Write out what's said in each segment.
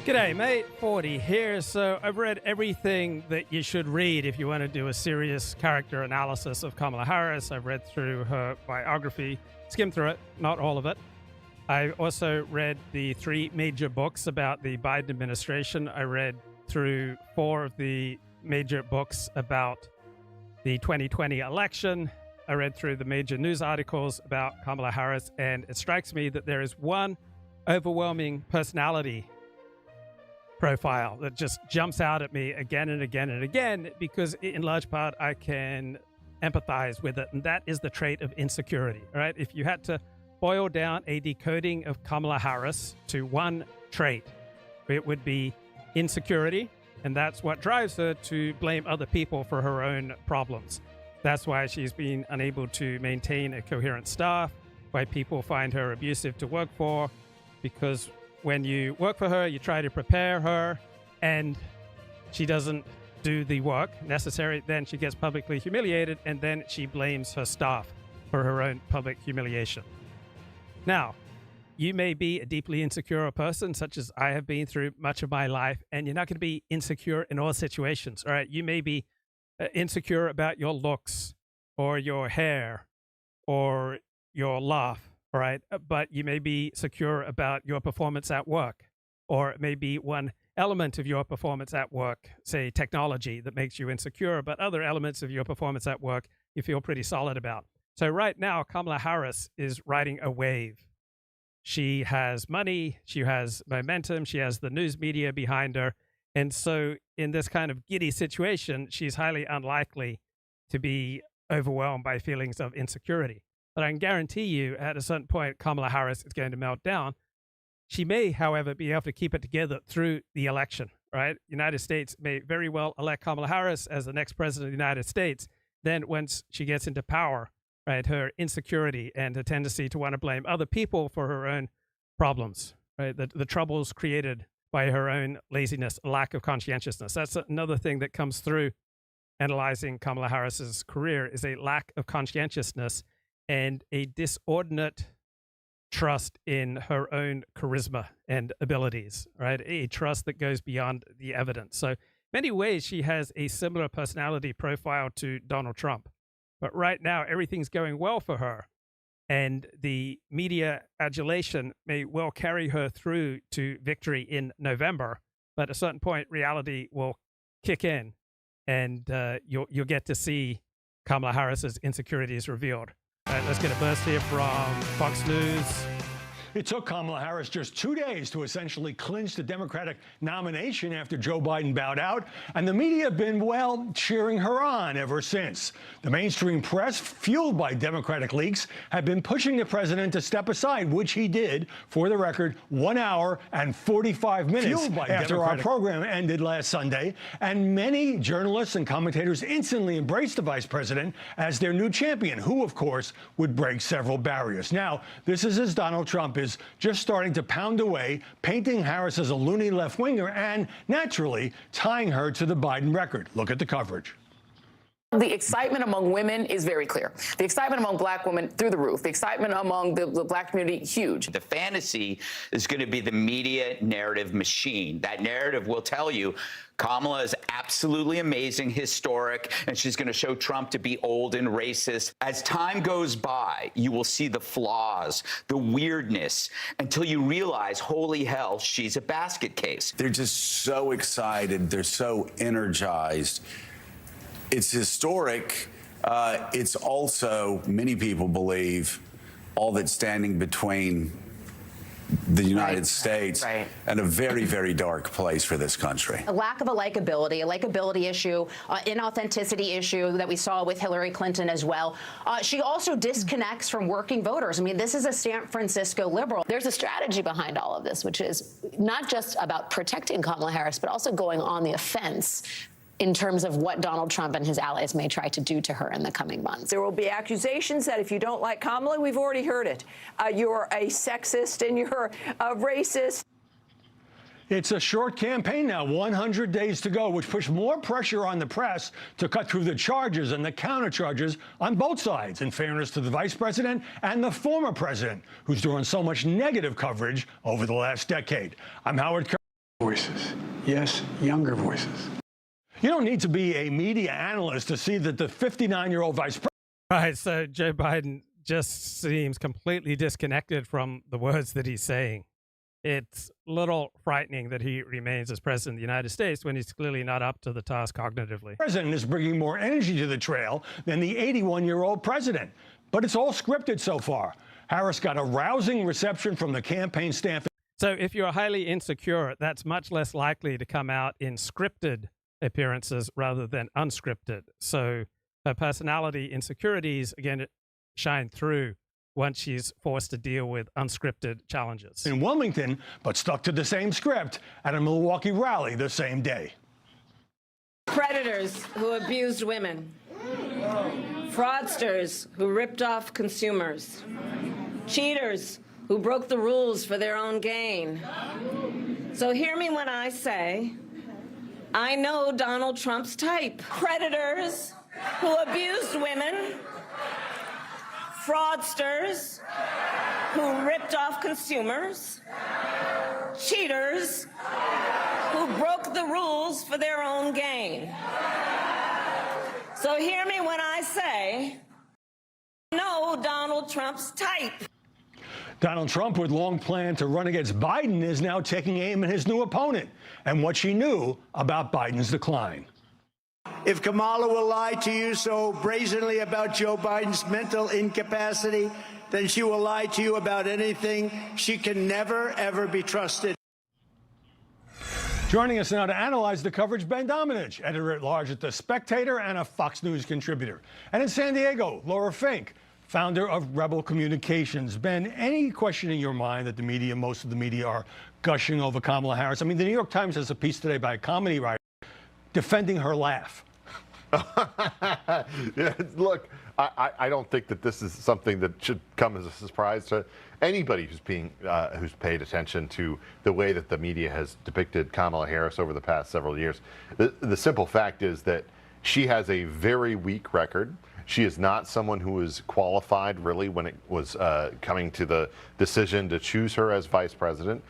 G'day, mate. 40 here. So I've read everything that you should read if you want to do a serious character analysis of Kamala Harris. I've read through her biography, skimmed through it, not all of it. I also read the 3 major books about the Biden administration. I read through 4 of the major books about the 2020 election. I read through the major news articles about Kamala Harris, and it strikes me that there is one overwhelming personality profile that just jumps out at me again and again and again, because in large part I can empathize with it, and that is the trait of insecurity. All right, if you had to boil down a decoding of Kamala Harris to one trait, it would be insecurity, and that's what drives her to blame other people for her own problems. That's why she's been unable to maintain a coherent staff, why people find her abusive to work for, because when you work for her, you try to prepare her, and she doesn't do the work necessary. Then she gets publicly humiliated, and then she blames her staff for her own public humiliation. Now, you may be a deeply insecure person, such as I have been through much of my life, and you're not going to be insecure in all situations. All right, you may be insecure about your looks or your hair or your laugh. All right, but you may be secure about your performance at work, or it may be one element of your performance at work, say technology, that makes you insecure, but other elements of your performance at work you feel pretty solid about. So right now, Kamala Harris is riding a wave. She has money, she has momentum, she has the news media behind her, and so in this kind of giddy situation, she's highly unlikely to be overwhelmed by feelings of insecurity. But I can guarantee you, at a certain point, Kamala Harris is going to melt down. She may, however, be able to keep it together through the election, right? The United States may very well elect Kamala Harris as the next president of the United States. Then once she gets into power, right, her insecurity and her tendency to want to blame other people for her own problems, right, the troubles created by her own laziness, lack of conscientiousness. That's another thing that comes through analyzing Kamala Harris's career, is a lack of conscientiousness and a disordinate trust in her own charisma and abilities, right? A trust that goes beyond the evidence. So, many ways, she has a similar personality profile to Donald Trump. But right now, everything's going well for her. And the media adulation may well carry her through to victory in November. But at a certain point, reality will kick in, and you'll get to see Kamala Harris's insecurities revealed. All right, let's get a burst here from Fox News. It took Kamala Harris just 2 days to essentially clinch the Democratic nomination after Joe Biden bowed out, and the media have been, well, cheering her on ever since. The mainstream press, fueled by Democratic leaks, have been pushing the president to step aside, which he did, for the record, 1 hour and 45 minutes after our program ended last Sunday. And many journalists and commentators instantly embraced the vice president as their new champion, who, of course, would break several barriers. Now, this is as Donald Trump is just starting to pound away, painting Harris as a loony left-winger and, naturally, tying her to the Biden record. Look at the coverage. The excitement among women is very clear. The excitement among black women, through the roof. The excitement among the black community, huge. The fantasy is going to be the media narrative machine. That narrative will tell you Kamala is absolutely amazing, historic, and she's going to show Trump to be old and racist. As time goes by, you will see the flaws, the weirdness, until you realize, holy hell, she's a basket case. They're just so excited. They're so energized. It's historic. It's also, many people believe, all that's standing between the United States and a very, very dark place for this country. A lack of a likability issue, inauthenticity issue that we saw with Hillary Clinton as well. She also disconnects from working voters. I mean, this is a San Francisco liberal. There's a strategy behind all of this, which is not just about protecting Kamala Harris, but also going on the offense in terms of what Donald Trump and his allies may try to do to her in the coming months. There will be accusations that if you don't like Kamala, we've already heard it, you're a sexist and you're a racist. It's a short campaign now, 100 days to go, which puts more pressure on the press to cut through the charges and the countercharges on both sides, in fairness to the vice president and the former president, who's drawn so much negative coverage over the last decade. I'm Howard Voices. Yes, younger voices. You don't need to be a media analyst to see that the 59-year-old vice president. Right, so Joe Biden just seems completely disconnected from the words that he's saying. It's a little frightening that he remains as president of the United States when he's clearly not up to the task cognitively. President is bringing more energy to the trail than the 81-year-old president. But it's all scripted so far. Harris got a rousing reception from the campaign staff. So if you're highly insecure, that's much less likely to come out in scripted appearances rather than unscripted. So her personality insecurities, again, shine through once she's forced to deal with unscripted challenges. In Wilmington, but stuck to the same script at a Milwaukee rally the same day. Predators who abused women. Fraudsters who ripped off consumers. Cheaters who broke the rules for their own gain. So hear me when I say, I know Donald Trump's type. Predators who abused women. Fraudsters who ripped off consumers, cheaters who broke the rules for their own gain. So hear me when I say, no Donald Trump's type. Donald Trump, with long planned to run against Biden, is now taking aim at his new opponent and what she knew about Biden's decline. If Kamala will lie to you so brazenly about Joe Biden's mental incapacity, then she will lie to you about anything. She can never, ever be trusted. Joining us now to analyze the coverage, Ben Domenech, editor-at-large at The Spectator and a Fox News contributor. And in San Diego, Laura Fink, founder of Rebel Communications. Ben, any question in your mind that the media, most of the media, are gushing over Kamala Harris? I mean, the New York Times has a piece today by a comedy writer defending her laugh. Yeah, look, I don't think that this is something that should come as a surprise to anybody who's paid attention to the way that the media has depicted Kamala Harris over the past several years. The simple fact is that she has a very weak record. She is not someone who was qualified, really, when it was coming to the decision to choose her as vice president.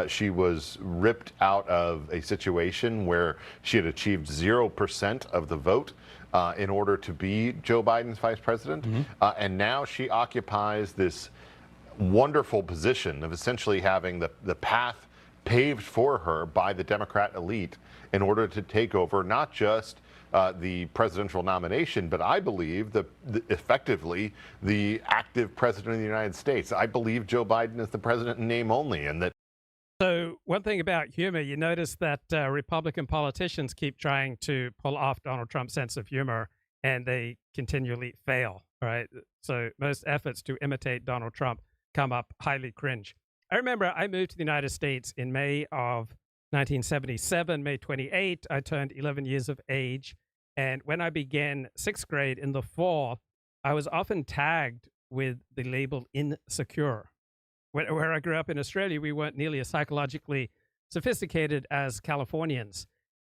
She was ripped out of a situation where she had achieved 0% of the vote in order to be Joe Biden's vice president. And now she occupies this wonderful position of essentially having the path paved for her by the Democrat elite in order to take over not just the presidential nomination, but I believe effectively the active president of the United States. I believe Joe Biden is the president in name only, and that. So one thing about humor, you notice that Republican politicians keep trying to pull off Donald Trump's sense of humor, and they continually fail, right? So most efforts to imitate Donald Trump come up highly cringe. I remember I moved to the United States in May of 1977, May 28. I turned 11 years of age. And when I began sixth grade in the fall, I was often tagged with the label insecure. Where I grew up in Australia, we weren't nearly as psychologically sophisticated as Californians.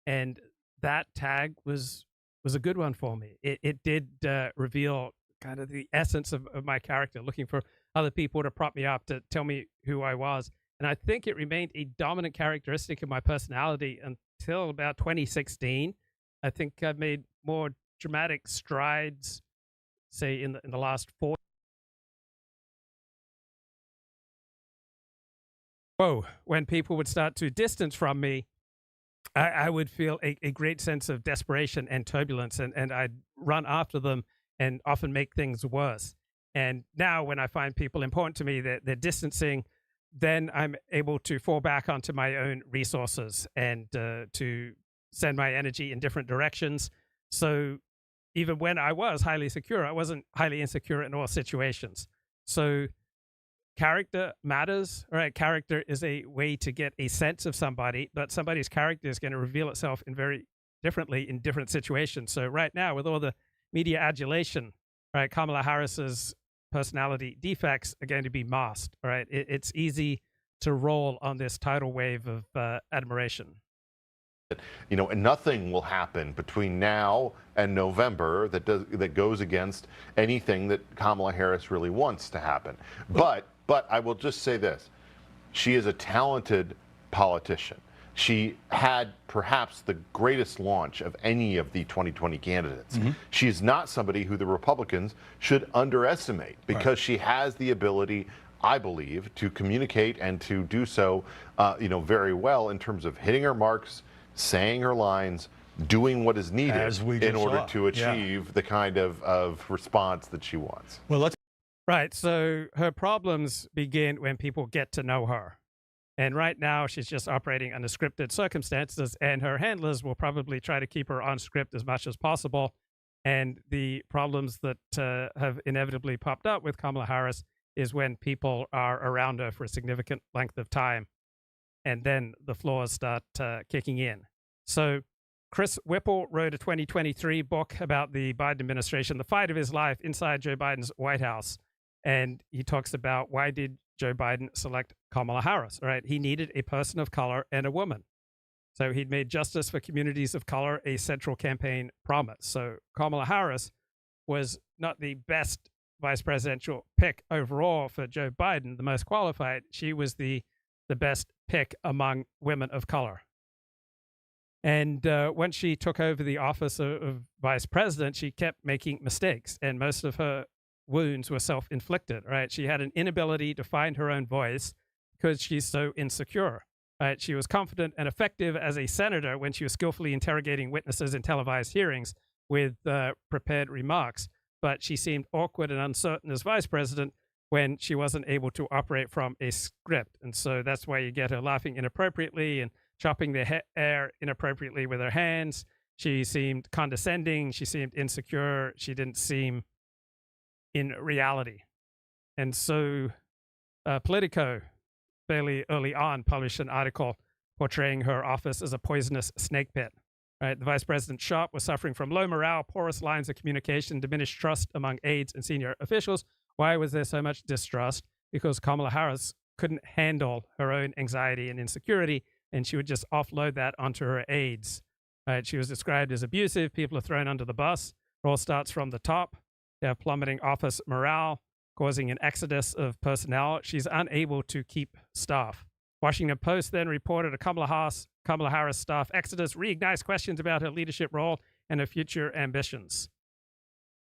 And that tag was a good one for me. It did reveal kind of the essence of my character, looking for other people to prop me up, to tell me who I was. And I think it remained a dominant characteristic of my personality until about 2016. I think I've made more dramatic strides, say, in the last 4. Whoa, when people would start to distance from me, I would feel a great sense of desperation and turbulence, and I'd run after them and often make things worse. And now when I find people important to me, they're distancing, then I'm able to fall back onto my own resources and to send my energy in different directions. So even when I was highly secure, I wasn't highly insecure in all situations. So character matters, right? Character is a way to get a sense of somebody, but somebody's character is going to reveal itself in very differently in different situations. So right now, with all the media adulation, right, Kamala Harris's personality defects are going to be masked, right? It's easy to roll on this tidal wave of admiration. You know, and nothing will happen between now and November that goes against anything that Kamala Harris really wants to happen. But I will just say this: she is a talented politician. she had perhaps the greatest launch of any of the 2020 candidates. She is not somebody who the Republicans should underestimate because she has the ability, I believe, to communicate and to do so, very well in terms of hitting her marks, saying her lines, doing what is needed in order to achieve the kind of response that she wants. Well, let's. Right. So her problems begin when people get to know her. And right now, she's just operating under scripted circumstances, and her handlers will probably try to keep her on script as much as possible. And the problems that have inevitably popped up with Kamala Harris is when people are around her for a significant length of time, and then the flaws start kicking in. So Chris Whipple wrote a 2023 book about the Biden administration, the fight of his life inside Joe Biden's White House. And he talks about why did Joe Biden select Kamala Harris, right? He needed a person of color and a woman. So he'd made justice for communities of color a central campaign promise. So Kamala Harris was not the best vice presidential pick overall for Joe Biden, the most qualified. She was the best pick among women of color. And when she took over the office of vice president, she kept making mistakes, and most of her wounds were self-inflicted, right? She had an inability to find her own voice because she's so insecure, right? She was confident and effective as a senator when she was skillfully interrogating witnesses in televised hearings with prepared remarks, but she seemed awkward and uncertain as vice president when she wasn't able to operate from a script. And so that's why you get her laughing inappropriately and chopping the air inappropriately with her hands. She seemed condescending. She seemed insecure. She didn't seem in reality. And so Politico, fairly early on, published an article portraying her office as a poisonous snake pit. Right? The vice president's shop was suffering from low morale, porous lines of communication, diminished trust among aides and senior officials. Why was there so much distrust? Because Kamala Harris couldn't handle her own anxiety and insecurity, and she would just offload that onto her aides. Right? She was described as abusive. People are thrown under the bus. It all starts from the top. They have plummeting office morale, causing an exodus of personnel. She's unable to keep staff. Washington Post then reported a Kamala Harris staff exodus reignites questions about her leadership role and her future ambitions.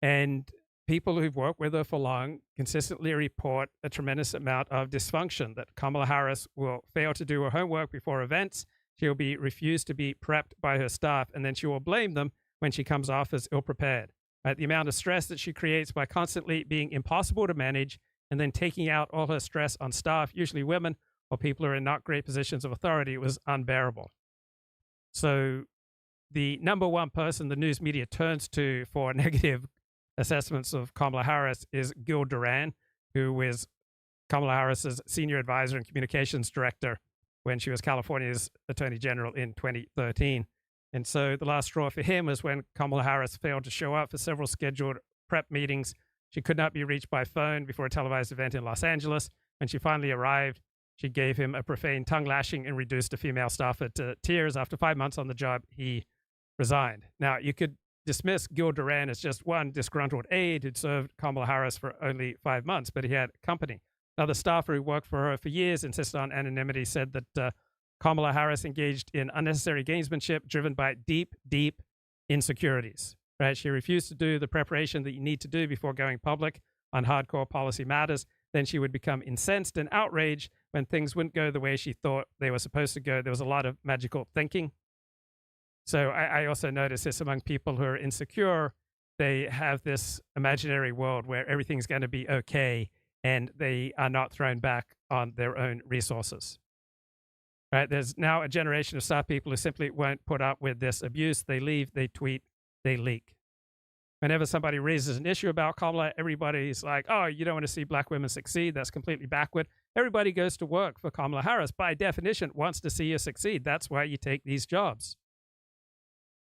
And people who've worked with her for long consistently report a tremendous amount of dysfunction, that Kamala Harris will fail to do her homework before events. She'll be refused to be prepped by her staff, and then she will blame them when she comes off as ill-prepared. Right? The amount of stress that she creates by constantly being impossible to manage and then taking out all her stress on staff, usually women or people who are in not great positions of authority, was unbearable. So the number one person the news media turns to for negative assessments of Kamala Harris is Gil Duran, who was Kamala Harris's senior advisor and communications director when she was California's attorney general in 2013. And so the last straw for him was when Kamala Harris failed to show up for several scheduled prep meetings. She could not be reached by phone before a televised event in Los Angeles. When she finally arrived, she gave him a profane tongue lashing and reduced a female staffer to tears. After 5 months on the job, he resigned. Now, you could dismiss Gil Duran as just one disgruntled aide who'd served Kamala Harris for only 5 months, but he had company. Another staffer who worked for her for years, insisted on anonymity, said that Kamala Harris engaged in unnecessary gamesmanship driven by deep, deep insecurities. Right? She refused to do the preparation that you need to do before going public on hardcore policy matters. Then she would become incensed and outraged when things wouldn't go the way she thought they were supposed to go. There was a lot of magical thinking. So I also notice this among people who are insecure. They have this imaginary world where everything's going to be okay, and they are not thrown back on their own resources. Right? There's now a generation of staff people who simply won't put up with this abuse. They leave, they tweet, they leak. Whenever somebody raises an issue about Kamala, everybody's like, oh, you don't want to see black women succeed. That's completely backward. Everybody goes to work for Kamala Harris, by definition, wants to see you succeed. That's why you take these jobs.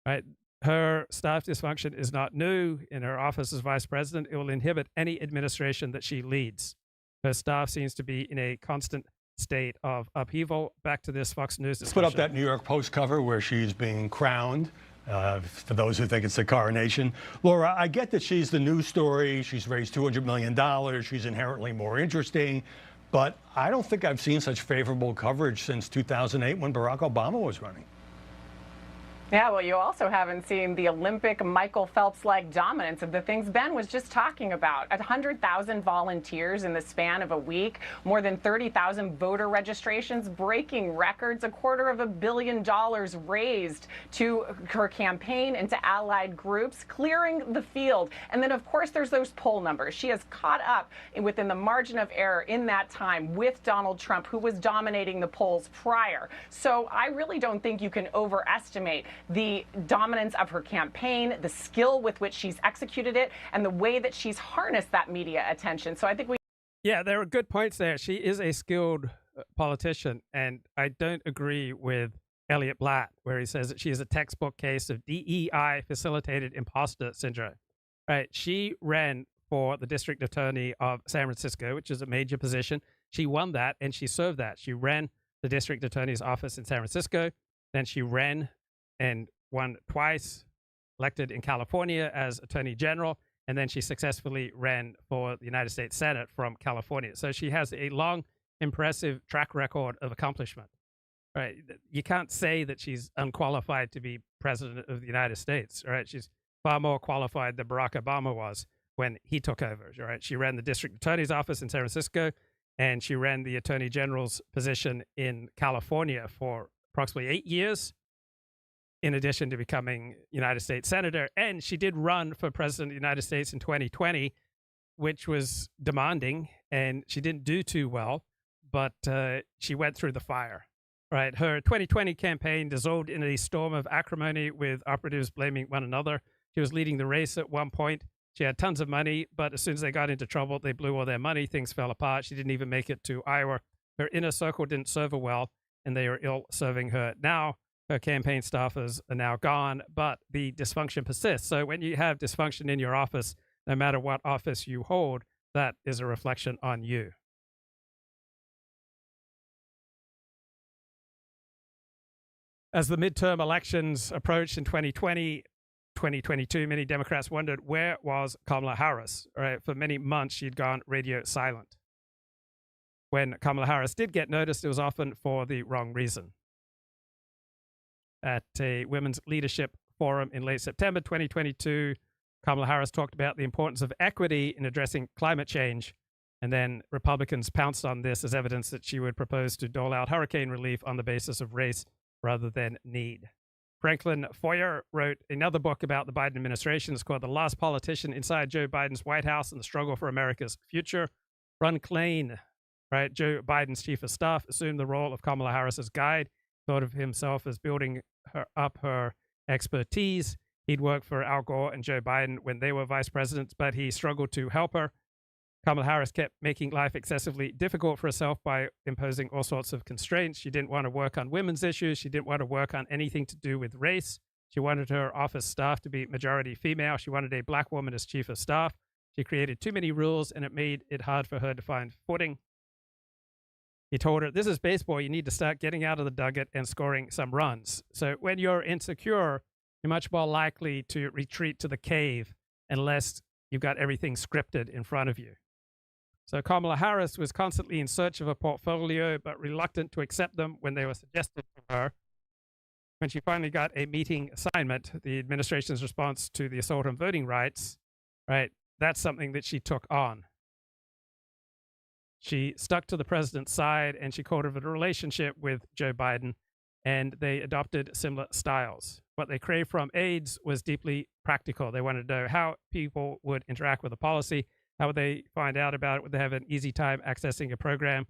Right? Her staff dysfunction is not new. In her office as vice president, it will inhibit any administration that she leads. Her staff seems to be in a constant state of upheaval. Back to this Fox News discussion. Put up that New York Post cover where she's being crowned. For those who think it's the coronation. Laura, I get that she's the news story. She's raised $200 million. She's inherently more interesting. But I don't think I've seen such favorable coverage since 2008 when Barack Obama was running. Yeah, well, you also haven't seen the Olympic Michael Phelps-like dominance of the things Ben was just talking about. 100,000 volunteers in the span of a week, more than 30,000 voter registrations, breaking records, $250 million raised to her campaign and to allied groups, clearing the field. And then, of course, there's those poll numbers. She has caught up within the margin of error in that time with Donald Trump, who was dominating the polls prior. So I really don't think you can overestimate the dominance of her campaign, the skill with which she's executed it, and the way that she's harnessed that media attention. So I think we... Yeah, there are good points there. She is a skilled politician, and I don't agree with Elliott Blatt, where he says that she is a textbook case of DEI-facilitated imposter syndrome. Right? She ran for the district attorney of San Francisco, which is a major position. She won that, and she served that. She ran the district attorney's office in San Francisco, then she ran and won twice, elected in California as Attorney General, and then she successfully ran for the United States Senate from California. So she has a long, impressive track record of accomplishment. Right? You can't say that she's unqualified to be President of the United States. Right? She's far more qualified than Barack Obama was when he took over. Right? She ran the district attorney's office in San Francisco, and she ran the Attorney General's position in California for approximately 8 years, in addition to becoming United States Senator. And she did run for President of the United States in 2020, which was demanding, and she didn't do too well, but she went through the fire. Right? Her 2020 campaign dissolved in a storm of acrimony with operatives blaming one another. She was leading the race at one point. She had tons of money, but as soon as they got into trouble, they blew all their money. Things fell apart. She didn't even make it to Iowa. Her inner circle didn't serve her well, and they are ill serving her now. Her campaign staffers are now gone, but the dysfunction persists. So when you have dysfunction in your office, no matter what office you hold, that is a reflection on you. As the midterm elections approached in 2020, 2022, many Democrats wondered, where was Kamala Harris? Right? For many months, she'd gone radio silent. When Kamala Harris did get noticed, it was often for the wrong reason. At a women's leadership forum in late September 2022, Kamala Harris talked about the importance of equity in addressing climate change, and then Republicans pounced on this as evidence that she would propose to dole out hurricane relief on the basis of race rather than need. Franklin Foer wrote another book about the Biden administration. It's called The Last Politician Inside Joe Biden's White House and the Struggle for America's Future. Ron Klain, right, Joe Biden's chief of staff, assumed the role of Kamala Harris's guide, thought of himself as building her expertise. He'd worked for Al Gore and Joe Biden when they were vice presidents, but he struggled to help her. Kamala Harris kept making life excessively difficult for herself by imposing all sorts of constraints. She didn't want to work on women's issues. She didn't want to work on anything to do with race. She wanted her office staff to be majority female. She wanted a black woman as chief of staff. She created too many rules, and it made it hard for her to find footing. He told her, this is baseball. You need to start getting out of the dugout and scoring some runs. So when you're insecure, you're much more likely to retreat to the cave unless you've got everything scripted in front of you. So Kamala Harris was constantly in search of a portfolio, but reluctant to accept them when they were suggested to her. When she finally got a meeting assignment, the administration's response to the assault on voting rights, right, that's something that she took on. She stuck to the president's side, and she cultivated a relationship with Joe Biden, and they adopted similar styles. What they craved from aides was deeply practical. They wanted to know how people would interact with the policy. How would they find out about it? Would they have an easy time accessing a program?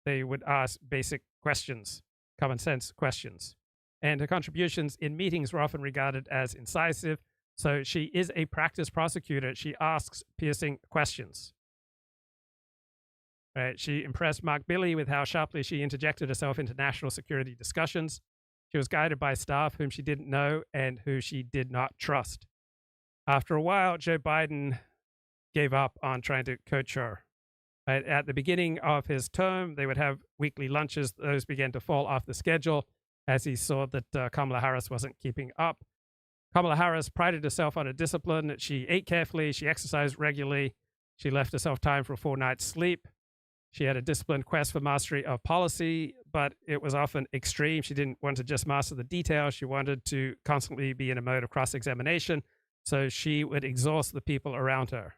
They would ask basic questions, common sense questions. And her contributions in meetings were often regarded as incisive. So she is a practiced prosecutor. She asks piercing questions. Right? She impressed Mark Milley with how sharply she interjected herself into national security discussions. She was guided by staff whom she didn't know and who she did not trust. After a while, Joe Biden gave up on trying to coach her. Right? At the beginning of his term, they would have weekly lunches. Those began to fall off the schedule as he saw that Kamala Harris wasn't keeping up. Kamala Harris prided herself on her discipline. She ate carefully. She exercised regularly. She left herself time for a full night's sleep. She had a disciplined quest for mastery of policy, but it was often extreme. She didn't want to just master the details. She wanted to constantly be in a mode of cross-examination, so she would exhaust the people around her.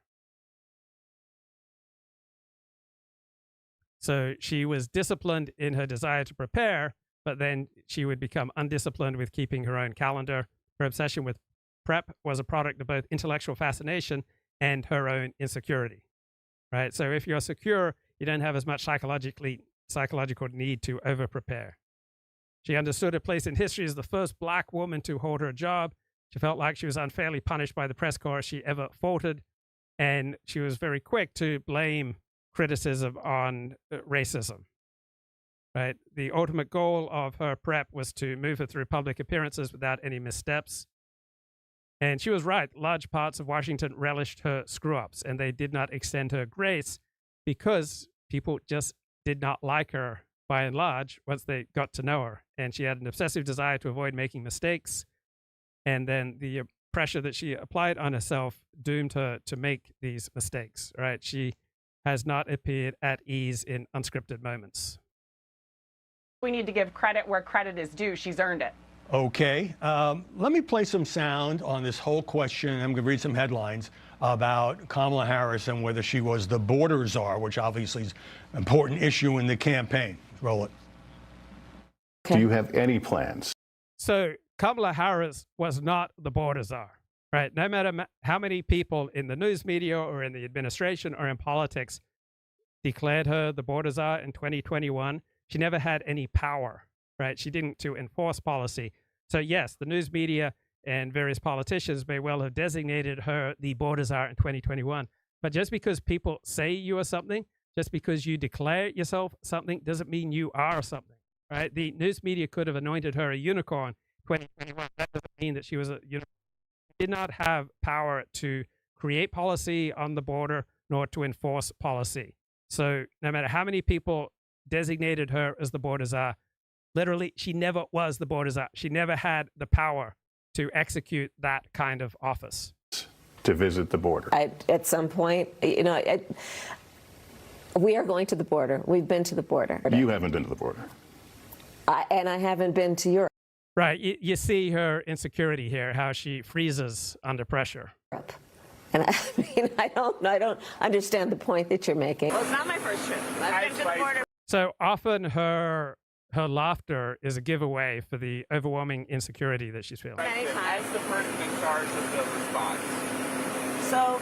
So she was disciplined in her desire to prepare, but then she would become undisciplined with keeping her own calendar. Her obsession with prep was a product of both intellectual fascination and her own insecurity, right? So if you're secure, you don't have as much psychological need to over-prepare. She understood her place in history as the first black woman to hold her job. She felt like she was unfairly punished by the press corps if she ever faltered, and she was very quick to blame criticism on racism, right? The ultimate goal of her prep was to move her through public appearances without any missteps. And she was right. Large parts of Washington relished her screw-ups, and they did not extend her grace because people just did not like her by and large once they got to know her. And she had an obsessive desire to avoid making mistakes. And then the pressure that she applied on herself doomed her to make these mistakes, right? She has not appeared at ease in unscripted moments. We need to give credit where credit is due. She's earned it. Okay. Let me play some sound on this whole question. I'm going to read some headlines about Kamala Harris and whether she was the border czar, which obviously is an important issue in the campaign. Roll it. Do you have any plans? So Kamala Harris was not the border czar. Right. No matter how many people in the news media or in the administration or in politics declared her the border czar in 2021, she never had any power. Right. She didn't to enforce policy. So, yes, the news media and various politicians may well have designated her the border czar in 2021. But just because people say you are something, just because you declare yourself something, doesn't mean you are something. Right. The news media could have anointed her a unicorn in 2021. That doesn't mean that she was a unicorn. Did not have power to create policy on the border nor to enforce policy. So no matter how many people designated her as the border czar, literally, she never was the border czar. She never had the power to execute that kind of office. To visit the border. At some point, you know, we are going to the border. We've been to the border. You haven't been to the border. And I haven't been to Europe. Right. You see her insecurity here, how she freezes under pressure. And I mean, I don't understand the point that you're making. Well, it's not my first trip. I've been to the border. So often her laughter is a giveaway for the overwhelming insecurity that she's feeling. As the person in charge of the response. So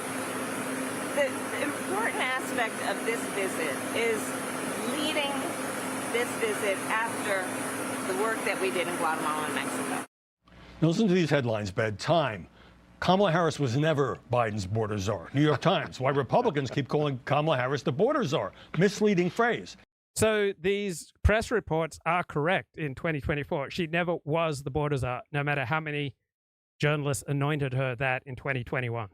the important aspect of this visit is leading this visit after the work that we did in Guatemala and Mexico. Now listen to these headlines, Time. Kamala Harris was never Biden's border czar. New York Times. Why Republicans keep calling Kamala Harris the border czar. Misleading phrase. So these press reports are correct in 2024. She never was the border czar, no matter how many journalists anointed her that in 2021.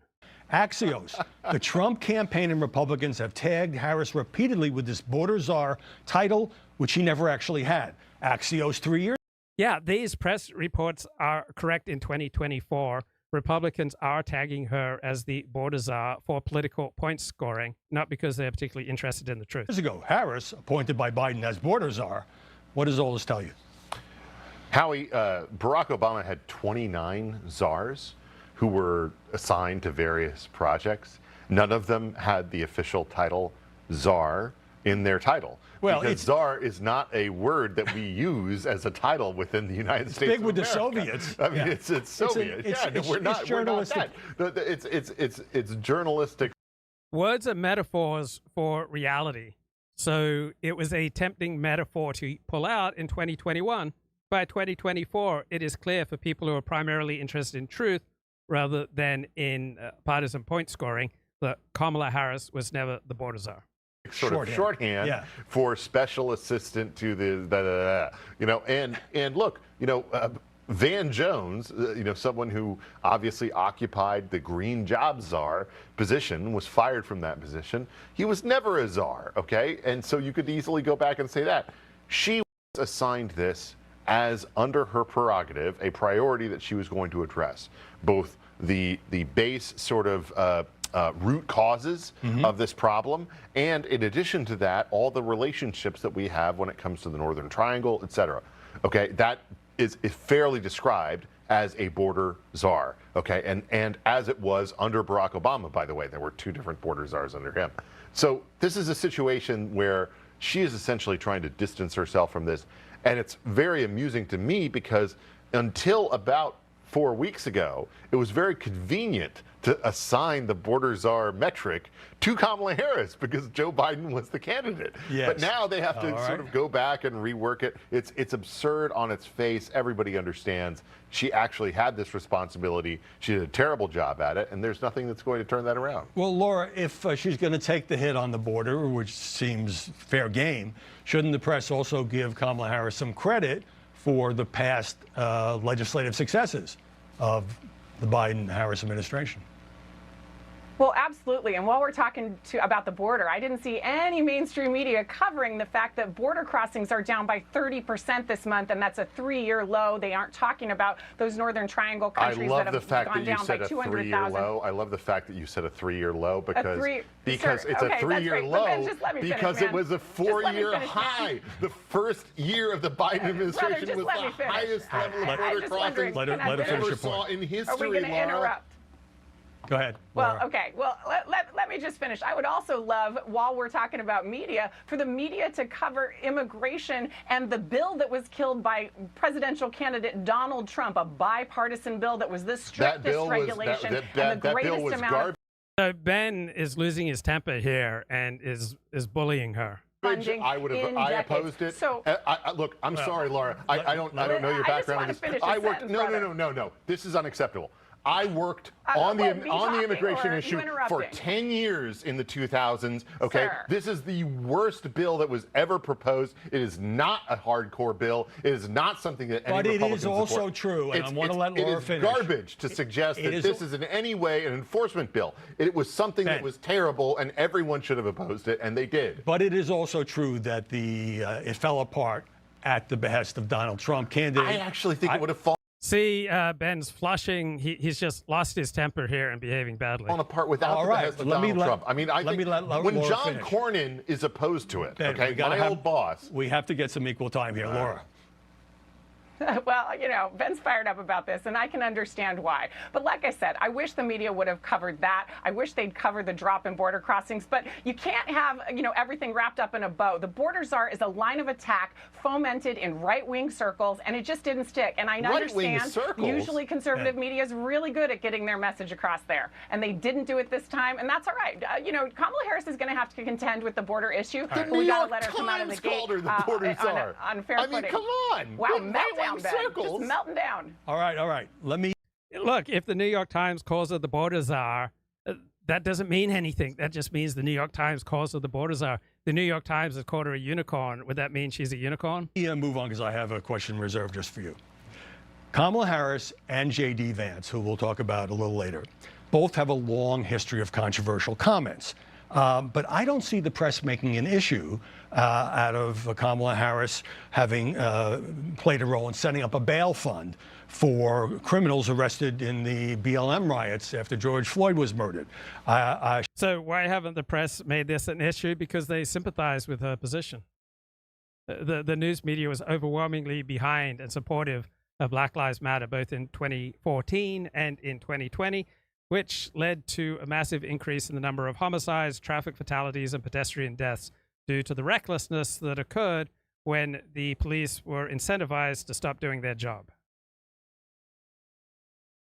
Axios. The Trump campaign and Republicans have tagged Harris repeatedly with this border czar title, which she never actually had. Axios 3 years. Yeah, these press reports are correct in 2024. Republicans are tagging her as the border czar for political point scoring, not because they're particularly interested in the truth. Years ago, Harris, appointed by Biden as border czar. What does all this tell you? Howie, Barack Obama had 29 czars who were assigned to various projects. None of them had the official title czar in their title. Well, because czar is not a word that we use as a title within the United States. Big with of America. the Soviets. I mean, it's Soviet. We're not that. It's journalistic. Words are metaphors for reality. So it was a tempting metaphor to pull out in 2021. By 2024, it is clear for people who are primarily interested in truth rather than in partisan point scoring that Kamala Harris was never the border czar. Sort of shorthand for special assistant to the and look, Van Jones, someone who obviously occupied the green job czar position, was fired from that position. He was never a czar, okay? And so you could easily go back and say that. She was assigned this as, under her prerogative, a priority that she was going to address, both the base sort of root causes of this problem. And in addition to that, all the relationships that we have when it comes to the Northern Triangle, et cetera. Okay, that is fairly described as a border czar, okay, and as it was under Barack Obama, by the way. There were 2 different border czars under him. So this is a situation where she is essentially trying to distance herself from this, and it's very amusing to me because until about 4 weeks ago, it was very convenient to assign the border czar metric to Kamala Harris because Joe Biden was the candidate. Yes. But now they have to sort of go back and rework it. It's absurd on its face. Everybody understands she actually had this responsibility. She did a terrible job at it, and there's nothing that's going to turn that around. Well, Laura, if she's going to take the hit on the border, which seems fair game, shouldn't the press also give Kamala Harris some credit for the past legislative successes of the Biden-Harris administration? Well, absolutely. And while we're talking about the border, I didn't see any mainstream media covering the fact that border crossings are down by 30% this month, and that's a 3-year low. They aren't talking about those Northern Triangle countries that have gone down by 200,000. I love the fact that you said a 3-year low because Sir, it's okay, a 3-year low because it was a 4-year high. The first year of the Biden administration was the highest level of border crossings ever saw in history. Are we going to interrupt? Go ahead. Well, okay. Well, let me just finish. I would also love, while we're talking about media, for the media to cover immigration and the bill that was killed by presidential candidate Donald Trump, a bipartisan bill that was the strictest regulation and the greatest amount of... So Ben is losing his temper here and is bullying her. I opposed it. So, look, I'm sorry, Laura. I don't know your background. I worked. No. This is unacceptable. I worked on the immigration issue for 10 years in the 2000s. Okay, Sir. This is the worst bill that was ever proposed. It is not a hardcore bill. It is not something that any Republicans But it is also support. true, and I want to let Laura finish. It is garbage to suggest that this is in any way an enforcement bill. It was something that was terrible, and everyone should have opposed it, and they did. But it is also true that it fell apart at the behest of Donald Trump. Candidate. I actually think it would have fallen. See, Ben's flushing. He's just lost his temper here and behaving badly. On apart without the behest of Donald Trump. I mean, I think when John Cornyn is opposed to it, Ben, okay, my old boss. We have to get some equal time here, Laura. Well, you know, Ben's fired up about this, and I can understand why. But like I said, I wish the media would have covered that. I wish they'd cover the drop in border crossings. But you can't have, you know, everything wrapped up in a bow. The border czar is a line of attack fomented in right-wing circles, and it just didn't stick. And I understand usually conservative media is really good at getting their message across there, and they didn't do it this time, and that's all right. You know, Kamala Harris is going to have to contend with the border issue, but we got to let her come out of the gate on fair footing. I mean, come on. Wow, meltdown, Ben. Just melting down. All right. Let me look. If the New York Times calls her the border czar, that doesn't mean anything. That just means the New York Times calls her the border czar. The New York Times has called her a unicorn. Would that mean she's a unicorn? Yeah, move on because I have a question reserved just for you. Kamala Harris and J.D. Vance, who we'll talk about a little later, both have a long history of controversial comments. But I don't see the press making an issue out of Kamala Harris having played a role in setting up a bail fund for criminals arrested in the BLM riots after George Floyd was murdered. So why haven't the press made this an issue? Because they sympathize with her position. The news media was overwhelmingly behind and supportive of Black Lives Matter, both in 2014 and in 2020. Which led to a massive increase in the number of homicides, traffic fatalities, and pedestrian deaths due to the recklessness that occurred when the police were incentivized to stop doing their job.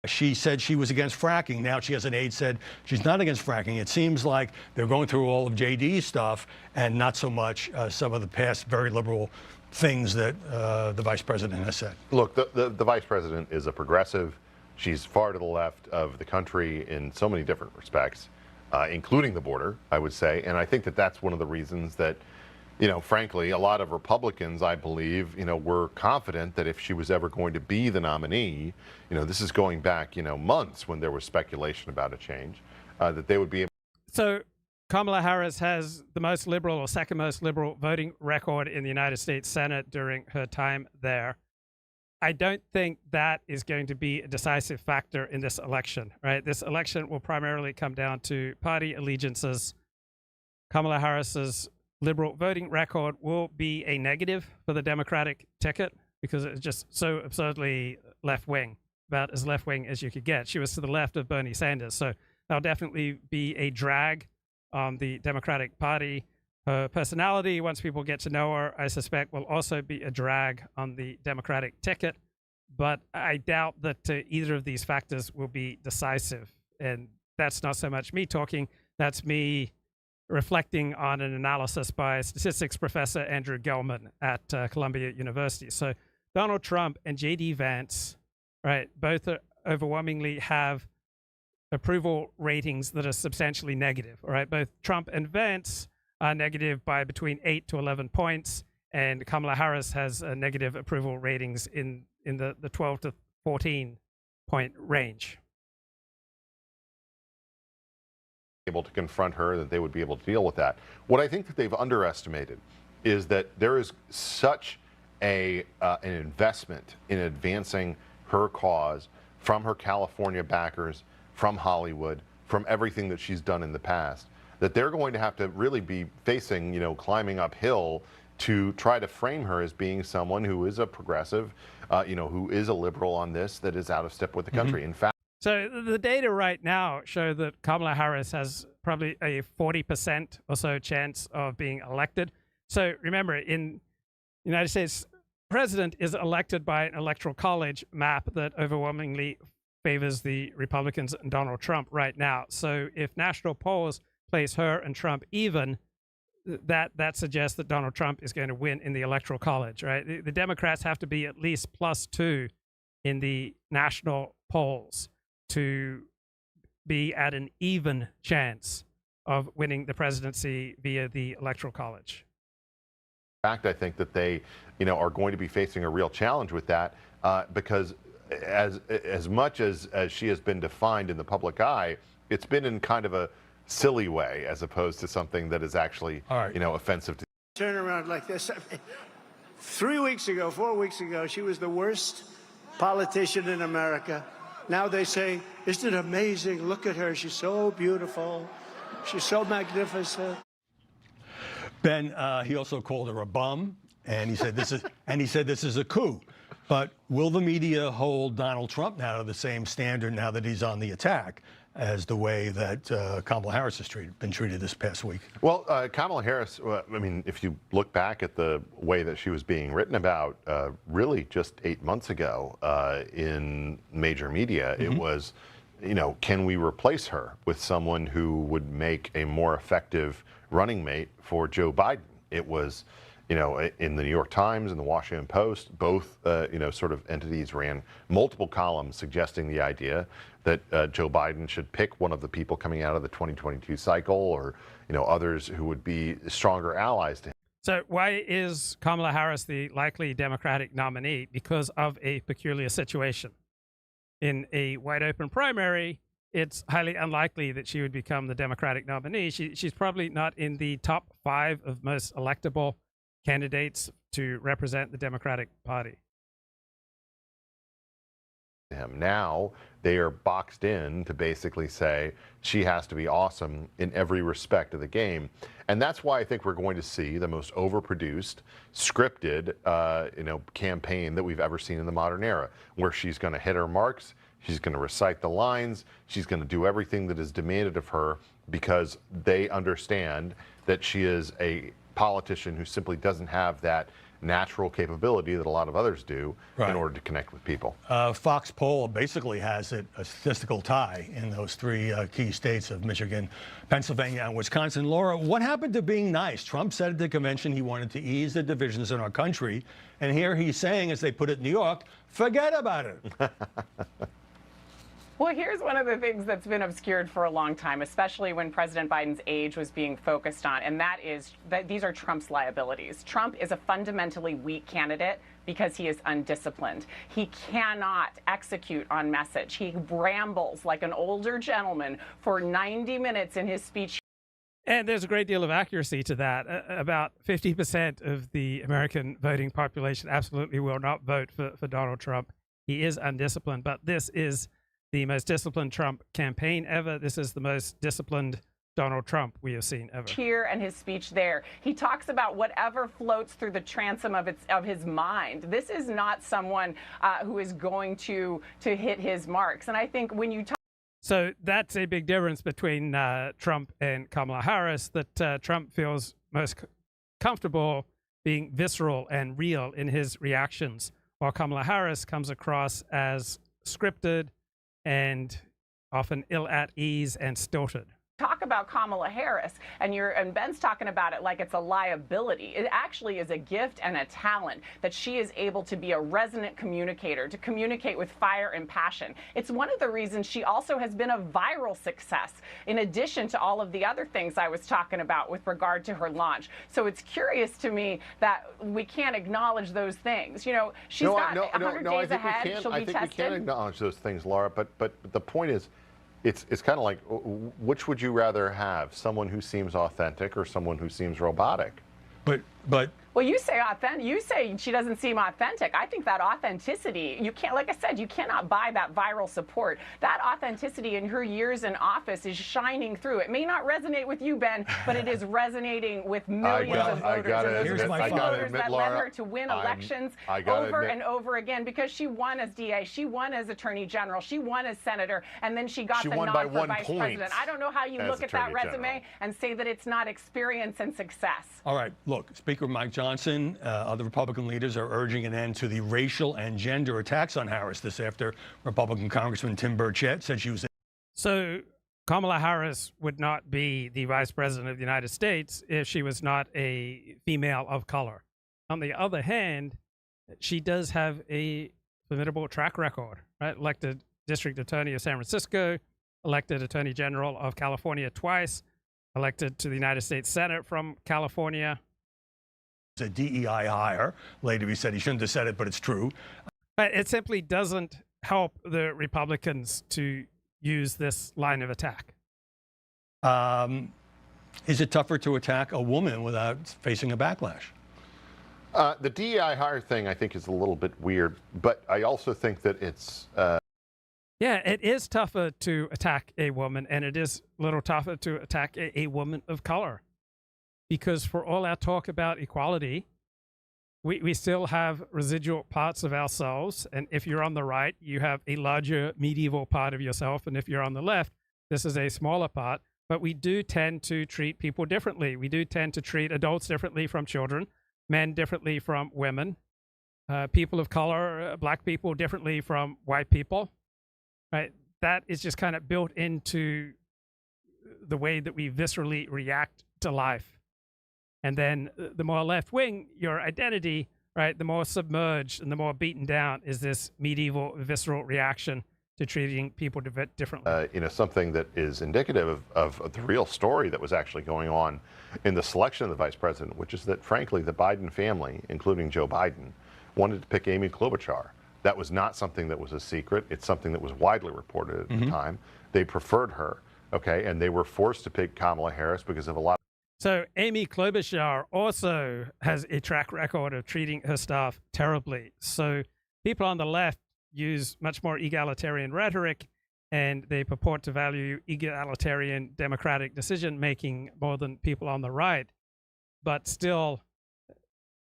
She said she was against fracking. Now she has an aide said she's not against fracking. It seems like they're going through all of JD's stuff and not so much some of the past very liberal things that the vice president has said. Look, the vice president is a progressive. She's far to the left of the country in so many different respects, including the border, I would say. And I think that that's one of the reasons that, you know, frankly, a lot of Republicans, I believe, you know, were confident that if she was ever going to be the nominee, you know, this is going back, you know, months when there was speculation about a change, that they would be able. So Kamala Harris has the most liberal or second most liberal voting record in the United States Senate during her time there. I don't think that is going to be a decisive factor in this election, right? This election will primarily come down to party allegiances. Kamala Harris's liberal voting record will be a negative for the Democratic ticket because it's just so absurdly left-wing, about as left-wing as you could get. She was to the left of Bernie Sanders, so that'll definitely be a drag on the Democratic Party. Her personality, once people get to know her, I suspect will also be a drag on the Democratic ticket, but I doubt that either of these factors will be decisive. And that's not so much me talking, that's me reflecting on an analysis by statistics professor Andrew Gelman at Columbia University. So Donald Trump and J.D. Vance, right, both overwhelmingly have approval ratings that are substantially negative, all right? Both Trump and Vance are negative by between 8 to 11 points, and Kamala Harris has negative approval ratings in the 12 to 14 point range. Able to confront her, that they would be able to deal with that. What I think that they've underestimated is that there is such an investment in advancing her cause from her California backers, from Hollywood, from everything that she's done in the past, that they're going to have to really be facing, you know, climbing uphill to try to frame her as being someone who is a progressive, you know, who is a liberal on this, that is out of step with the country. In fact, so the data right now show that Kamala Harris has probably a 40% or so chance of being elected. So remember, in the United States, president is elected by an electoral college map that overwhelmingly favors the Republicans and Donald Trump right now. So if national polls place her and Trump even, that suggests that Donald Trump is going to win in the electoral college, right? The Democrats have to be at least +2 in the national polls to be at an even chance of winning the presidency via the electoral college. In fact, I think that they, you know, are going to be facing a real challenge with that because as much as she has been defined in the public eye, it's been in kind of a silly way as opposed to something that is actually, you know, offensive to. Turn around like this. 3 weeks ago, 4 weeks ago, she was the worst politician in America. Now they say, isn't it amazing? Look at her. She's so beautiful. She's so magnificent. Ben, he also called her a bum, and he said this is a coup. But will the media hold Donald Trump now to the same standard now that he's on the attack as the way that Kamala Harris has been treated this past week? Well, Kamala Harris, I mean, if you look back at the way that she was being written about really just 8 months ago in major media, it was, you know, can we replace her with someone who would make a more effective running mate for Joe Biden? It was, you know, in the New York Times and the Washington Post, both, you know, sort of entities ran multiple columns suggesting the idea that Joe Biden should pick one of the people coming out of the 2022 cycle, or, you know, others who would be stronger allies to him. So why is Kamala Harris the likely Democratic nominee? Because of a peculiar situation. In a wide open primary, it's highly unlikely that she would become the Democratic nominee. She's probably not in the top 5 of most electable candidates to represent the Democratic Party. Now they are boxed in to basically say she has to be awesome in every respect of the game. And that's why I think we're going to see the most overproduced, scripted, you know, campaign that we've ever seen in the modern era, where she's going to hit her marks, she's going to recite the lines, she's going to do everything that is demanded of her because they understand that she is a politician who simply doesn't have that natural capability that a lot of others do in order to connect with people. Fox poll basically has it a statistical tie in those 3 key states of Michigan, Pennsylvania, and Wisconsin. Laura, what happened to being nice? Trump said at the convention he wanted to ease the divisions in our country, and here he's saying, as they put it in New York, forget about it. Well, here's one of the things that's been obscured for a long time, especially when President Biden's age was being focused on, and that is that these are Trump's liabilities. Trump is a fundamentally weak candidate because he is undisciplined. He cannot execute on message. He rambles like an older gentleman for 90 minutes in his speech. And there's a great deal of accuracy to that. About 50% of the American voting population absolutely will not vote for Donald Trump. He is undisciplined, but this is the most disciplined Trump campaign ever. This is the most disciplined Donald Trump we have seen ever. Here and his speech there, he talks about whatever floats through the transom of his mind. This is not someone who is going to hit his marks. And I think when you talk. So that's a big difference between Trump and Kamala Harris, that Trump feels most comfortable being visceral and real in his reactions, while Kamala Harris comes across as scripted and often ill at ease and stilted. Talk about Kamala Harris, and Ben's talking about it like it's a liability. It actually is a gift and a talent that she is able to be a resonant communicator, to communicate with fire and passion. It's one of the reasons she also has been a viral success, in addition to all of the other things I was talking about with regard to her launch. So it's curious to me that we can't acknowledge those things. You know, she's got 100 days ahead. She'll be tested. I think we can acknowledge those things, Laura, but the point is, it's kind of like, which would you rather have, someone who seems authentic or someone who seems robotic? But well, you say authentic. You say she doesn't seem authentic. I think that authenticity, you can't, like I said, you cannot buy that viral support. That authenticity in her years in office is shining through. It may not resonate with you, Ben, but it is resonating with millions of voters. And those are voters that led her to win elections over and over again, because she won as DA, she won as Attorney General, she won as Senator, and then she got the nod for Vice President. I don't know how you look at that resume and say that it's not experience and success. All right, look, Speaker Mike Johnson, other Republican leaders are urging an end to the racial and gender attacks on Harris this after Republican Congressman Tim Burchett said she was. So Kamala Harris would not be the Vice President of the United States if she was not a female of color. On the other hand, she does have a formidable track record, right? Elected District Attorney of San Francisco, elected Attorney General of California twice, elected to the United States Senate from California. A DEI hire. Later he said he shouldn't have said it, but it's true. It simply doesn't help the Republicans to use this line of attack. Is it tougher to attack a woman without facing a backlash? The DEI hire thing, I think, is a little bit weird, but I also think that it's... Yeah, it is tougher to attack a woman, and it is a little tougher to attack a woman of color. Because for all our talk about equality, we still have residual parts of ourselves. And if you're on the right, you have a larger medieval part of yourself. And if you're on the left, this is a smaller part. But we do tend to treat people differently. We do tend to treat adults differently from children, men differently from women, people of color, black people differently from white people. Right? That is just kind of built into the way that we viscerally react to life. And then the more left-wing your identity, right, the more submerged and the more beaten down is this medieval, visceral reaction to treating people differently. You know, something that is indicative of the real story that was actually going on in the selection of the vice president, which is that, frankly, the Biden family, including Joe Biden, wanted to pick Amy Klobuchar. That was not something that was a secret. It's something that was widely reported at the time. They preferred her, okay, and they were forced to pick Kamala Harris because of a lot. So Amy Klobuchar also has a track record of treating her staff terribly. So people on the left use much more egalitarian rhetoric, and they purport to value egalitarian democratic decision-making more than people on the right. But still,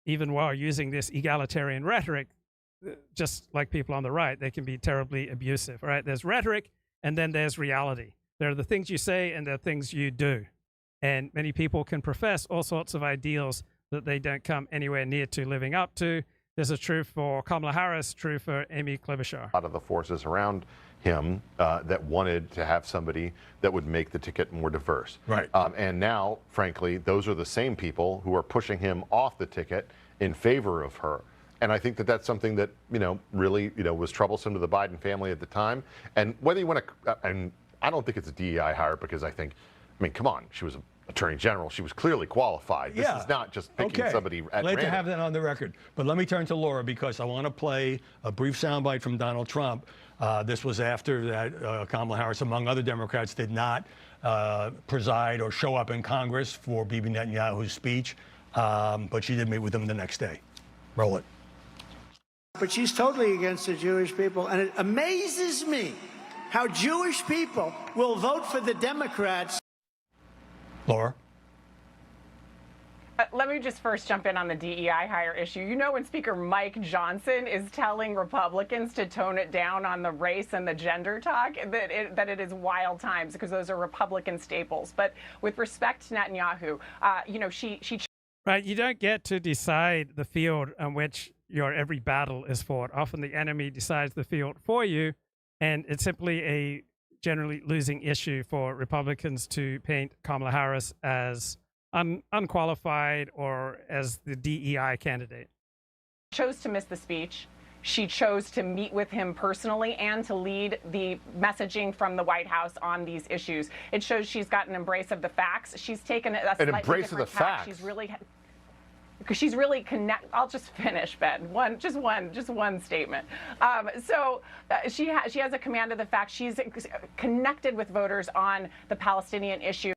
even while using this egalitarian rhetoric, just like people on the right, they can be terribly abusive, right? There's rhetoric, and then there's reality. There are the things you say, and there are things you do. And many people can profess all sorts of ideals that they don't come anywhere near to living up to. This is true for Kamala Harris, true for Amy Klobuchar. A lot of the forces around him that wanted to have somebody that would make the ticket more diverse. Right. And now, frankly, those are the same people who are pushing him off the ticket in favor of her. And I think that that's something that, really, was troublesome to the Biden family at the time. And whether you want to, and I don't think it's a DEI hire, because I mean, come on, she was Attorney General. She was clearly qualified. This is not just picking somebody at Glad random. to have that on the record. But let me turn to Laura because I want to play a brief soundbite from Donald Trump. This was after that Kamala Harris, among other Democrats, did not preside or show up in Congress for Bibi Netanyahu's speech, but she did meet with him the next day. Roll it. But she's totally against the Jewish people, and it amazes me how Jewish people will vote for the Democrats. Laura? Let me just first jump in on the DEI hire issue. You know, when Speaker Mike Johnson is telling Republicans to tone it down on the race and the gender talk, that it is wild times because those are Republican staples. But with respect to Netanyahu, you know, she Right, you don't get to decide the field on which your every battle is fought. Often the enemy decides the field for you, and it's simply a generally losing issue for Republicans to paint Kamala Harris as unqualified or as the DEI candidate. chose to miss the speech. She chose to meet with him personally and to lead the messaging from the White House on these issues. It shows she's got an embrace of the facts. She's taken a slightly embrace of the different tack. facts. She's really I'll just finish, Ben. Just one statement. She has a command of the facts. She's connected with voters on the Palestinian issue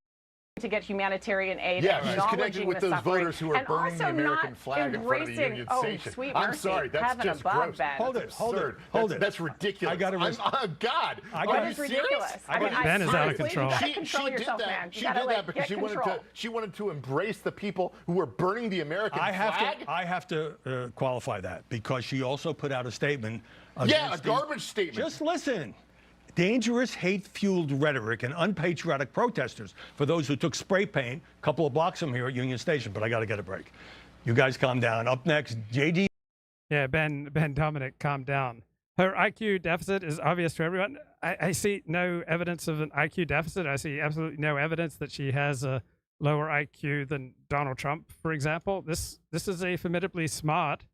to get humanitarian aid. Yeah, she's connected with those voters who are burning the American flag in front of the Union Station. Sweet I'm mercy. sorry, that's Heaven just above, gross. Ben. Hold it. That's ridiculous. I got to Oh God, That is ridiculous. Ben is out of control. She did that because she wanted to embrace the people who were burning the American flag. I have to qualify that because she also put out a statement. Yeah, a garbage statement. Just listen. Dangerous, hate-fueled rhetoric and unpatriotic protesters for those who took spray paint a couple of blocks from here at Union Station. But I got to get a break. You guys calm down. Up next, JD. Yeah, Ben Dominic, calm down. Her IQ deficit is obvious to everyone. I see no evidence of an IQ deficit. I see absolutely no evidence that she has a lower IQ than Donald Trump, for example. This is a formidably smart,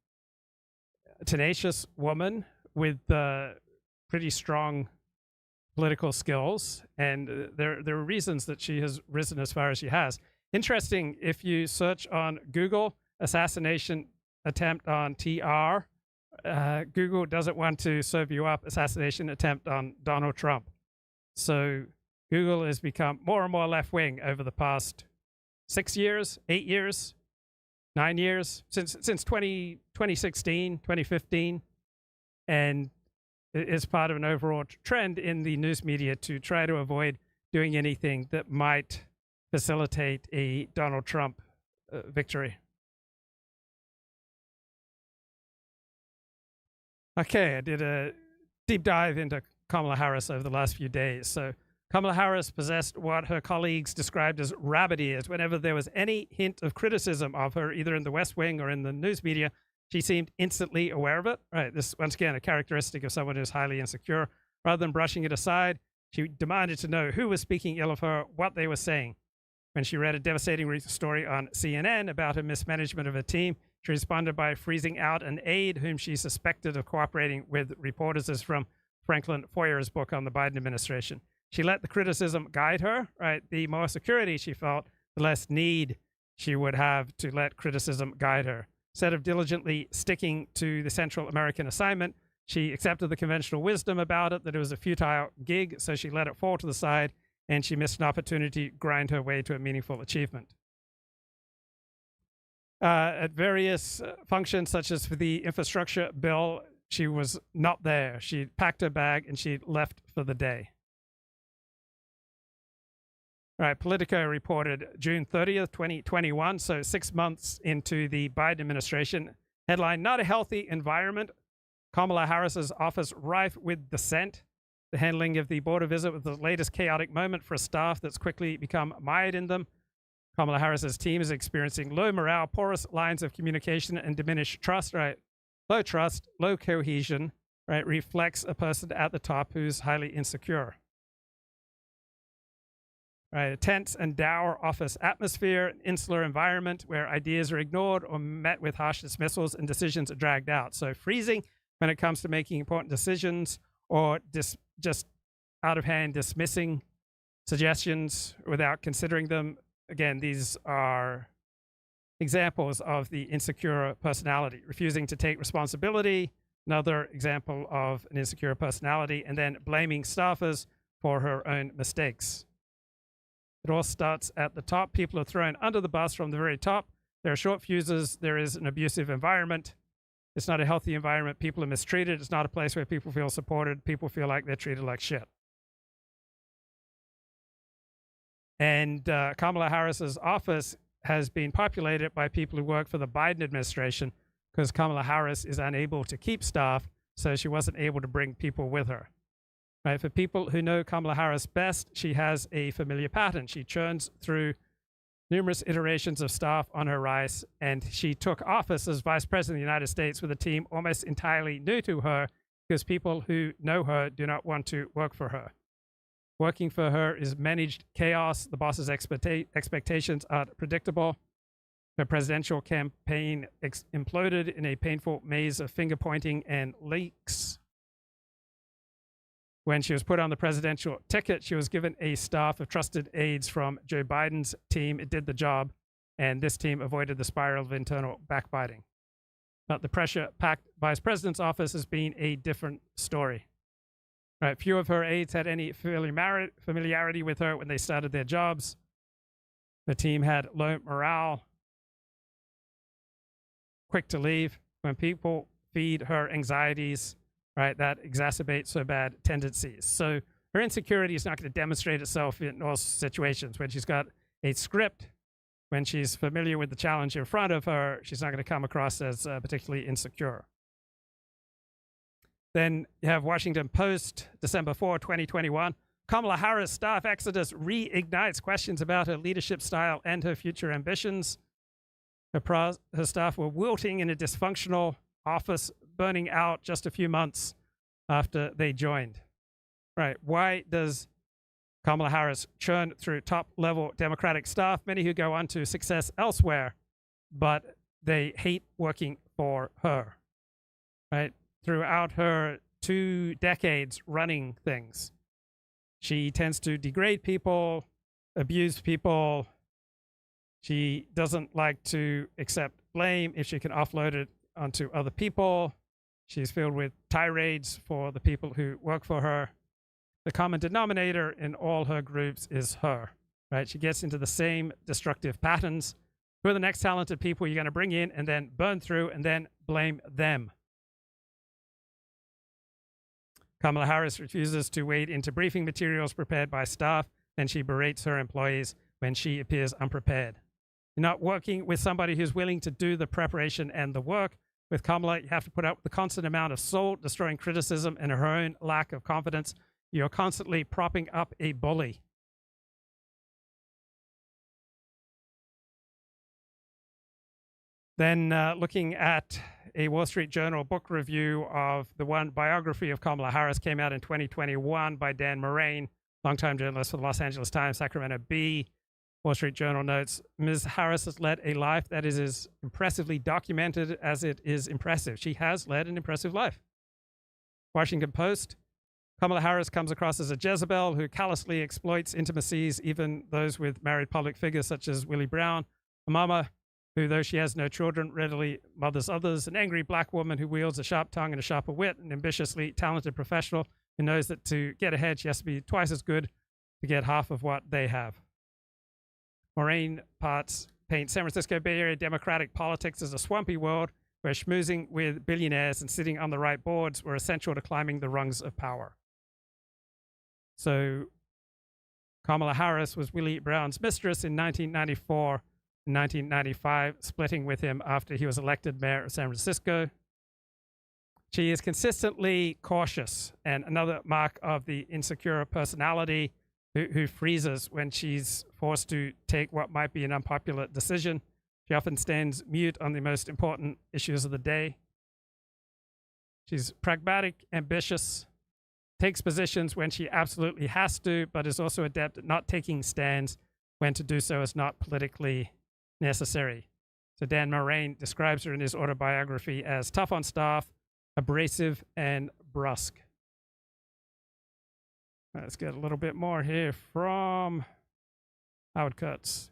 tenacious woman with pretty strong political skills, and there are reasons that she has risen as far as she has. Interesting, if you search on Google, assassination attempt on TR, Google doesn't want to serve you up assassination attempt on Donald Trump. So Google has become more and more left-wing over the past 6 years, 8 years, 9 years, since 2016, 2015, and is part of an overall trend in the news media to try to avoid doing anything that might facilitate a Donald Trump victory. Okay, I did a deep dive into Kamala Harris over the last few days. So Kamala Harris possessed what her colleagues described as rabbit ears. Whenever there was any hint of criticism of her, either in the West Wing or in the news media, she seemed instantly aware of it. Right, this, once again, a characteristic of someone who's highly insecure. Rather than brushing it aside, she demanded to know who was speaking ill of her, what they were saying. When she read a devastating recent story on CNN about her mismanagement of her team, she responded by freezing out an aide whom she suspected of cooperating with reporters. As from Franklin Foyer's book on the Biden administration. She let the criticism guide her, right? The more security she felt, the less need she would have to let criticism guide her. Instead of diligently sticking to the Central American assignment, she accepted the conventional wisdom about it, that it was a futile gig, so she let it fall to the side, and she missed an opportunity to grind her way to a meaningful achievement. At various functions, such as for the infrastructure bill, she was not there. She packed her bag and she left for the day. All right, Politico reported June 30th, 2021, so 6 months into the Biden administration. Headline, not a healthy environment. Kamala Harris's office rife with dissent. The handling of the border visit was the latest chaotic moment for a staff that's quickly become mired in them. Kamala Harris's team is experiencing low morale, porous lines of communication, and diminished trust, right? Low trust, low cohesion, right, reflects a person at the top who's highly insecure. Right, a tense and dour office atmosphere, an insular environment where ideas are ignored or met with harsh dismissals and decisions are dragged out. So freezing when it comes to making important decisions, or just out of hand dismissing suggestions without considering them. again, these are examples of the insecure personality, refusing to take responsibility, another example of an insecure personality, and then blaming staffers for her own mistakes. It all starts at the top. People are thrown under the bus from the very top. There are short fuses. There is an abusive environment. It's not a healthy environment. People are mistreated. It's not a place where people feel supported. People feel like they're treated like shit. And Kamala Harris's office has been populated by people who work for the Biden administration because Kamala Harris is unable to keep staff, so she wasn't able to bring people with her. Right? For people who know Kamala Harris best, she has a familiar pattern. She churns through numerous iterations of staff on her rise, and she took office as Vice President of the United States with a team almost entirely new to her because people who know her do not want to work for her. Working for her is managed chaos. The boss's expectations are predictable. Her presidential campaign imploded in a painful maze of finger-pointing and leaks. When she was put on the presidential ticket, she was given a staff of trusted aides from Joe Biden's team. It did the job, and this team avoided the spiral of internal backbiting. But the pressure-packed vice president's office has been a different story. Right, few of her aides had any familiarity with her when they started their jobs. The team had low morale, quick to leave. When people feed her anxieties, right, that exacerbates her bad tendencies. So her insecurity is not going to demonstrate itself in all situations. When she's got a script, when she's familiar with the challenge in front of her, she's not going to come across as particularly insecure. Then you have Washington Post, December 4, 2021. Kamala Harris staff exodus reignites questions about her leadership style and her future ambitions. Her staff were wilting in a dysfunctional office, burning out just a few months after they joined. Right. Why does Kamala Harris churn through top-level Democratic staff, many who go on to success elsewhere, but they hate working for her? Right. Throughout her 2 decades running things, she tends to degrade people, abuse people. She doesn't like to accept blame if she can offload it onto other people. She's filled with tirades for the people who work for her. The common denominator in all her groups is her, right? She gets into the same destructive patterns. Who are the next talented people you're going to bring in and then burn through and then blame them? Kamala Harris refuses to wade into briefing materials prepared by staff, and she berates her employees when she appears unprepared. You're not working with somebody who's willing to do the preparation and the work. With Kamala, you have to put up with the constant amount of soul-destroying criticism and her own lack of confidence. You're constantly propping up a bully. Then looking at a Wall Street Journal book review of the one biography of Kamala Harris came out in 2021 by Dan Moraine, longtime journalist for the Los Angeles Times, Sacramento Bee. Wall Street Journal notes, Ms. Harris has led a life that is as impressively documented as it is impressive. She has led an impressive life. Washington Post, Kamala Harris comes across as a Jezebel who callously exploits intimacies, even those with married public figures such as Willie Brown, a mama who, though she has no children, readily mothers others, an angry black woman who wields a sharp tongue and a sharper wit, an ambitiously talented professional who knows that to get ahead, she has to be twice as good to get half of what they have. Moraine paints San Francisco Bay Area Democratic politics as a swampy world where schmoozing with billionaires and sitting on the right boards were essential to climbing the rungs of power. So Kamala Harris was Willie Brown's mistress in 1994 and 1995, splitting with him after he was elected mayor of San Francisco. She is consistently cautious, and another mark of the insecure personality who freezes when she's forced to take what might be an unpopular decision. She often stands mute on the most important issues of the day. She's pragmatic, ambitious, takes positions when she absolutely has to, but is also adept at not taking stands when to do so is not politically necessary. So Dan Moraine describes her in his autobiography as tough on staff, abrasive, and brusque. Let's get a little bit more here from Howard Kurtz.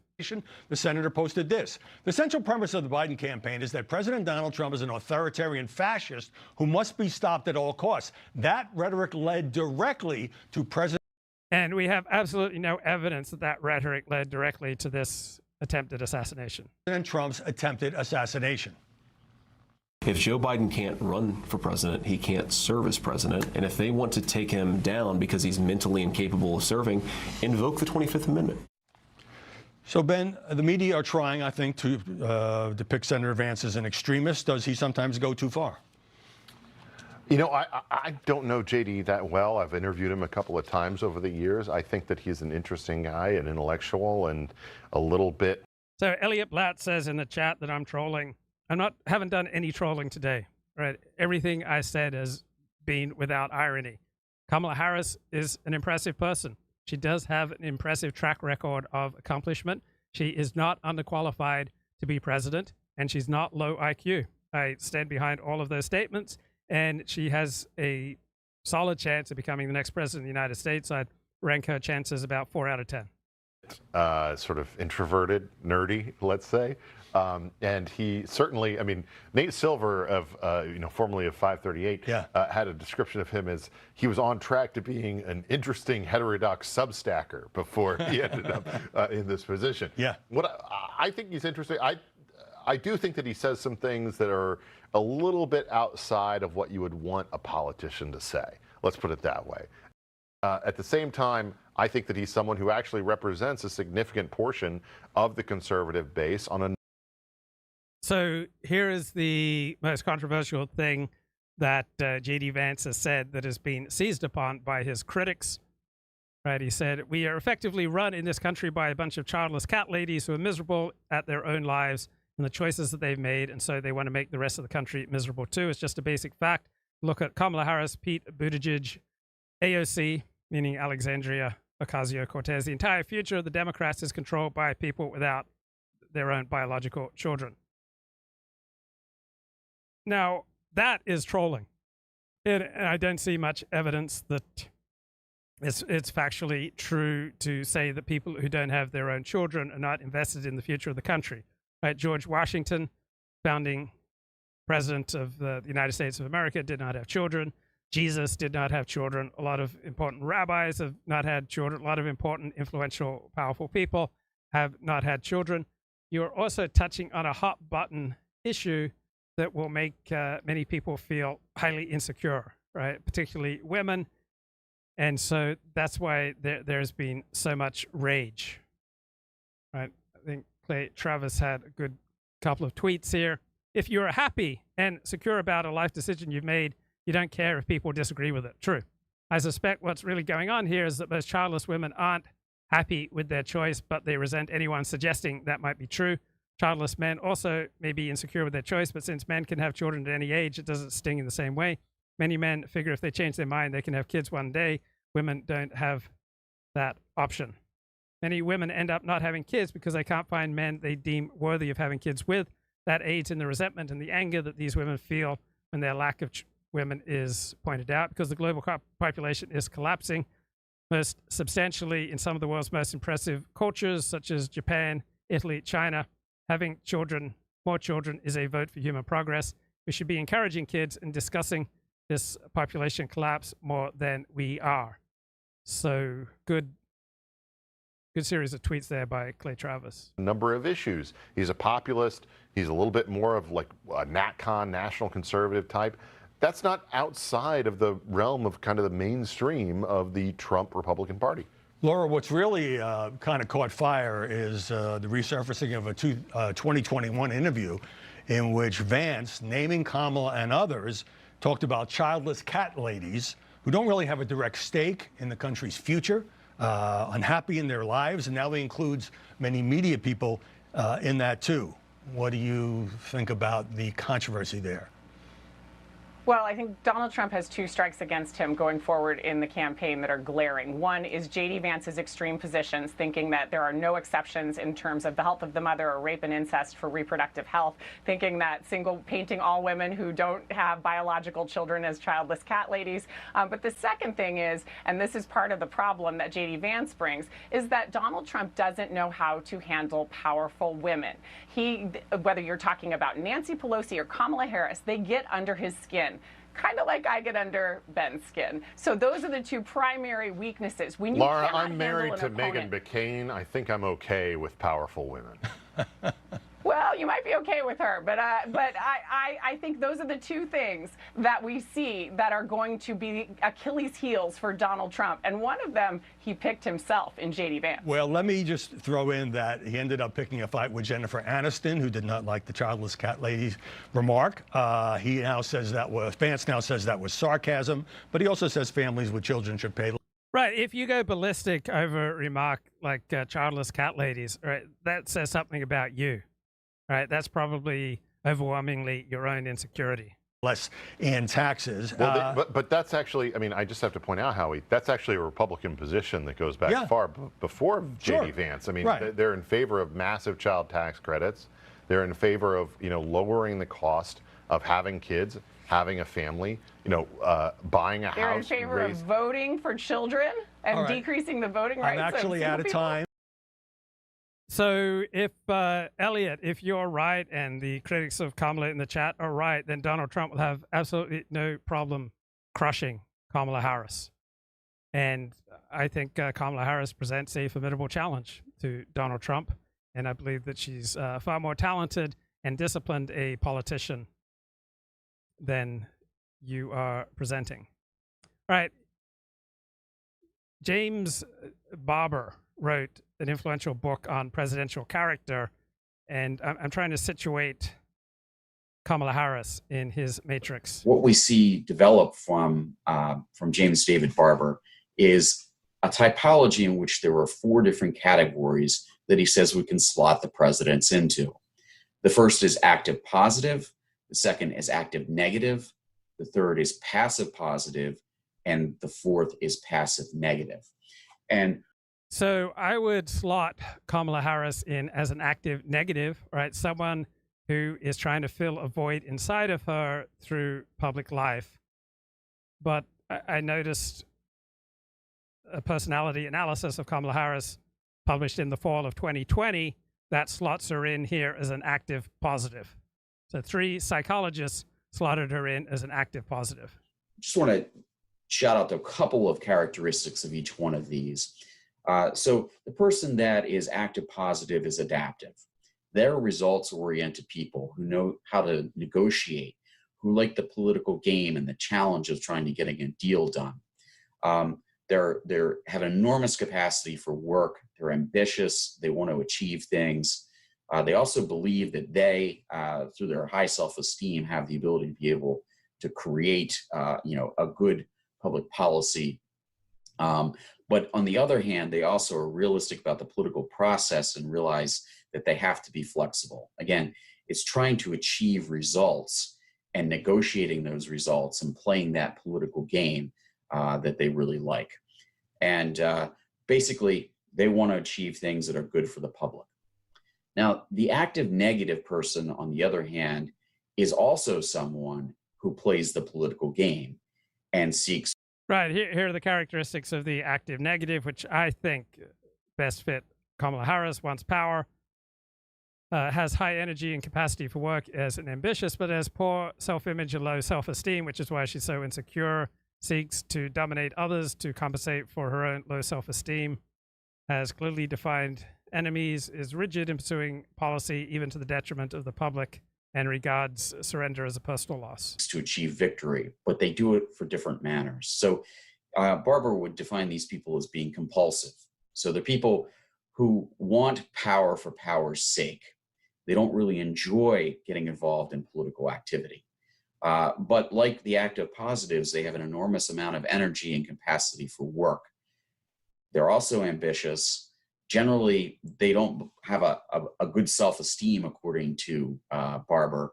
The senator posted this. The central premise of the Biden campaign is that President Donald Trump is an authoritarian fascist who must be stopped at all costs. That rhetoric led directly to President. And we have absolutely no evidence that that rhetoric led directly to this attempted assassination. President Trump's attempted assassination. If Joe Biden can't run for president, he can't serve as president. And if they want to take him down because he's mentally incapable of serving, invoke the 25th Amendment. So, Ben, the media are trying, I think, to depict Senator Vance as an extremist. Does he sometimes go too far? You know, I don't know JD that well. I've interviewed him a couple of times over the years. I think that he's an interesting guy, an intellectual, and a little bit. So Elliott Blatt says in the chat that I'm trolling. Haven't done any trolling today, right? Everything I said has been without irony. Kamala Harris is an impressive person. She does have an impressive track record of accomplishment. She is not underqualified to be president, and she's not low IQ. I stand behind all of those statements, and she has a solid chance of becoming the next president of the United States. I'd rank her chances about 4 out of 10. Sort of introverted, nerdy, let's say. And he certainly, I mean, Nate Silver of, formerly of 538, had a description of him as he was on track to being an interesting heterodox substacker before he ended up in this position. Yeah. What I think he's interesting. I do think that he says some things that are a little bit outside of what you would want a politician to say. Let's put it that way. At the same time, I think that he's someone who actually represents a significant portion of the conservative base on a. So here is the most controversial thing that J.D. Vance has said that has been seized upon by his critics. Right? He said, "We are effectively run in this country by a bunch of childless cat ladies who are miserable at their own lives and the choices that they've made, and so they want to make the rest of the country miserable too. It's just a basic fact. Look at Kamala Harris, Pete Buttigieg, AOC, meaning Alexandria Ocasio-Cortez. The entire future of the Democrats is controlled by people without their own biological children." Now, that is trolling. And I don't see much evidence that it's factually true to say that people who don't have their own children are not invested in the future of the country. Right? George Washington, founding president of the United States of America, did not have children. Jesus did not have children. A lot of important rabbis have not had children. A lot of important, influential, powerful people have not had children. You're also touching on a hot button issue that will make many people feel highly insecure, right? Particularly women. And so that's why there's been so much rage, right? I think Clay Travis had a good couple of tweets here. If you're happy and secure about a life decision you've made, you don't care if people disagree with it. True. I suspect what's really going on here is that most childless women aren't happy with their choice, but they resent anyone suggesting that might be true. Childless men also may be insecure with their choice, but since men can have children at any age, it doesn't sting in the same way. Many men figure if they change their mind, they can have kids one day. Women don't have that option. Many women end up not having kids because they can't find men they deem worthy of having kids with. That aids in the resentment and the anger that these women feel when their lack of women is pointed out, because the global population is collapsing most substantially in some of the world's most impressive cultures, such as Japan, Italy, China. Having children, more children, is a vote for human progress. We should be encouraging kids and discussing this population collapse more than we are. So good series of tweets there by Clay Travis. A number of issues. He's a populist. He's a little bit more of like a NatCon, national conservative type. That's not outside of the realm of kind of the mainstream of the Trump Republican Party. Laura, what's really kind of caught fire is the resurfacing of a 2021 interview in which Vance, naming Kamala and others, talked about childless cat ladies who don't really have a direct stake in the country's future, unhappy in their lives, and now he includes many media people in that too. What do you think about the controversy there? Well, I think Donald Trump has two strikes against him going forward in the campaign that are glaring. One is J.D. Vance's extreme positions, thinking that there are no exceptions in terms of the health of the mother or rape and incest for reproductive health, thinking that painting all women who don't have biological children as childless cat ladies. But the second thing is, and this is part of the problem that J.D. Vance brings, is that Donald Trump doesn't know how to handle powerful women. Whether you're talking about Nancy Pelosi or Kamala Harris, they get under his skin, kind of like I get under Ben's skin. So those are the two primary weaknesses. When you Laura, cannot I'm married to handle an Meghan opponent- McCain. I think I'm okay with powerful women. Well, you might be okay with her, but I think those are the two things that we see that are going to be Achilles' heels for Donald Trump. And one of them, he picked himself in J.D. Vance. Well, let me just throw in that he ended up picking a fight with Jennifer Aniston, who did not like the childless cat lady's remark. He now says Vance now says that was sarcasm, but he also says families with children should pay. Right. If you go ballistic over a remark like childless cat ladies, right, that says something about you. Right, that's probably overwhelmingly your own insecurity. Less in taxes. Well, but that's actually, I mean, I just have to point out, Howie, that's actually a Republican position that goes back far before J.D. Vance. I mean, they're in favor of massive child tax credits. They're in favor of, lowering the cost of having kids, having a family, buying a house. They're in favor of voting for children and decreasing the voting rights. I'm actually out of time. So if, Elliott, if you're right and the critics of Kamala in the chat are right, then Donald Trump will have absolutely no problem crushing Kamala Harris. And I think Kamala Harris presents a formidable challenge to Donald Trump. And I believe that she's far more talented and disciplined a politician than you are presenting. All right. James Barber wrote an influential book on presidential character, and I'm trying to situate Kamala Harris in his matrix. What we see develop from James David Barber is a typology in which there are 4 different categories that he says we can slot the presidents into. The first is active positive, the second is active negative, the third is passive positive, and the fourth is passive negative. And so I would slot Kamala Harris in as an active negative, right? Someone who is trying to fill a void inside of her through public life. But I noticed a personality analysis of Kamala Harris published in the fall of 2020 that slots her in here as an active positive. So 3 psychologists slotted her in as an active positive. Just want to shout out a couple of characteristics of each one of these. So the person that is active positive is adaptive. They're results-oriented people who know how to negotiate, who like the political game and the challenge of trying to getting a deal done. They have an enormous capacity for work. They're ambitious. They want to achieve things. They also believe that they, through their high self-esteem, have the ability to be able to create, a good public policy. But on the other hand, they also are realistic about the political process and realize that they have to be flexible. Again, it's trying to achieve results and negotiating those results and playing that political game that they really like. And basically, they want to achieve things that are good for the public. Now, the active negative person, on the other hand, is also someone who plays the political game and seeks. Right, here are the characteristics of the active negative, which I think best fit Kamala Harris. Wants power, has high energy and capacity for work as an ambitious, but has poor self-image and low self-esteem, which is why she's so insecure, seeks to dominate others to compensate for her own low self-esteem, has clearly defined enemies, is rigid in pursuing policy even to the detriment of the public, and regards surrender as a personal loss. To achieve victory, but they do it for different manners. So Barber would define these people as being compulsive. So they're people who want power for power's sake. They don't really enjoy getting involved in political activity. But like the active positives, they have an enormous amount of energy and capacity for work. They're also ambitious. Generally, they don't have a good self-esteem, according to Barber.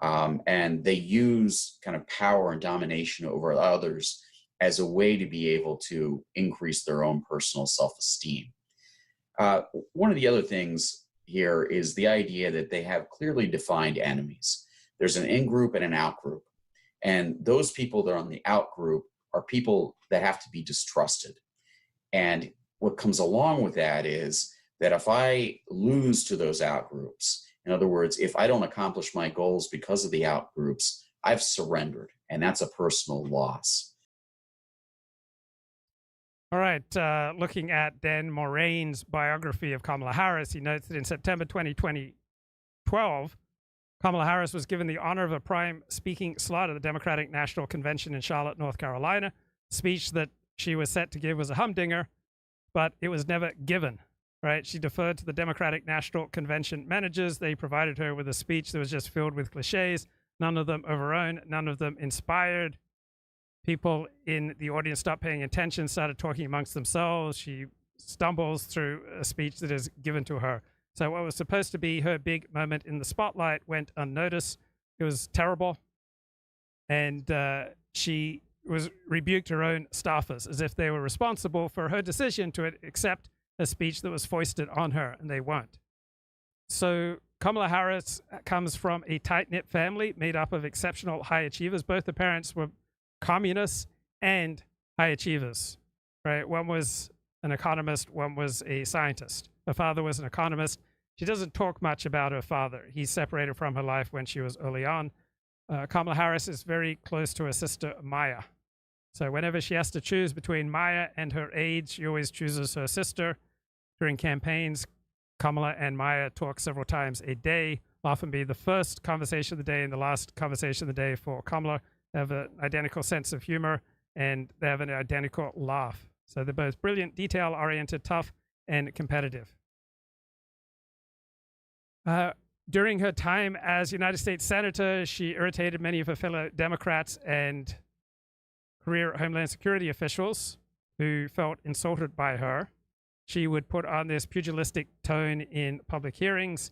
And they use kind of power and domination over others as a way to be able to increase their own personal self-esteem. One of the other things here is the idea that they have clearly defined enemies. There's an in-group and an out-group. And those people that are on the out-group are people that have to be distrusted. And what comes along with that is that if I lose to those out-groups, in other words, if I don't accomplish my goals because of the out-groups, I've surrendered, and that's a personal loss. All right, looking at Dan Moraine's biography of Kamala Harris, he notes that in September 2012, Kamala Harris was given the honor of a prime speaking slot at the Democratic National Convention in Charlotte, North Carolina. The speech that she was set to give was a humdinger, but it was never given, right? She deferred to the Democratic National Convention managers. They provided her with a speech that was just filled with cliches, none of them of her own, none of them inspired. People in the audience stopped paying attention, started talking amongst themselves. She stumbles through a speech that is given to her. So what was supposed to be her big moment in the spotlight went unnoticed. It was terrible. And she was rebuked her own staffers as if they were responsible for her decision to accept a speech that was foisted on her, and they weren't. So Kamala Harris comes from a tight-knit family made up of exceptional high achievers. Both the parents were communists and high achievers, right? One was an economist, one was a scientist. Her father was an economist. She doesn't talk much about her father. He's separated from her life when she was early on. Kamala Harris is very close to her sister, Maya. So whenever she has to choose between Maya and her aides, she always chooses her sister. During campaigns, Kamala and Maya talk several times a day, often be the first conversation of the day and the last conversation of the day for Kamala. They have an identical sense of humor, and they have an identical laugh. So they're both brilliant, detail-oriented, tough, and competitive. During her time as United States Senator, she irritated many of her fellow Democrats and career Homeland Security officials who felt insulted by her. She would put on this pugilistic tone in public hearings.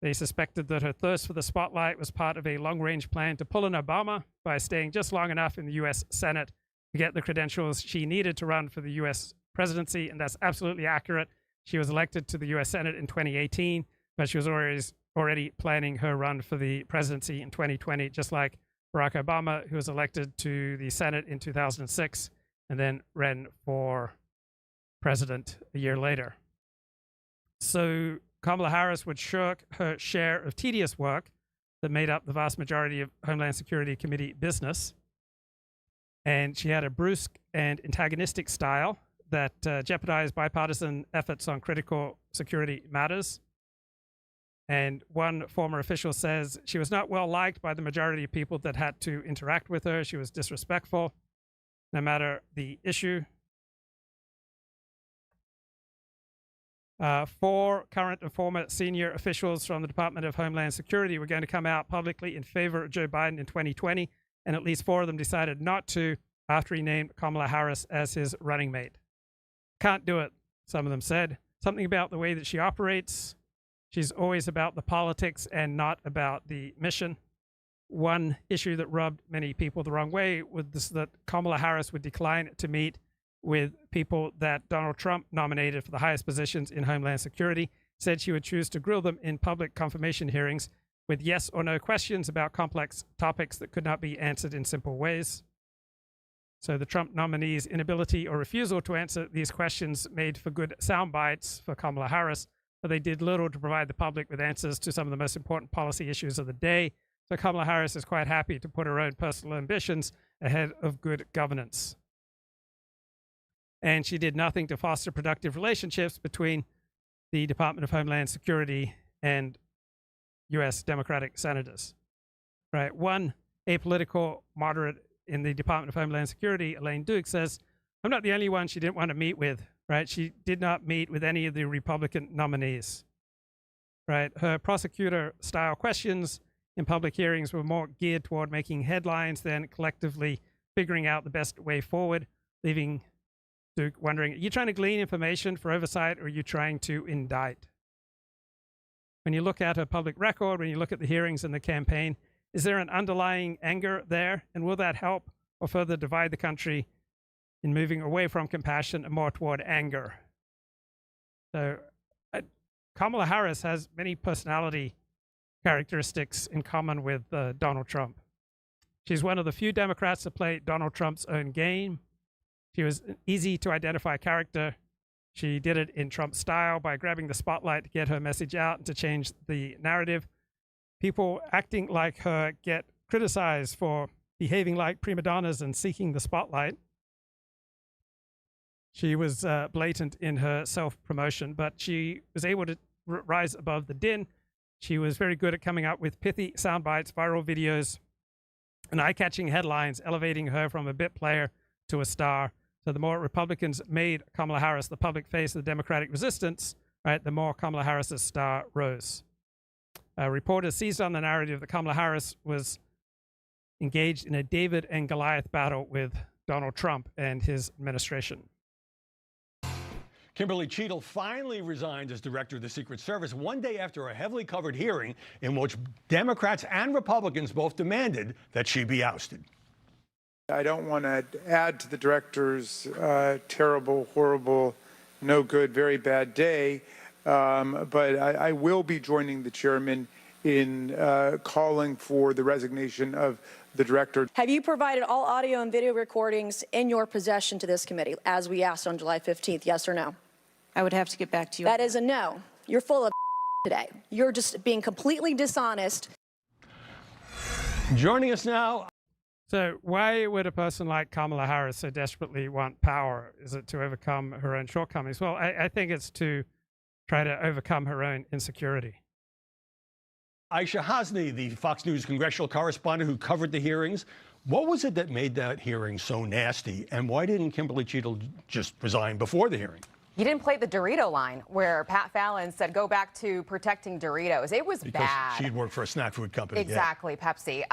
They suspected that her thirst for the spotlight was part of a long-range plan to pull an Obama by staying just long enough in the U.S. Senate to get the credentials she needed to run for the U.S. presidency, and that's absolutely accurate. She was elected to the U.S. Senate in 2018, but she was already planning her run for the presidency in 2020, just like Barack Obama, who was elected to the Senate in 2006 and then ran for president a year later. So Kamala Harris would shirk her share of tedious work that made up the vast majority of Homeland Security Committee business. And she had a brusque and antagonistic style that jeopardized bipartisan efforts on critical security matters. And one former official says she was not well liked by the majority of people that had to interact with her. She was disrespectful, no matter the issue. 4 current and former senior officials from the Department of Homeland Security were going to come out publicly in favor of Joe Biden in 2020, and at least 4 of them decided not to after he named Kamala Harris as his running mate. Can't do it, some of them said. Something about the way that she operates. She's always about the politics and not about the mission. One issue that rubbed many people the wrong way was that Kamala Harris would decline to meet with people that Donald Trump nominated for the highest positions in Homeland Security, said she would choose to grill them in public confirmation hearings with yes or no questions about complex topics that could not be answered in simple ways. So the Trump nominee's inability or refusal to answer these questions made for good sound bites for Kamala Harris, but they did little to provide the public with answers to some of the most important policy issues of the day. So Kamala Harris is quite happy to put her own personal ambitions ahead of good governance. And she did nothing to foster productive relationships between the Department of Homeland Security and U.S. Democratic senators. Right? One apolitical moderate in the Department of Homeland Security, Elaine Duke, says, I'm not the only one she didn't want to meet with. Right? She did not meet with any of the Republican nominees. Right? Her prosecutor-style questions in public hearings were more geared toward making headlines than collectively figuring out the best way forward, leaving Duke wondering, are you trying to glean information for oversight, or are you trying to indict? When you look at her public record, when you look at the hearings and the campaign, Is there an underlying anger there? And will that help or further divide the country in moving away from compassion and more toward anger? So Kamala Harris has many personality characteristics in common with Donald Trump. She's one of the few Democrats to play Donald Trump's own game. She was an easy to identify character. She did it in Trump style by grabbing the spotlight to get her message out and to change the narrative. People acting like her get criticized for behaving like prima donnas and seeking the spotlight. She was blatant in her self-promotion, but she was able to rise above the din. She was very good at coming up with pithy sound bites, viral videos, and eye-catching headlines, elevating her from a bit player to a star. So the more Republicans made Kamala Harris the public face of the Democratic resistance, right, the more Kamala Harris's star rose. Reporters seized on the narrative that Kamala Harris was engaged in a David and Goliath battle with Donald Trump and his administration. Kimberly Cheadle finally resigned as director of the Secret Service one day after a heavily covered hearing in which Democrats and Republicans both demanded that she be ousted. I don't want to add to the director's terrible, horrible, no good, very bad day, but I will be joining the chairman in calling for the resignation of the director. Have you provided all audio and video recordings in your possession to this committee, as we asked on July 15th, yes or no? I would have to get back to you. That is a no. You're full of today. You're just being completely dishonest. Joining us now. So why would a person like Kamala Harris so desperately want power? Is it to overcome her own shortcomings? Well, I think it's to try to overcome her own insecurity. Aisha Hasni, the Fox News congressional correspondent who covered the hearings. What was it that made that hearing so nasty? And why didn't Kimberly Cheadle just resign before the hearing? You didn't play the Dorito line where Pat Fallon said, go back to protecting Doritos. It was because bad. She'd worked for a snack food company. Exactly, yeah. Pepsi.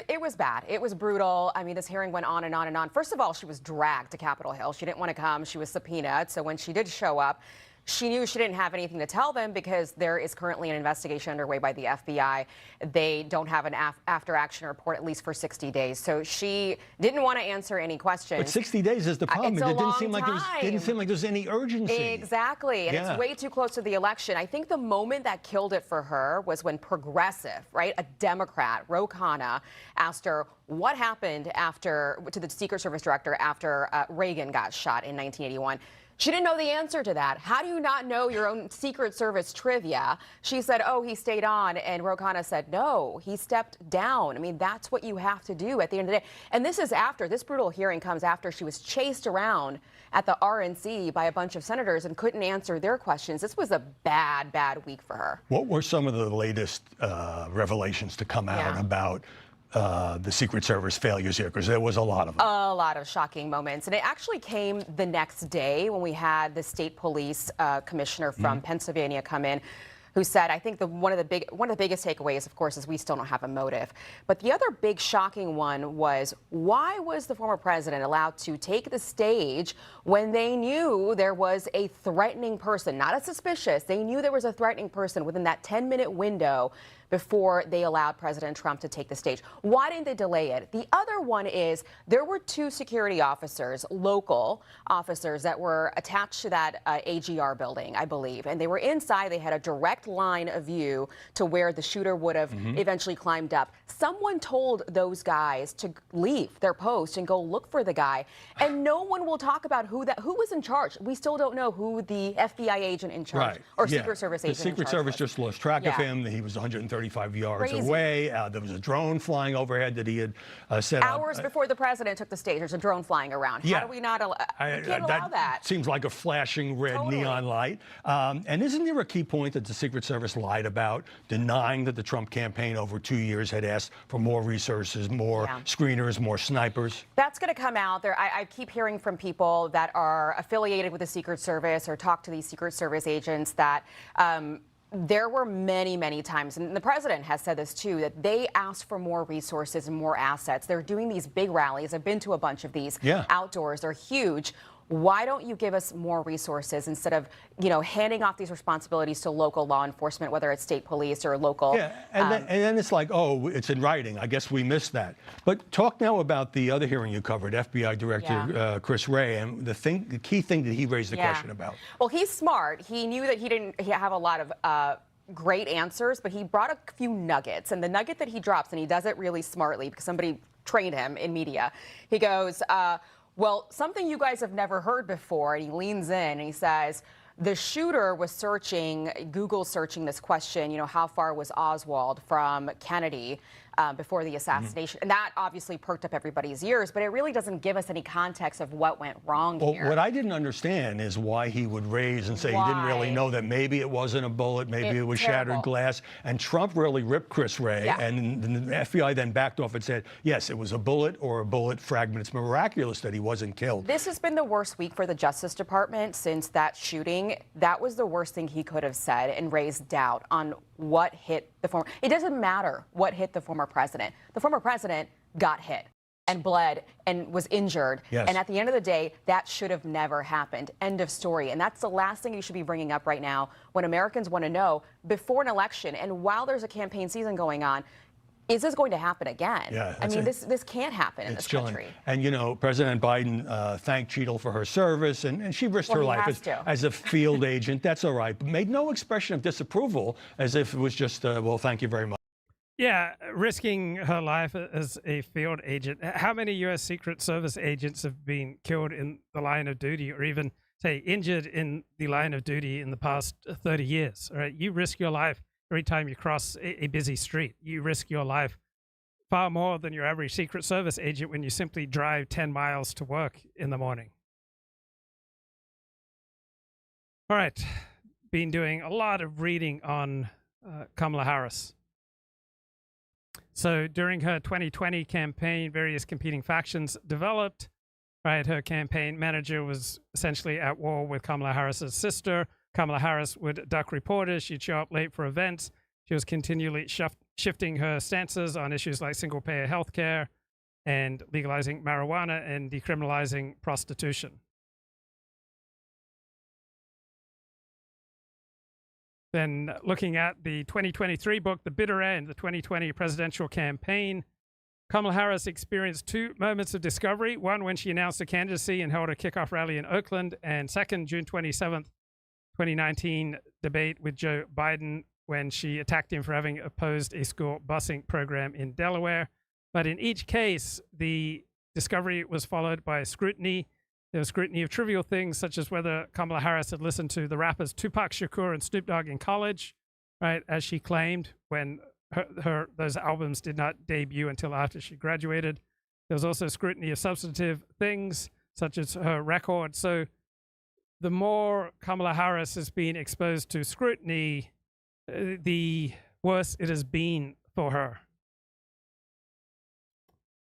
It was bad. It was brutal. I mean, this hearing went on and on and on. First of all, she was dragged to Capitol Hill. She didn't want to come. She was subpoenaed. So when she did show up, she knew she didn't have anything to tell them because there is currently an investigation underway by the FBI. They don't have an after-action report, at least for 60 days. So she didn't want to answer any questions. But 60 days is the problem. It didn't seem like there was any urgency. Exactly. And yeah. It's way too close to the election. I think the moment that killed it for her was when Progressive, right, a Democrat, Ro Khanna, asked her what happened to the Secret Service director after Reagan got shot in 1981. She didn't know the answer to that. How do you not know your own Secret Service trivia? She said, oh, he stayed on. And Ro Khanna said, no, he stepped down. I mean, that's what you have to do at the end of the day. And this brutal hearing comes after she was chased around at the RNC by a bunch of senators and couldn't answer their questions. This was a bad, bad week for her. What were some of the latest revelations to come out about the Secret Service failures here? Because there was a lot of them. A lot of shocking moments. And it actually came the next day when we had the state police commissioner from Pennsylvania come in, who said, I think one of the biggest takeaways, of course, is we still don't have a motive. But the other big shocking one was, why was the former president allowed to take the stage when they knew there was a threatening person, not a suspicious, they knew there was a threatening person within that 10-minute window before they allowed President Trump to take the stage? Why didn't they delay it? The other one is there were 2 security officers, local officers, that were attached to that AGR building, I believe. And they were inside. They had a direct line of view to where the shooter would have eventually climbed up. Someone told those guys to leave their post and go look for the guy. And no one will talk about who was in charge. We still don't know who the FBI agent in charge or Secret Service agent in charge. The Secret Service just lost track of him. He was 135 yards away. There was a drone flying overhead that he had set up. Hours before the president took the stage, there's a drone flying around. How do we not allow that? Seems like a flashing red neon light. And isn't there a key point that the Secret Service lied about, denying that the Trump campaign over 2 years had asked for more resources, more screeners, more snipers? That's going to come out there. I keep hearing from people that are affiliated with the Secret Service or talk to these Secret Service agents that there were many, many times, and the president has said this too, that they asked for more resources and more assets. They're doing these big rallies. I've been to a bunch of these outdoors. They're huge. why don't you give us more resources instead of, handing off these responsibilities to local law enforcement, whether it's state police or local? Yeah, and then it's like, oh, it's in writing. I guess we missed that. But talk now about the other hearing you covered, FBI Director Chris Wray, and the key thing that he raised the question about. Well, he's smart. He knew that he didn't have a lot of great answers, but he brought a few nuggets. And the nugget that he drops, and he does it really smartly because somebody trained him in media, he goes, well, something you guys have never heard before, and he leans in and he says, the shooter was Google searching this question, how far was Oswald from Kennedy before the assassination? And that obviously perked up everybody's ears, but it really doesn't give us any context of what went wrong here. What I didn't understand is why he would raise and say he didn't really know that maybe it wasn't a bullet, maybe it was shattered glass. And Trump really ripped Chris Wray, and the FBI then backed off and said, yes, it was a bullet or a bullet fragment. It's miraculous that he wasn't killed. This has been the worst week for the Justice Department since that shooting. That was the worst thing he could have said and raised doubt on what hit the former. It doesn't matter what hit the former president. The former president got hit and bled and was injured. Yes. And at the end of the day, that should have never happened. End of story. And that's the last thing you should be bringing up right now when Americans want to know before an election and while there's a campaign season going on, is this going to happen again? Yeah, I mean, this can't happen in this country. And, President Biden thanked Cheadle for her service, and she risked her life as a field agent. That's all right. But made no expression of disapproval as if it was just, well, thank you very much. Yeah, risking her life as a field agent. How many U.S. Secret Service agents have been killed in the line of duty or even, say, injured in the line of duty in the past 30 years? All right, you risk your life every time you cross a busy street. You risk your life far more than your average Secret Service agent when you simply drive 10 miles to work in the morning. All right, been doing a lot of reading on Kamala Harris. So during her 2020 campaign, various competing factions developed. Right, her campaign manager was essentially at war with Kamala Harris's sister. Kamala Harris would duck reporters. She'd show up late for events. She was continually shifting her stances on issues like single-payer health care and legalizing marijuana and decriminalizing prostitution. Then looking at the 2023 book, The Bitter End, the 2020 presidential campaign, Kamala Harris experienced two moments of discovery. One, when she announced her candidacy and held a kickoff rally in Oakland. And second, June 27th, 2019 debate with Joe Biden when she attacked him for having opposed a school busing program in Delaware. But in each case, the discovery was followed by scrutiny. There was scrutiny of trivial things such as whether Kamala Harris had listened to the rappers Tupac Shakur and Snoop Dogg in college, right, as she claimed when those albums did not debut until after she graduated. There was also scrutiny of substantive things such as her record. So the more Kamala Harris has been exposed to scrutiny, the worse it has been for her.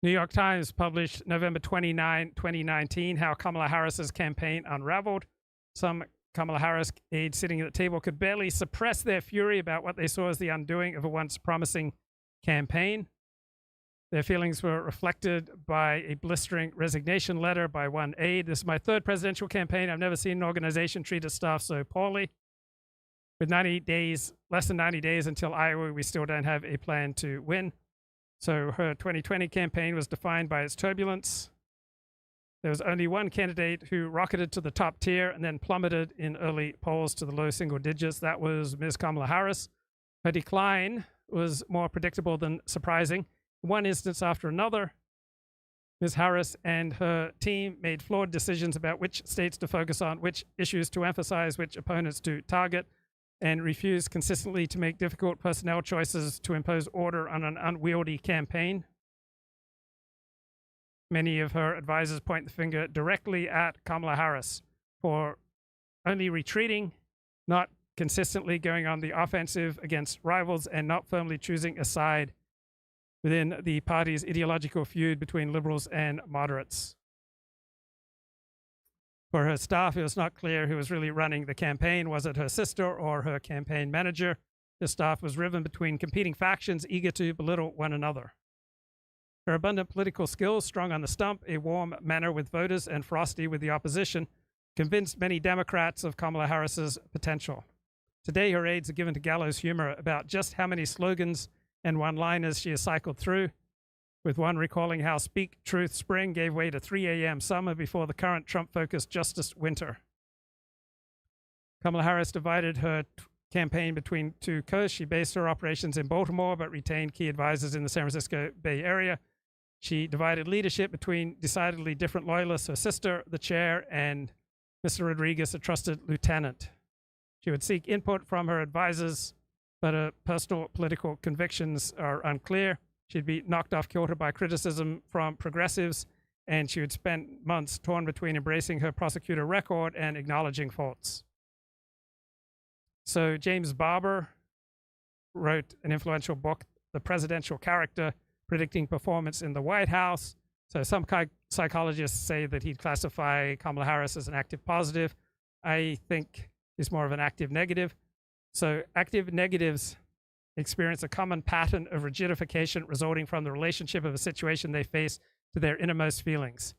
New York Times published November 29, 2019, how Kamala Harris's campaign unraveled. Some Kamala Harris aides sitting at the table could barely suppress their fury about what they saw as the undoing of a once promising campaign. Their feelings were reflected by a blistering resignation letter by one aide. This is my third presidential campaign. I've never seen an organization treat its staff so poorly. With less than 90 days until Iowa, we still don't have a plan to win. So her 2020 campaign was defined by its turbulence. There was only one candidate who rocketed to the top tier and then plummeted in early polls to the low single digits. That was Ms. Kamala Harris. Her decline was more predictable than surprising. One instance after another, Ms. Harris and her team made flawed decisions about which states to focus on, which issues to emphasize, which opponents to target, and refused consistently to make difficult personnel choices to impose order on an unwieldy campaign. Many of her advisors point the finger directly at Kamala Harris for only retreating, not consistently going on the offensive against rivals, and not firmly choosing a side within the party's ideological feud between liberals and moderates. For her staff, it was not clear who was really running the campaign. Was it her sister or her campaign manager? The staff was riven between competing factions, eager to belittle one another. Her abundant political skills, strong on the stump, a warm manner with voters, and frosty with the opposition, convinced many Democrats of Kamala Harris's potential. Today, her aides are given to gallows humor about just how many slogans and one-liners she has cycled through, with one recalling how Speak Truth Spring gave way to 3 a.m. summer before the current Trump-focused Justice winter. Kamala Harris divided her campaign between two coasts. She based her operations in Baltimore, but retained key advisors in the San Francisco Bay Area. She divided leadership between decidedly different loyalists, her sister, the chair, and Mr. Rodriguez, a trusted lieutenant. She would seek input from her advisors, but her personal political convictions are unclear. She'd be knocked off kilter by criticism from progressives, and she would spend months torn between embracing her prosecutor record and acknowledging faults. So James Barber wrote an influential book, The Presidential Character, Predicting Performance in the White House. So some psychologists say that he'd classify Kamala Harris as an active positive. I think he's more of an active negative. So active negatives experience a common pattern of rigidification resulting from the relationship of a situation they face to their innermost feelings.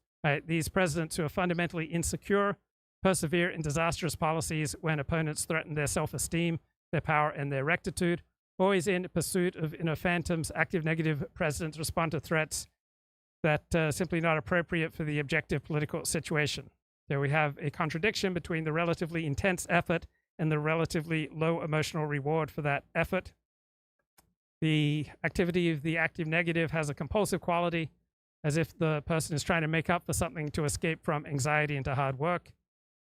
These presidents who are fundamentally insecure persevere in disastrous policies when opponents threaten their self-esteem, their power, and their rectitude. Always in pursuit of inner phantoms, active negative presidents respond to threats that are simply not appropriate for the objective political situation. There we have a contradiction between the relatively intense effort and the relatively low emotional reward for that effort. The activity of the active negative has a compulsive quality, as if the person is trying to make up for something to escape from anxiety into hard work.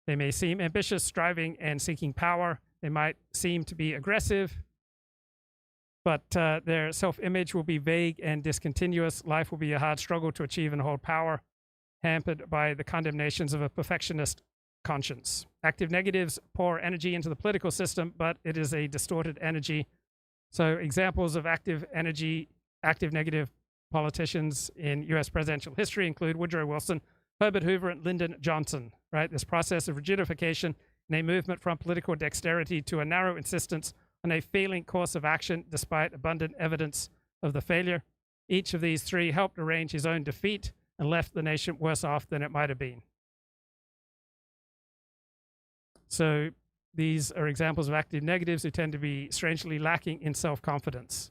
They may seem ambitious, striving, and seeking power. They might seem to be aggressive, but their self-image will be vague and discontinuous. Life will be a hard struggle to achieve and hold power, hampered by the condemnations of a perfectionist conscience. Active negatives pour energy into the political system, but it is a distorted energy. So examples of active negative politicians in U.S. presidential history include Woodrow Wilson, Herbert Hoover, and Lyndon Johnson, right? This process of rigidification and a movement from political dexterity to a narrow insistence on a failing course of action despite abundant evidence of the failure. Each of these three helped arrange his own defeat and left the nation worse off than it might have been. So these are examples of active negatives who tend to be strangely lacking in self-confidence,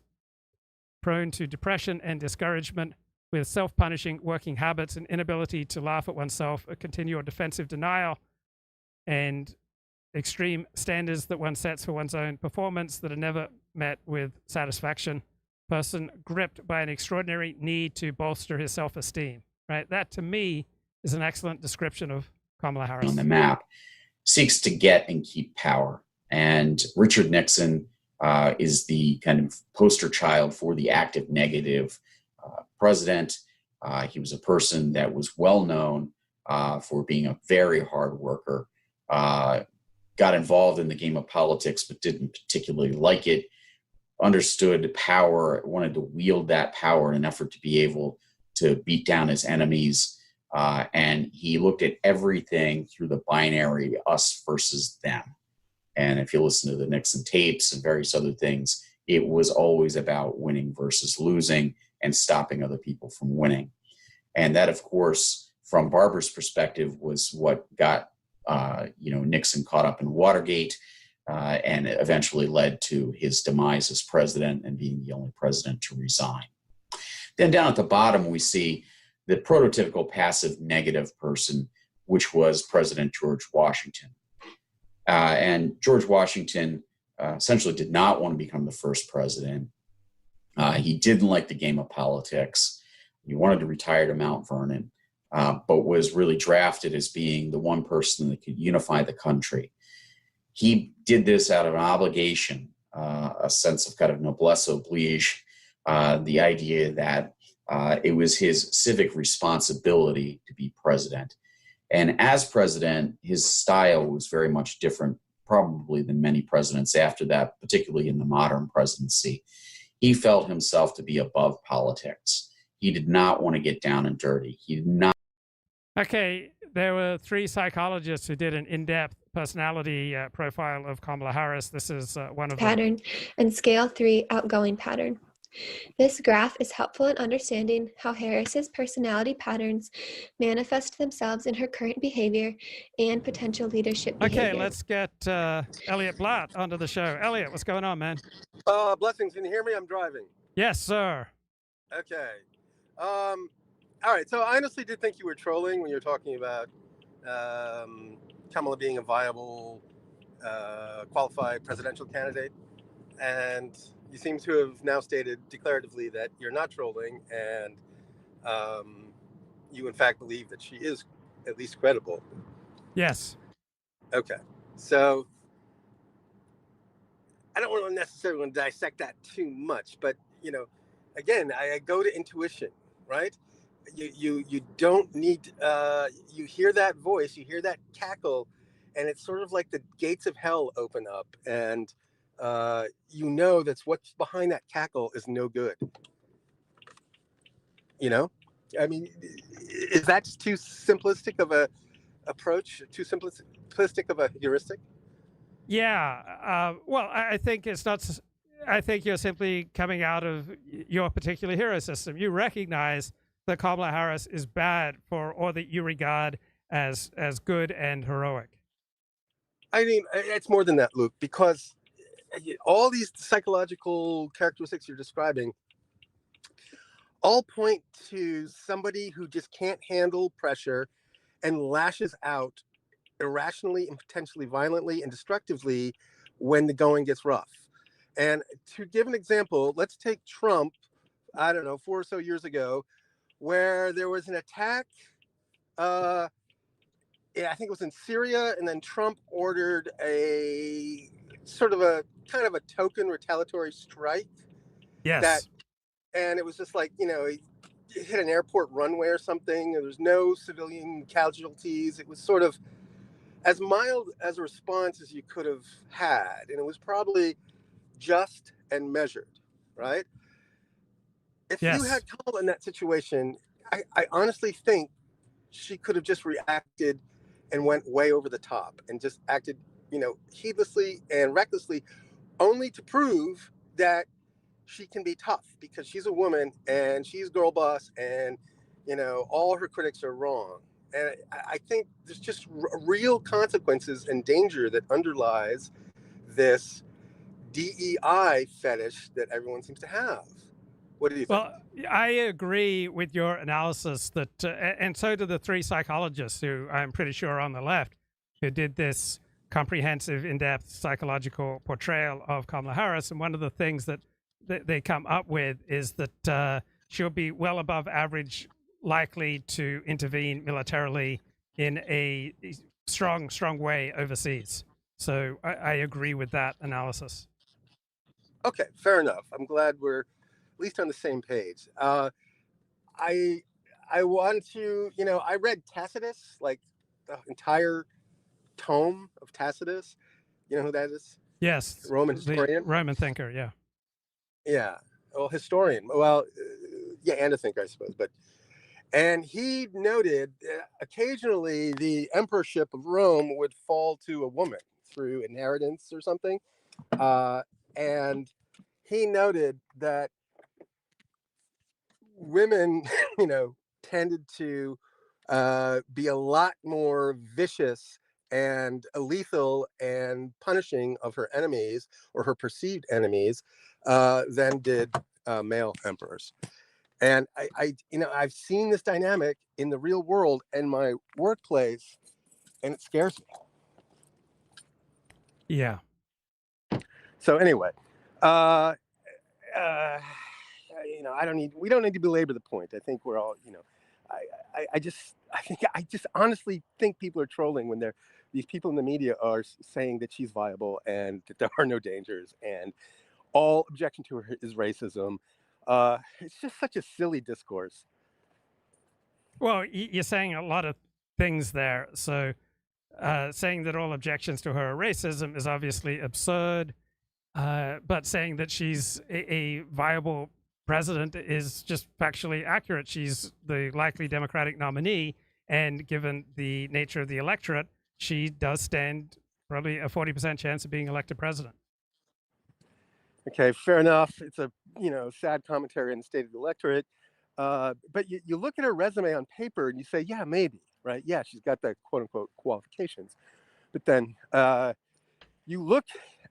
prone to depression and discouragement, with self-punishing working habits and inability to laugh at oneself, a continual defensive denial, and extreme standards that one sets for one's own performance that are never met with satisfaction. Person gripped by an extraordinary need to bolster his self-esteem, right? That, to me, is an excellent description of Kamala Harris. On the map, seeks to get and keep power. And Richard Nixon is the kind of poster child for the active negative president. He was a person that was well known for being a very hard worker, got involved in the game of politics, but didn't particularly like it, understood power, wanted to wield that power in an effort to be able to beat down his enemies. And he looked at everything through the binary us versus them. And if you listen to the Nixon tapes and various other things, it was always about winning versus losing and stopping other people from winning. And that, of course, from Barber's perspective, was what got Nixon caught up in Watergate and eventually led to his demise as president and being the only president to resign. Then down at the bottom, we see the prototypical passive negative person, which was President George Washington. And George Washington essentially did not want to become the first president. He didn't like the game of politics. He wanted to retire to Mount Vernon, but was really drafted as being the one person that could unify the country. He did this out of an obligation, a sense of kind of noblesse oblige, the idea that it was his civic responsibility to be president. And as president, his style was very much different, probably, than many presidents after that, particularly in the modern presidency. He felt himself to be above politics. He did not want to get down and dirty. He did not. Okay, there were 3 psychologists who did an in-depth personality profile of Kamala Harris. This is one of them. Pattern and scale 3 outgoing pattern. This graph is helpful in understanding how Harris's personality patterns manifest themselves in her current behavior and potential leadership behavior. Okay, let's get Elliott Blatt onto the show. Elliott, what's going on, man? Blessings. Can you hear me? I'm driving. Yes, sir. Okay. All right. So I honestly did think you were trolling when you were talking about Kamala being a viable, qualified presidential candidate. And you seem to have now stated declaratively that you're not trolling, and you in fact believe that she is at least credible. Yes. Okay. So I don't want to necessarily dissect that too much, but again, I go to intuition, right? You don't need you hear that voice, you hear that cackle, and it's sort of like the gates of hell open up, and that's what's behind that cackle is no good. I mean, is that just too simplistic of a approach? Too simplistic of a heuristic? Yeah. Well, I think it's not. I think you're simply coming out of your particular hero system. You recognize that Kamala Harris is bad or that you regard as good and heroic. I mean, it's more than that, Luke, because all these psychological characteristics you're describing all point to somebody who just can't handle pressure and lashes out irrationally and potentially violently and destructively when the going gets rough. And to give an example, let's take Trump, I don't know, 4 or so years ago, where there was an attack, I think it was in Syria, and then Trump ordered a sort of a kind of a token retaliatory strike. Yes. And it was just like, he hit an airport runway or something, and there's no civilian casualties. It was sort of as mild as a response as you could have had, and it was probably just and measured, right? If you had Kamala in that situation, I honestly think she could have just reacted and went way over the top and just acted, heedlessly and recklessly, only to prove that she can be tough because she's a woman and she's girl boss, and all her critics are wrong. And I think there's just real consequences and danger that underlies this DEI fetish that everyone seems to have. What do you think? Well, I agree with your analysis that, and so do the 3 psychologists who I'm pretty sure are on the left, who did this comprehensive, in-depth psychological portrayal of Kamala Harris. And one of the things that they come up with is that she'll be well above average likely to intervene militarily in a strong way overseas. So I agree with that analysis. Okay, fair enough. I'm glad we're at least on the same page. I want to, I read Tacitus, like the entire tome of Tacitus. You know who that is? Yes. Roman historian. Roman thinker, yeah. Yeah. Well, historian. Well, yeah, and a thinker, I suppose. And he noted occasionally the emperorship of Rome would fall to a woman through inheritance or something. And he noted that women, tended to be a lot more vicious and lethal and punishing of her enemies or her perceived enemies than did male emperors. And I've seen this dynamic in the real world in my workplace, and it scares me. Yeah. So anyway, we don't need to belabor the point. I think we're all, I just honestly think people are trolling when these people in the media are saying that she's viable and that there are no dangers and all objection to her is racism. It's just such a silly discourse. Well, you're saying a lot of things there. So saying that all objections to her are racism is obviously absurd. But saying that she's a viable president is just factually accurate. She's the likely Democratic nominee. And given the nature of the electorate, she does stand probably a 40% chance of being elected president. Okay, fair enough. It's a, sad commentary on the state of the electorate. But you look at her resume on paper and you say, yeah, maybe, right? Yeah, she's got the quote unquote qualifications. But then you look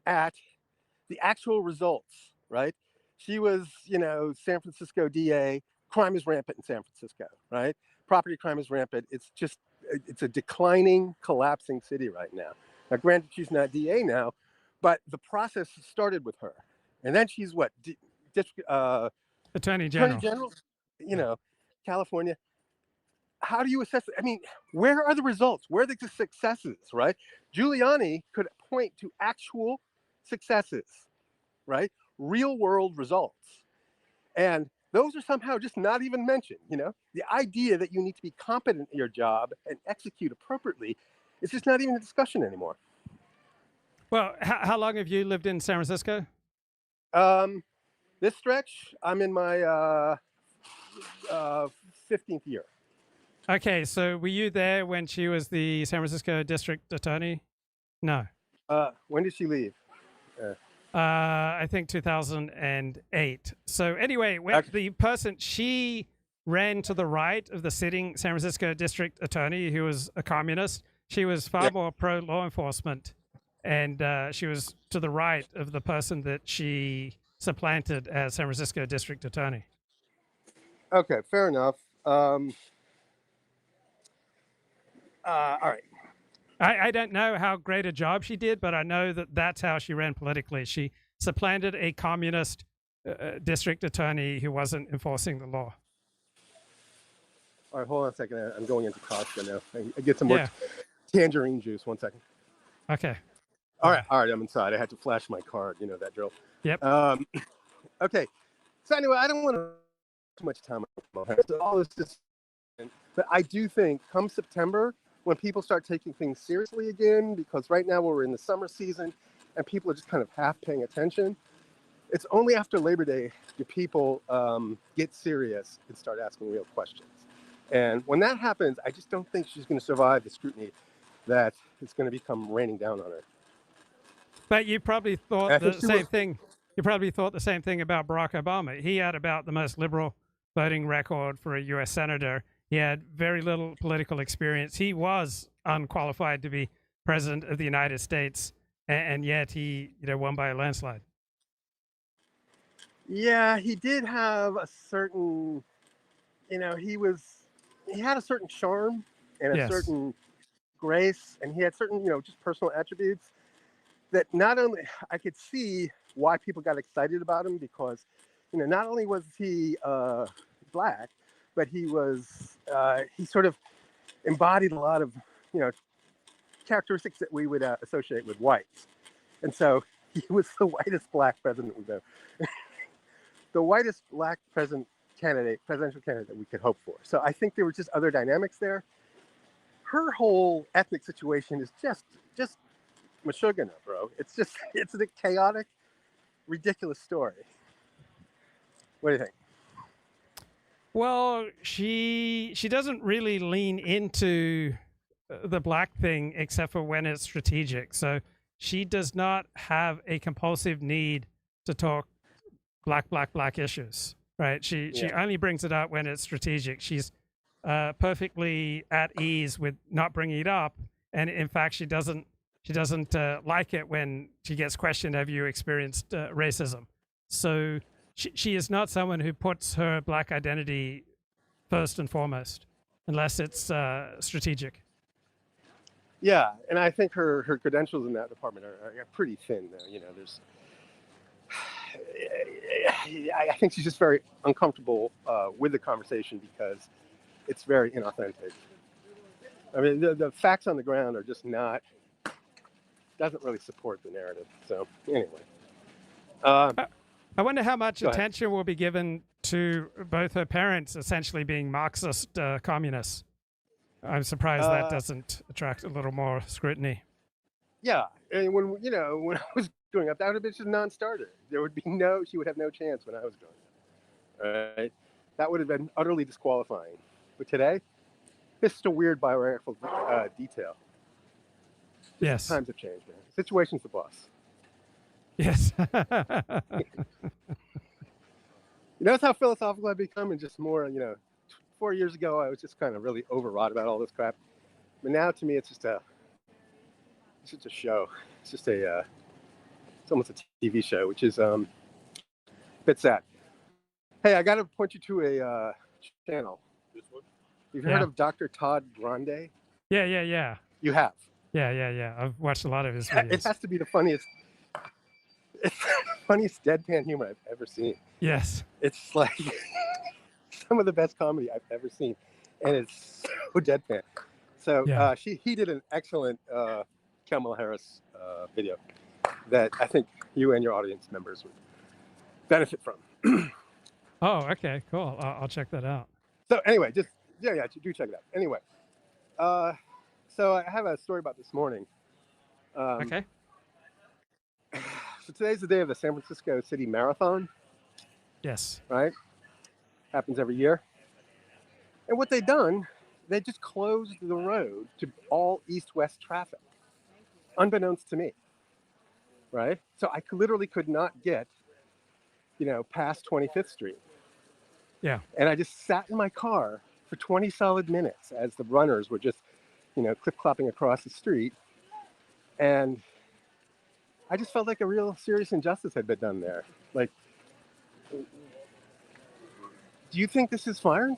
at the actual results, right? She was, San Francisco DA. Crime is rampant in San Francisco, right? Property crime is rampant. It's a declining, collapsing city right now. Now, granted, she's not DA now, but the process started with her. And then she's what? Attorney General. California. How do you assess it? I mean, where are the results? Where are the successes, right? Giuliani could point to actual successes, right? Real world results. And those are somehow just not even mentioned, The idea that you need to be competent at your job and execute appropriately is just not even a discussion anymore. Well, how long have you lived in San Francisco? This stretch, I'm in my 15th year. Okay, so were you there when she was the San Francisco district attorney? No. When did she leave? I think 2008. So anyway, when the person, she ran to the right of the sitting San Francisco district attorney, who was a communist. She was far more pro law enforcement, and she was to the right of the person that she supplanted as San Francisco district attorney. Okay, fair enough. All right. I don't know how great a job she did, but I know that that's how she ran politically. She supplanted a communist district attorney who wasn't enforcing the law. All right, hold on a second. I'm going into Costco now. I get some more tangerine juice. 1 second. Okay. All right, I'm inside. I had to flash my card. You know that drill. Yep. Okay. So anyway, I don't want to too much time on all this. But I do think come September, when people start taking things seriously again, because right now we're in the summer season and people are just kind of half paying attention, it's only after Labor Day do people get serious and start asking real questions. And when that happens, I just don't think she's going to survive the scrutiny that is going to become raining down on her. But you probably thought the same thing. You probably thought the same thing about Barack Obama. He had about the most liberal voting record for a U.S. senator. He had very little political experience. He was unqualified to be president of the United States, and yet he, won by a landslide. Yeah, he did have a certain, he had a certain charm and a certain grace, and he had certain, just personal attributes that not only I could see why people got excited about him, because, not only was he Black, but he sort of embodied a lot of, characteristics that we would associate with whites. And so he was the whitest Black president we've ever, the whitest Black presidential candidate that we could hope for. So I think there were just other dynamics there. Her whole ethnic situation is just Meshuggah, bro. It's a chaotic, ridiculous story. What do you think? Well, she doesn't really lean into the Black thing except for when it's strategic. So she does not have a compulsive need to talk Black issues, right? She only brings it up when it's strategic. She's perfectly at ease with not bringing it up, and in fact, she doesn't like it when she gets questioned, have you experienced racism? So she is not someone who puts her Black identity first and foremost, unless it's strategic. Yeah, and I think her credentials in that department are pretty thin. There's, I think she's just very uncomfortable with the conversation because it's very inauthentic. I mean, the facts on the ground are just doesn't really support the narrative. So anyway. I wonder how much attention will be given to both her parents essentially being Marxist communists. I'm surprised that doesn't attract a little more scrutiny. Yeah, and when I was growing up, that would have been just a non-starter. She would have no chance when I was growing up. Right? That would have been utterly disqualifying. But today, it's just a weird biographical detail. Yes. Times have changed, man. Situation's the boss. Yes. Notice how philosophical I've become, and just more, 4 years ago, I was just kind of really overwrought about all this crap. But now, to me, it's just a show. It's just it's almost a TV show, which is a bit sad. Hey, I got to point you to a channel. You've heard of Dr. Todd Grande? Yeah. You have? Yeah. I've watched a lot of his videos. It has to be the funniest deadpan humor I've ever seen. Yes. It's like some of the best comedy I've ever seen, and it's so deadpan. So he did an excellent Kamala Harris video that I think you and your audience members would benefit from. Oh, okay, cool. I'll check that out. So anyway, do check it out. Anyway, so I have a story about this morning. Okay. So today's the day of the San Francisco City Marathon. Yes. Right? Happens every year. And what they've done, they just closed the road to all east-west traffic, unbeknownst to me. Right? So I literally could not get, past 25th Street. Yeah. And I just sat in my car for 20 solid minutes as the runners were just, clip-clopping across the street. And I just felt like a real serious injustice had been done there. Like, do you think this is fine?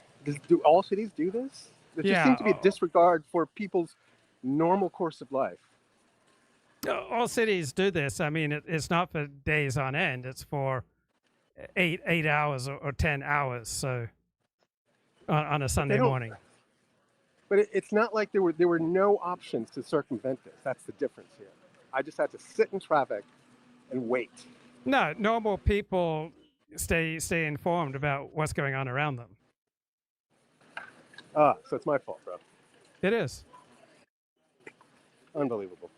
Do all cities do this? There just seems to be a disregard for people's normal course of life. All cities do this. I mean, it's not for days on end. It's for 8 hours or 10 hours. So on a Sunday morning. But it's not like there were no options to circumvent this. That's the difference here. I just had to sit in traffic and wait. No, normal people stay informed about what's going on around them. So it's my fault, bro. It is. Unbelievable.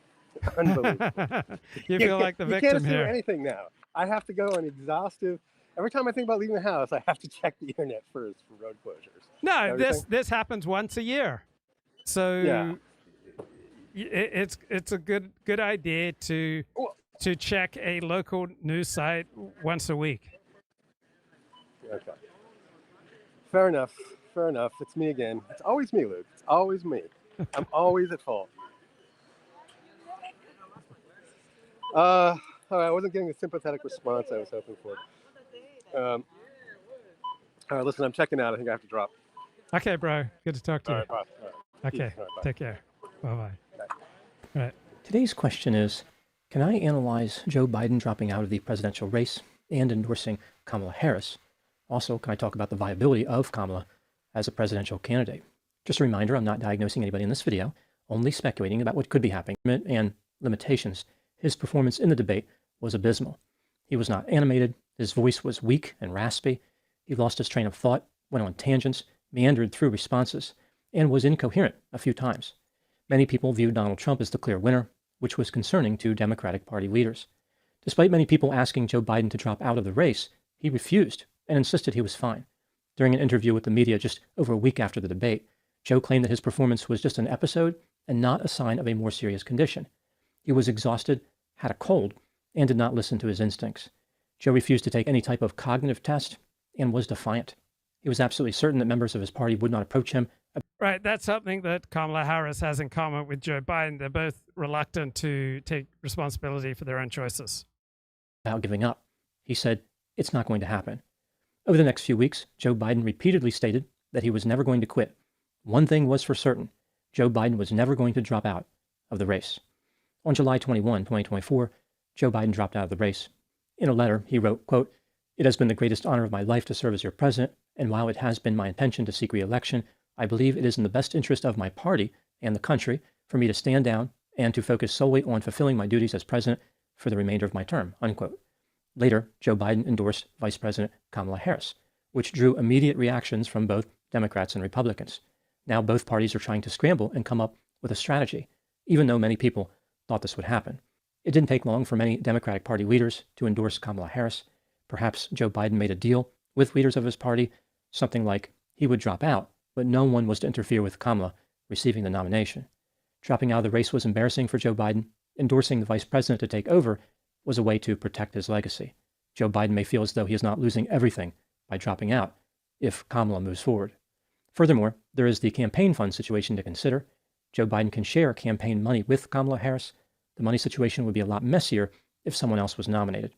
You feel like the victim You can't here. do anything now. I have to go on exhaustive. Every time I think about leaving the house, I have to check the internet first for road closures. No, this happens once a year. So it's a good idea to check a local news site once a week. Okay. Fair enough. It's me again. It's always me, Luke. It's always me. I'm always at fault. All right, I wasn't getting the sympathetic response I was hoping for. All right, listen, I'm checking out. I think I have to drop. Okay, bro. Good to talk to you. All right. Okay, Peace. All right, bye. take care. Bye-bye. All right. Today's question is, can I analyze Joe Biden dropping out of the presidential race and endorsing Kamala Harris? Also, can I talk about the viability of Kamala as a presidential candidate? Just a reminder, I'm not diagnosing anybody in this video, only speculating about what could be happening and limitations. His performance in the debate was abysmal. He was not animated, his voice was weak and raspy, he lost his train of thought, went on tangents, meandered through responses, and was incoherent a few times. Many people viewed Donald Trump as the clear winner, which was concerning to Democratic Party leaders. Despite many people asking Joe Biden to drop out of the race, he refused and insisted he was fine. During an interview with the media just over a week after the debate, Joe claimed that his performance was just an episode and not a sign of a more serious condition. He was exhausted, had a cold, and did not listen to his instincts. Joe refused to take any type of cognitive test and was defiant. He was absolutely certain that members of his party would not approach him. Right, that's something that Kamala Harris has in common with Joe Biden. They're both reluctant to take responsibility for their own choices. Without giving up. He said, it's not going to happen. Over the next few weeks, Joe Biden repeatedly stated that he was never going to quit. One thing was for certain, Joe Biden was never going to drop out of the race. On July 21, 2024, Joe Biden dropped out of the race. In a letter, he wrote, quote, "It has been the greatest honor of my life to serve as your president, and while it has been my intention to seek re-election, I believe it is in the best interest of my party and the country for me to stand down and to focus solely on fulfilling my duties as president for the remainder of my term," unquote. Later, Joe Biden endorsed Vice President Kamala Harris, which drew immediate reactions from both Democrats and Republicans. Now both parties are trying to scramble and come up with a strategy, even though many people thought this would happen. It didn't take long for many Democratic Party leaders to endorse Kamala Harris. Perhaps Joe Biden made a deal with leaders of his party, something like he would drop out, but no one was to interfere with Kamala receiving the nomination. Dropping out of the race was embarrassing for Joe Biden. Endorsing the vice president to take over was a way to protect his legacy. Joe Biden may feel as though he is not losing everything by dropping out if Kamala moves forward. Furthermore, there is the campaign fund situation to consider. Joe Biden can share campaign money with Kamala Harris. The money situation would be a lot messier if someone else was nominated.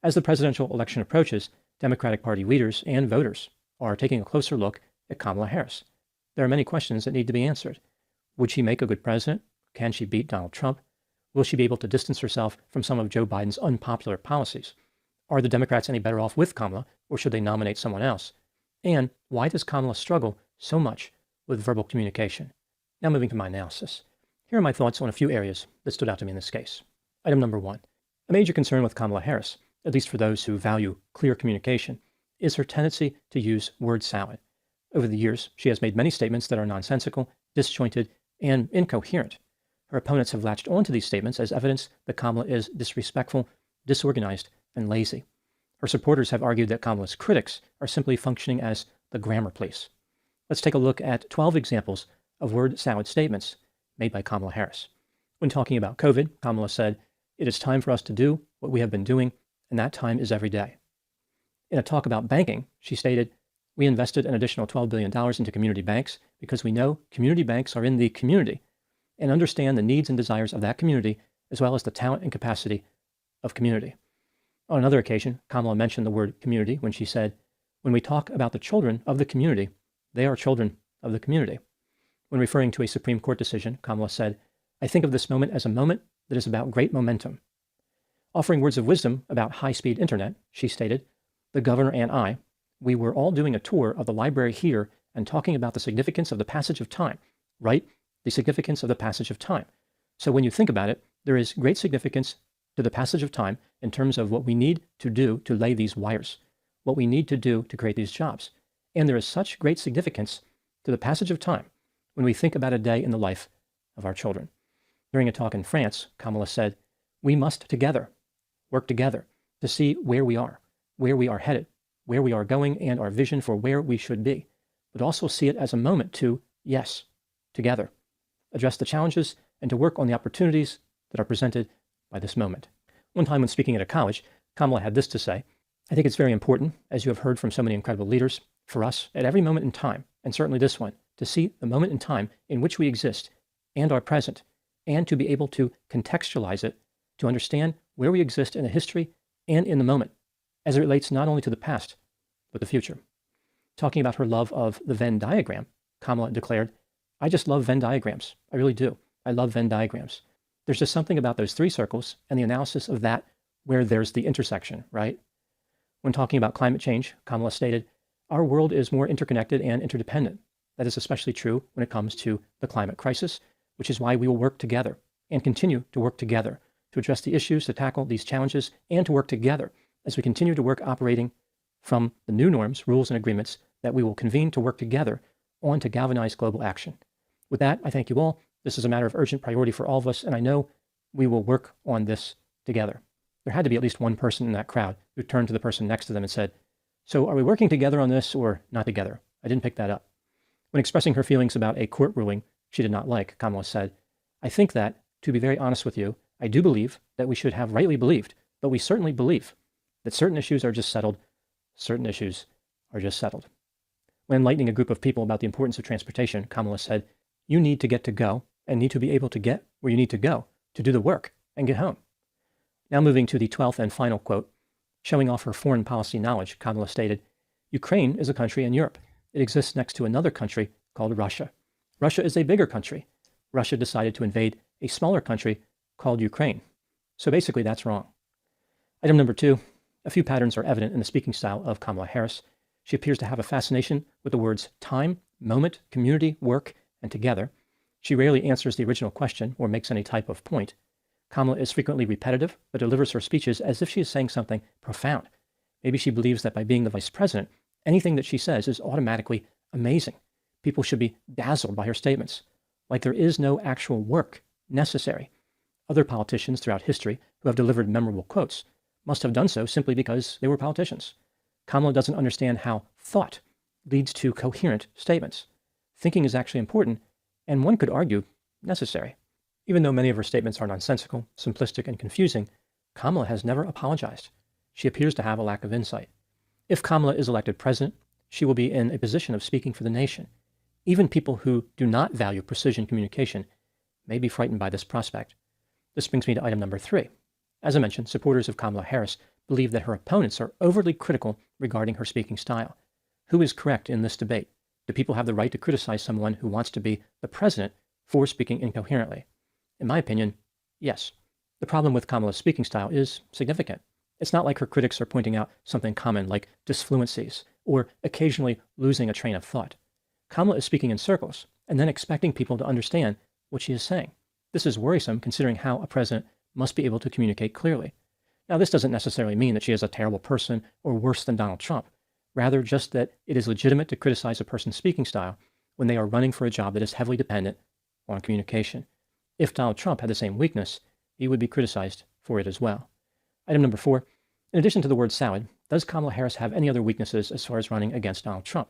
As the presidential election approaches, Democratic Party leaders and voters are taking a closer look at Kamala Harris. There are many questions that need to be answered. Would she make a good president? Can she beat Donald Trump? Will she be able to distance herself from some of Joe Biden's unpopular policies? Are the Democrats any better off with Kamala, or should they nominate someone else? And why does Kamala struggle so much with verbal communication? Now moving to my analysis. Here are my thoughts on a few areas that stood out to me in this case. Item number 1. A major concern with Kamala Harris, at least for those who value clear communication, is her tendency to use word salad. Over the years, she has made many statements that are nonsensical, disjointed, and incoherent. Her opponents have latched onto these statements as evidence that Kamala is disrespectful, disorganized, and lazy. Her supporters have argued that Kamala's critics are simply functioning as the grammar police. Let's take a look at 12 examples of word salad statements made by Kamala Harris. When talking about COVID, Kamala said, "It is time for us to do what we have been doing, and that time is every day." In a talk about banking, she stated, "We invested an additional $12 billion into community banks because we know community banks are in the community and understand the needs and desires of that community as well as the talent and capacity of community." On another occasion, Kamala mentioned the word community when she said, "When we talk about the children of the community, they are children of the community." When referring to a Supreme Court decision, Kamala said, "I think of this moment as a moment that is about great momentum." Offering words of wisdom about high-speed internet, she stated, "The governor and I, we were all doing a tour of the library here and talking about the significance of the passage of time, right? The significance of the passage of time. So when you think about it, there is great significance to the passage of time in terms of what we need to do to lay these wires, what we need to do to create these jobs. And there is such great significance to the passage of time when we think about a day in the life of our children." During a talk in France, Kamala said, "We must together work together to see where we are headed, where we are going, and our vision for where we should be, but also see it as a moment to, yes, together, address the challenges and to work on the opportunities that are presented by this moment." One time when speaking at a college, Kamala had this to say, "I think it's very important, as you have heard from so many incredible leaders, for us at every moment in time, and certainly this one, to see the moment in time in which we exist and are present, and to be able to contextualize it, to understand where we exist in the history and in the moment, as it relates not only to the past, but the future." Talking about her love of the Venn diagram, Kamala declared, "I just love Venn diagrams. I really do. I love Venn diagrams. There's just something about those three circles and the analysis of that where there's the intersection, right?" When talking about climate change, Kamala stated, "Our world is more interconnected and interdependent. That is especially true when it comes to the climate crisis, which is why we will work together and continue to work together to address the issues, to tackle these challenges, and to work together as we continue to work operating from the new norms, rules, and agreements that we will convene to work together on to galvanize global action." With that, I thank you all. This is a matter of urgent priority for all of us, and I know we will work on this together. There had to be at least one person in that crowd who turned to the person next to them and said, "So are we working together on this or not together?" I didn't pick that up. When expressing her feelings about a court ruling she did not like, Kamala said, "I think that, to be very honest with you, I do believe that we should have rightly believed, but we certainly believe that certain issues are just settled, certain issues are just settled." When enlightening a group of people about the importance of transportation, Kamala said, "You need to get to go and need to be able to get where you need to go to do the work and get home." Now moving to the 12th and final quote, showing off her foreign policy knowledge, Kamala stated, "Ukraine is a country in Europe. It exists next to another country called Russia. Russia is a bigger country. Russia decided to invade a smaller country called Ukraine. So basically that's wrong." Item number 2, a few patterns are evident in the speaking style of Kamala Harris. She appears to have a fascination with the words time, moment, community, work, and together. She rarely answers the original question or makes any type of point. Kamala is frequently repetitive, but delivers her speeches as if she is saying something profound. Maybe she believes that by being the vice president, anything that she says is automatically amazing. People should be dazzled by her statements, like there is no actual work necessary. Other politicians throughout history who have delivered memorable quotes must have done so simply because they were politicians. Kamala doesn't understand how thought leads to coherent statements. Thinking is actually important, and one could argue necessary. Even though many of her statements are nonsensical, simplistic, and confusing, Kamala has never apologized. She appears to have a lack of insight. If Kamala is elected president, she will be in a position of speaking for the nation. Even people who do not value precision communication may be frightened by this prospect. This brings me to item number 3. As I mentioned, supporters of Kamala Harris believe that her opponents are overly critical regarding her speaking style. Who is correct in this debate? Do people have the right to criticize someone who wants to be the president for speaking incoherently? In my opinion, yes. The problem with Kamala's speaking style is significant. It's not like her critics are pointing out something common like disfluencies or occasionally losing a train of thought. Kamala is speaking in circles and then expecting people to understand what she is saying. This is worrisome considering how a president must be able to communicate clearly. Now, this doesn't necessarily mean that she is a terrible person or worse than Donald Trump. Rather, just that it is legitimate to criticize a person's speaking style when they are running for a job that is heavily dependent on communication. If Donald Trump had the same weakness, he would be criticized for it as well. Item number 4. In addition to the word salad, does Kamala Harris have any other weaknesses as far as running against Donald Trump?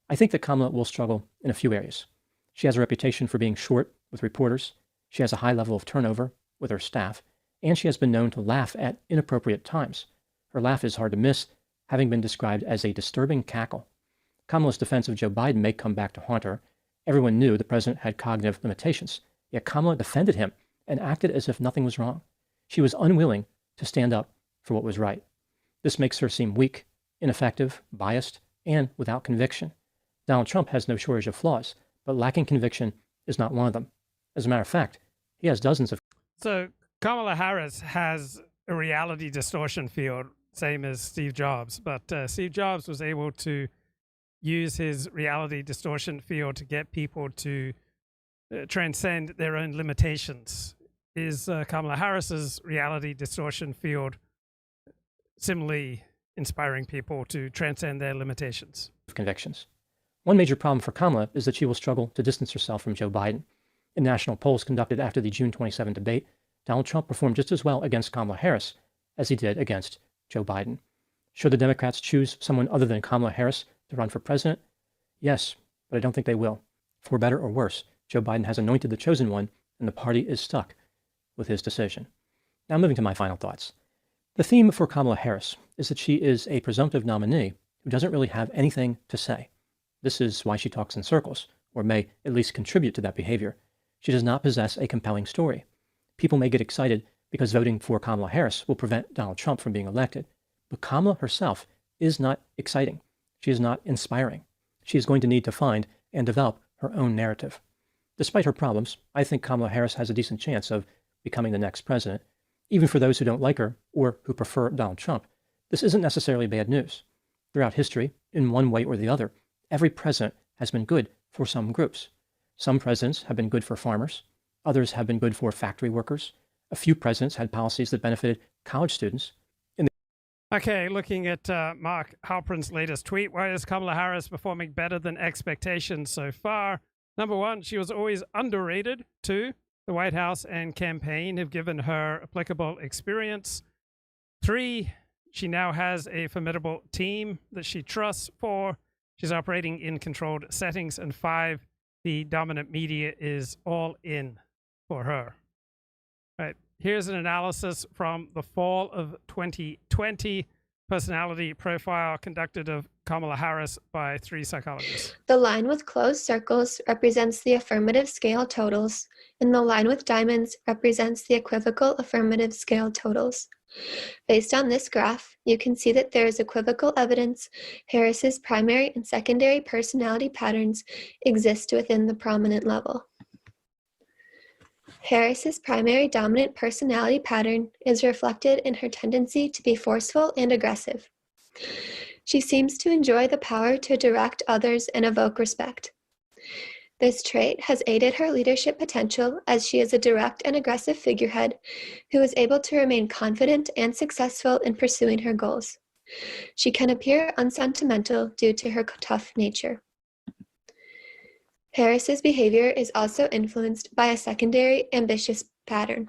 I think that Kamala will struggle in a few areas. She has a reputation for being short with reporters. She has a high level of turnover with her staff, and she has been known to laugh at inappropriate times. Her laugh is hard to miss, having been described as a disturbing cackle. Kamala's defense of Joe Biden may come back to haunt her. Everyone knew the president had cognitive limitations, yet Kamala defended him and acted as if nothing was wrong. She was unwilling to stand up for what was right. This makes her seem weak, ineffective, biased, and without conviction. Donald Trump has no shortage of flaws, but lacking conviction is not one of them. As a matter of fact, he has dozens of... So Kamala Harris has a reality distortion field, same as Steve Jobs, but Steve Jobs was able to use his reality distortion field to get people to transcend their own limitations. Is Kamala Harris's reality distortion field similarly inspiring people to transcend their limitations? Convictions. One major problem for Kamala is that she will struggle to distance herself from Joe Biden. In national polls conducted after the June 27 debate, Donald Trump performed just as well against Kamala Harris as he did against Joe Biden. Should the Democrats choose someone other than Kamala Harris to run for president? Yes, but I don't think they will. For better or worse, Joe Biden has anointed the chosen one, and the party is stuck with his decision. Now moving to my final thoughts. The theme for Kamala Harris is that she is a presumptive nominee who doesn't really have anything to say. This is why she talks in circles, or may at least contribute to that behavior. She does not possess a compelling story. People may get excited because voting for Kamala Harris will prevent Donald Trump from being elected. But Kamala herself is not exciting. She is not inspiring. She is going to need to find and develop her own narrative. Despite her problems, I think Kamala Harris has a decent chance of becoming the next president. Even for those who don't like her or who prefer Donald Trump, this isn't necessarily bad news. Throughout history, in one way or the other, every president has been good for some groups. Some presidents have been good for farmers. Others have been good for factory workers. A few presidents had policies that benefited college students. Okay, looking at Mark Halperin's latest tweet, why is Kamala Harris performing better than expectations so far? Number 1, she was always underrated. 2, the White House and campaign have given her applicable experience. 3, she now has a formidable team that she trusts. 4, she's operating in controlled settings. And 5, the dominant media is all in for her. All right, here's an analysis from the fall of 2020 personality profile conducted of Kamala Harris by 3 psychologists. The line with closed circles represents the affirmative scale totals, and the line with diamonds represents the equivocal affirmative scale totals. Based on this graph, you can see that there is equivocal evidence Harris's primary and secondary personality patterns exist within the prominent level. Harris's primary dominant personality pattern is reflected in her tendency to be forceful and aggressive. She seems to enjoy the power to direct others and evoke respect. This trait has aided her leadership potential as she is a direct and aggressive figurehead who is able to remain confident and successful in pursuing her goals. She can appear unsentimental due to her tough nature. Harris's behavior is also influenced by a secondary ambitious pattern.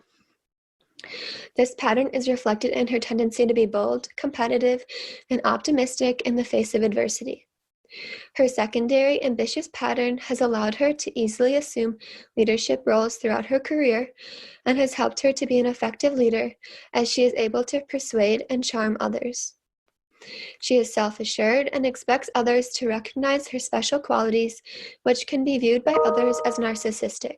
This pattern is reflected in her tendency to be bold, competitive, and optimistic in the face of adversity. Her secondary, ambitious pattern has allowed her to easily assume leadership roles throughout her career and has helped her to be an effective leader as she is able to persuade and charm others. She is self-assured and expects others to recognize her special qualities, which can be viewed by others as narcissistic.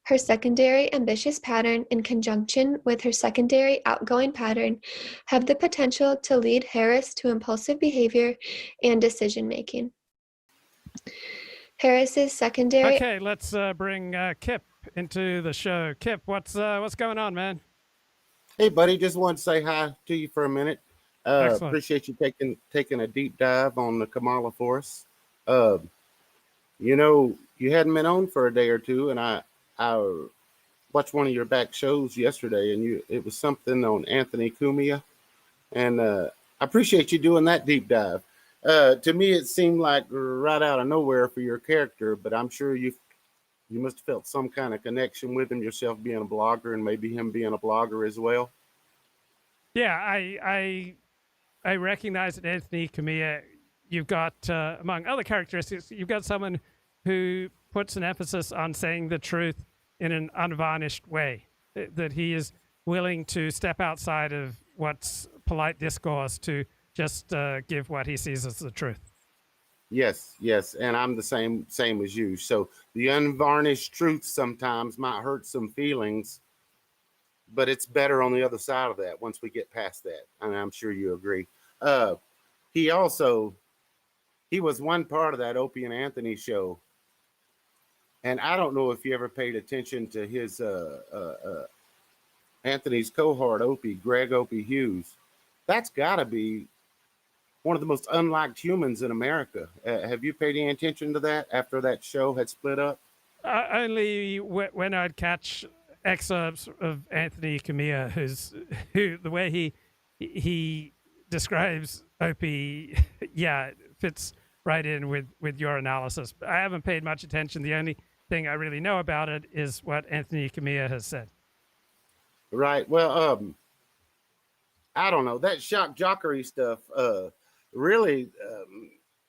Her secondary ambitious pattern in conjunction with her secondary outgoing pattern have the potential to lead Harris to impulsive behavior and decision-making. Harris's secondary... Okay, let's bring Kip into the show. Kip, what's going on, man? Hey, buddy, just wanted to say hi to you for a minute. Appreciate you taking a deep dive on the Kamala for us. You know, you hadn't been on for a day or two, and I watched one of your back shows yesterday, and it was something on Anthony Cumia, and I appreciate you doing that deep dive. To me, it seemed like right out of nowhere for your character, but I'm sure you must have felt some kind of connection with him yourself, being a blogger, and maybe him being a blogger as well. Yeah, I recognize that Anthony Cumia, you've got, among other characteristics, you've got someone who puts an emphasis on saying the truth in an unvarnished way, that he is willing to step outside of what's polite discourse to just give what he sees as the truth. Yes, and I'm the same as you. So the unvarnished truth sometimes might hurt some feelings, but it's better on the other side of that once we get past that. And I'm sure you agree. He was one part of that Opie and Anthony show. And I don't know if you ever paid attention to his Anthony's cohort, Greg Opie Hughes. That's got to be one of the most unliked humans in America. Have you paid any attention to that after that show had split up? Only when I'd catch excerpts of Anthony Cumia, who the way he describes Opie, yeah, fits right in with your analysis. I haven't paid much attention. The only thing I really know about it is what Anthony Cumia has said. Right. Well, I don't know. That shock jockery stuff, really,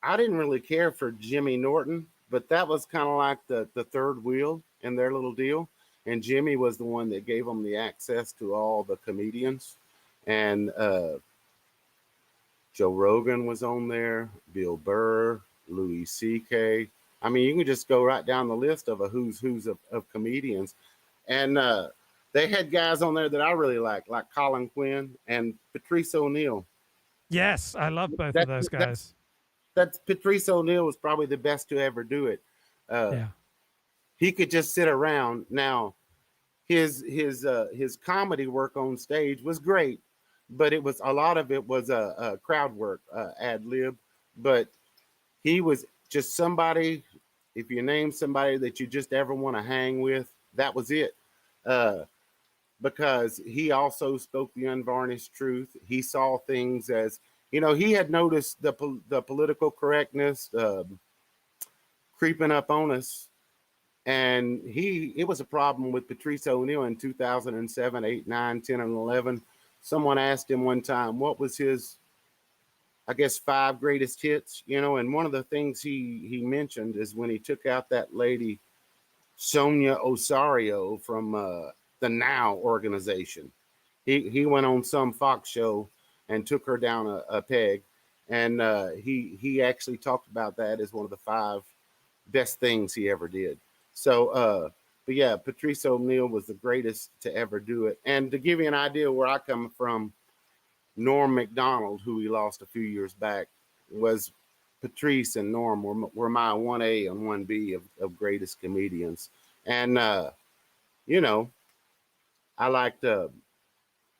I didn't really care for Jimmy Norton, but that was kind of like the third wheel in their little deal. And Jimmy was the one that gave them the access to all the comedians. And Joe Rogan was on there, Bill Burr, Louis C.K. I mean, you can just go right down the list of a who's of comedians. And they had guys on there that I really like Colin Quinn and Patrice O'Neill. Yes, I love both of those guys. That's Patrice O'Neill was probably the best to ever do it. Yeah. He could just sit around. Now, his comedy work on stage was great, but it was a lot of it was a crowd work, ad lib. But he was just somebody. If you name somebody that you just ever want to hang with, that was it. Because he also spoke the unvarnished truth. He saw things as, you know, he had noticed the political correctness creeping up on us. And it was a problem with Patrice O'Neill in 2007, 8, 9, 10, and 11. Someone asked him one time, what was his, I guess, 5 greatest hits, you know, and one of the things he mentioned is when he took out that lady, Sonia Osorio from the Now organization. He went on some Fox show and took her down a peg. And he actually talked about that as one of the 5 best things he ever did. So, but yeah, Patrice O'Neill was the greatest to ever do it. And to give you an idea where I come from, Norm Macdonald, who we lost a few years back, was Patrice and Norm were my 1A and 1B of greatest comedians. And, you know, I liked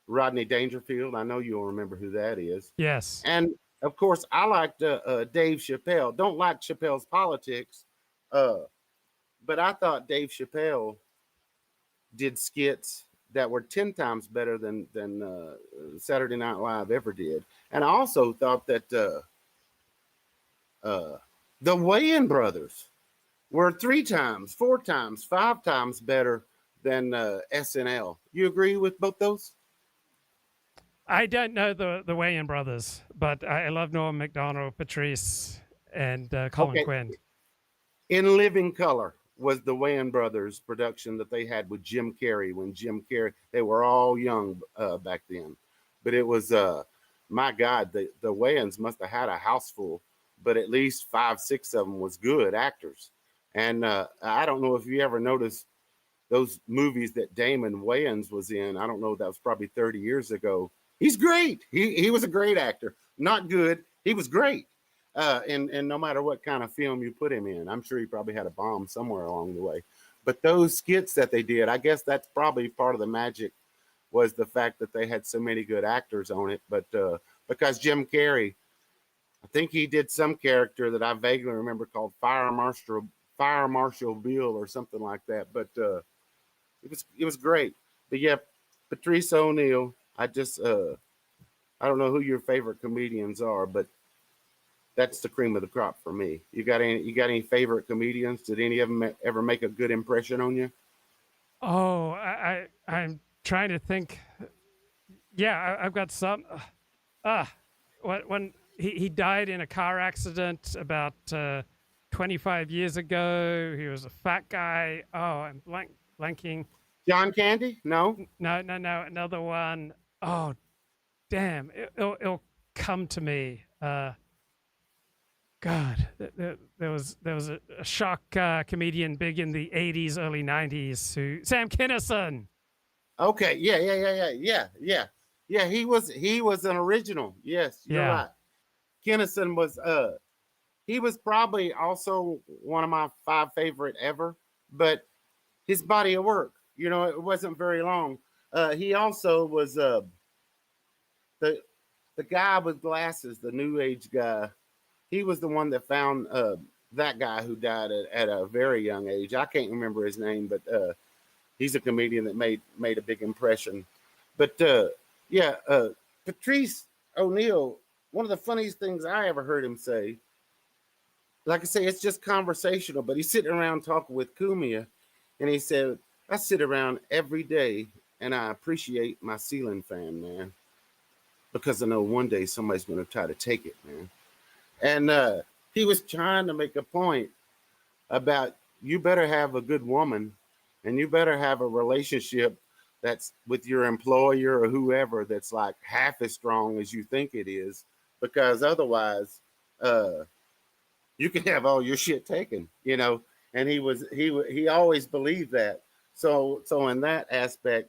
Rodney Dangerfield. I know you'll remember who that is. Yes. And, of course, I liked Dave Chappelle. Don't like Chappelle's politics, but I thought Dave Chappelle did skits that were 10 times better than Saturday Night Live ever did. And I also thought that the Wayans brothers were 3 times, 4 times, 5 times better than SNL. You agree with both those? I don't know the Wayans brothers, but I love Norm Macdonald, Patrice, and Colin Quinn. In Living Color was the Wayans brothers production that they had with Jim Carrey when Jim Carrey, they were all young back then. But it was, my God, the Wayans must have had a house full, but at least 5, 6 of them was good actors. And I don't know if you ever noticed those movies that Damon Wayans was in. I don't know, that was probably 30 years ago. He's great. He was a great actor. Not good. He was great. And no matter what kind of film you put him in, I'm sure he probably had a bomb somewhere along the way. But those skits that they did, I guess that's probably part of the magic, was the fact that they had so many good actors on it. But because Jim Carrey, I think he did some character that I vaguely remember called Fire Marshal Bill or something like that. But it was great. But yeah, Patrice O'Neal, I don't know who your favorite comedians are, but that's the cream of the crop for me. You got any favorite comedians? Did any of them ever make a good impression on you? Oh, I'm trying to think. Yeah, I've got some. When he died in a car accident about 25 years ago. He was a fat guy. Oh, I'm blanking. John Candy? No. No. Another one. Oh, damn. It'll come to me. God, there was a shock comedian big in the 80s, early 90s Sam Kinison. Okay, yeah. He was an original. Yes, you're right. Kinison was he was probably also one of my 5 favorite ever, but his body of work, it wasn't very long. He also was the guy with glasses, the New Age guy. He was the one that found that guy who died at a very young age. I can't remember his name, but he's a comedian that made a big impression. But Patrice O'Neal, one of the funniest things I ever heard him say, like I say, it's just conversational, but he's sitting around talking with Cumia, and he said, I sit around every day and I appreciate my ceiling fan, man, because I know one day somebody's going to try to take it, man. And he was trying to make a point about you better have a good woman and you better have a relationship that's with your employer or whoever that's like half as strong as you think it is, because otherwise you can have all your shit taken, and he always believed that. So in that aspect,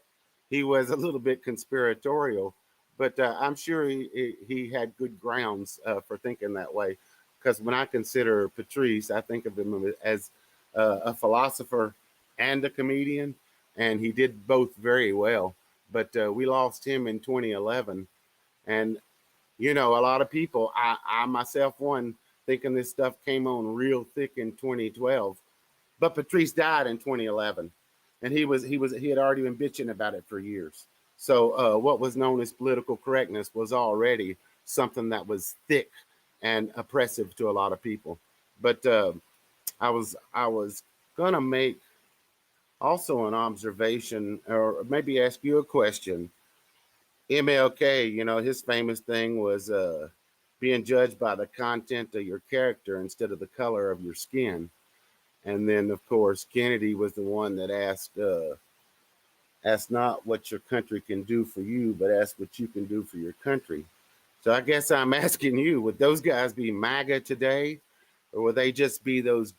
he was a little bit conspiratorial. But I'm sure he had good grounds for thinking that way, because when I consider Patrice, I think of him as a philosopher and a comedian, and he did both very well. But we lost him in 2011, and a lot of people, I myself one, thinking this stuff came on real thick in 2012, but Patrice died in 2011, and he had already been bitching about it for years. So what was known as political correctness was already something that was thick and oppressive to a lot of people. But I was gonna make also an observation, or maybe ask you a question. MLK, his famous thing was being judged by the content of your character instead of the color of your skin. And then, of course, Kennedy was the one that asked not what your country can do for you, but ask what you can do for your country. So I guess I'm asking you, would those guys be MAGA today, or would they just be those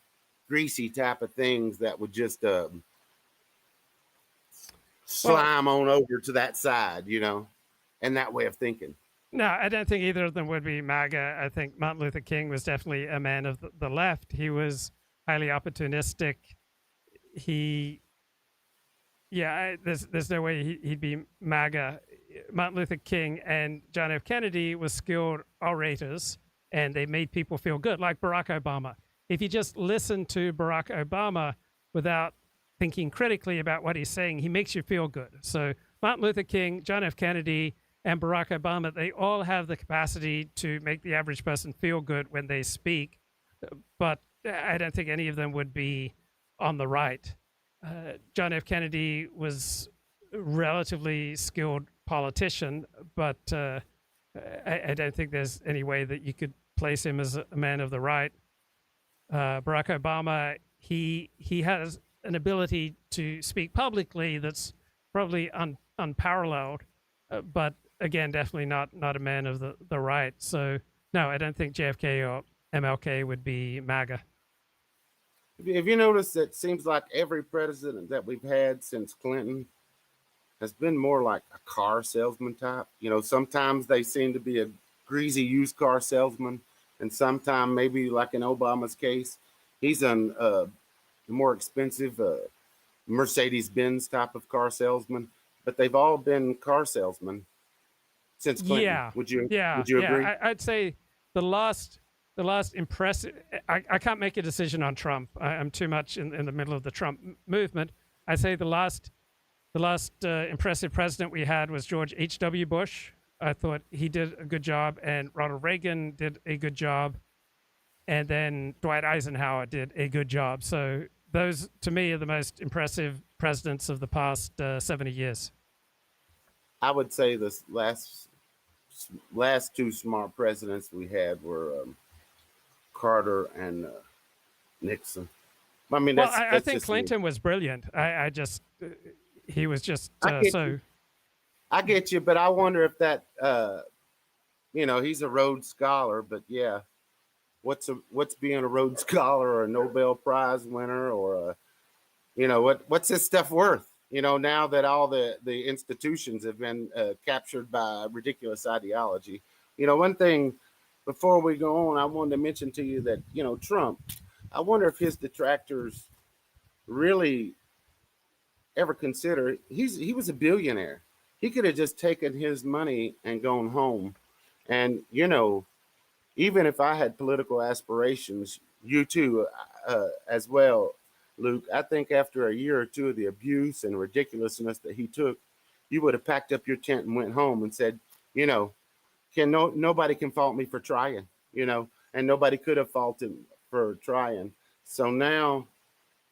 greasy type of things that would just slime on over to that side, and that way of thinking? No, I don't think either of them would be MAGA. I think Martin Luther King was definitely a man of the left. He was highly opportunistic. There's no way he'd be MAGA. Martin Luther King and John F. Kennedy were skilled orators, and they made people feel good, like Barack Obama. If you just listen to Barack Obama without thinking critically about what he's saying, he makes you feel good. So Martin Luther King, John F. Kennedy, and Barack Obama, they all have the capacity to make the average person feel good when they speak, but I don't think any of them would be on the right. John F. Kennedy was a relatively skilled politician, but I don't think there's any way that you could place him as a man of the right. Barack Obama, he has an ability to speak publicly that's probably unparalleled, but again, definitely not a man of the right. So no, I don't think JFK or MLK would be MAGA. Have you noticed that it seems like every president that we've had since Clinton has been more like a car salesman type? You know, sometimes they seem to be a greasy used car salesman, and sometimes, maybe like in Obama's case, he's a more expensive Mercedes-Benz type of car salesman. But they've all been car salesmen since Clinton. Yeah. Would you Yeah. agree? I'd say the last impressive. I can't make a decision on Trump. I'm too much in the middle of the Trump movement. I'd say the last impressive president we had was George H.W. Bush. I thought he did a good job, and Ronald Reagan did a good job, and then Dwight Eisenhower did a good job. So those, to me, are the most impressive presidents of the past 70 years. I would say the last two smart presidents we had were Carter and Nixon. I mean, I think Clinton was brilliant. He was just so. I get you, but I wonder if that, he's a Rhodes Scholar, but yeah, what's being a Rhodes Scholar or a Nobel Prize winner or what's this stuff worth? You know, now that all the institutions have been captured by ridiculous ideology. You know, one thing before we go on, I wanted to mention to you that, Trump, I wonder if his detractors really ever consider he was a billionaire. He could have just taken his money and gone home. And, even if I had political aspirations, you too, as well, Luke, I think after a year or two of the abuse and ridiculousness that he took, you would have packed up your tent and went home and said, nobody can fault me for trying, and nobody could have faulted him for trying. So now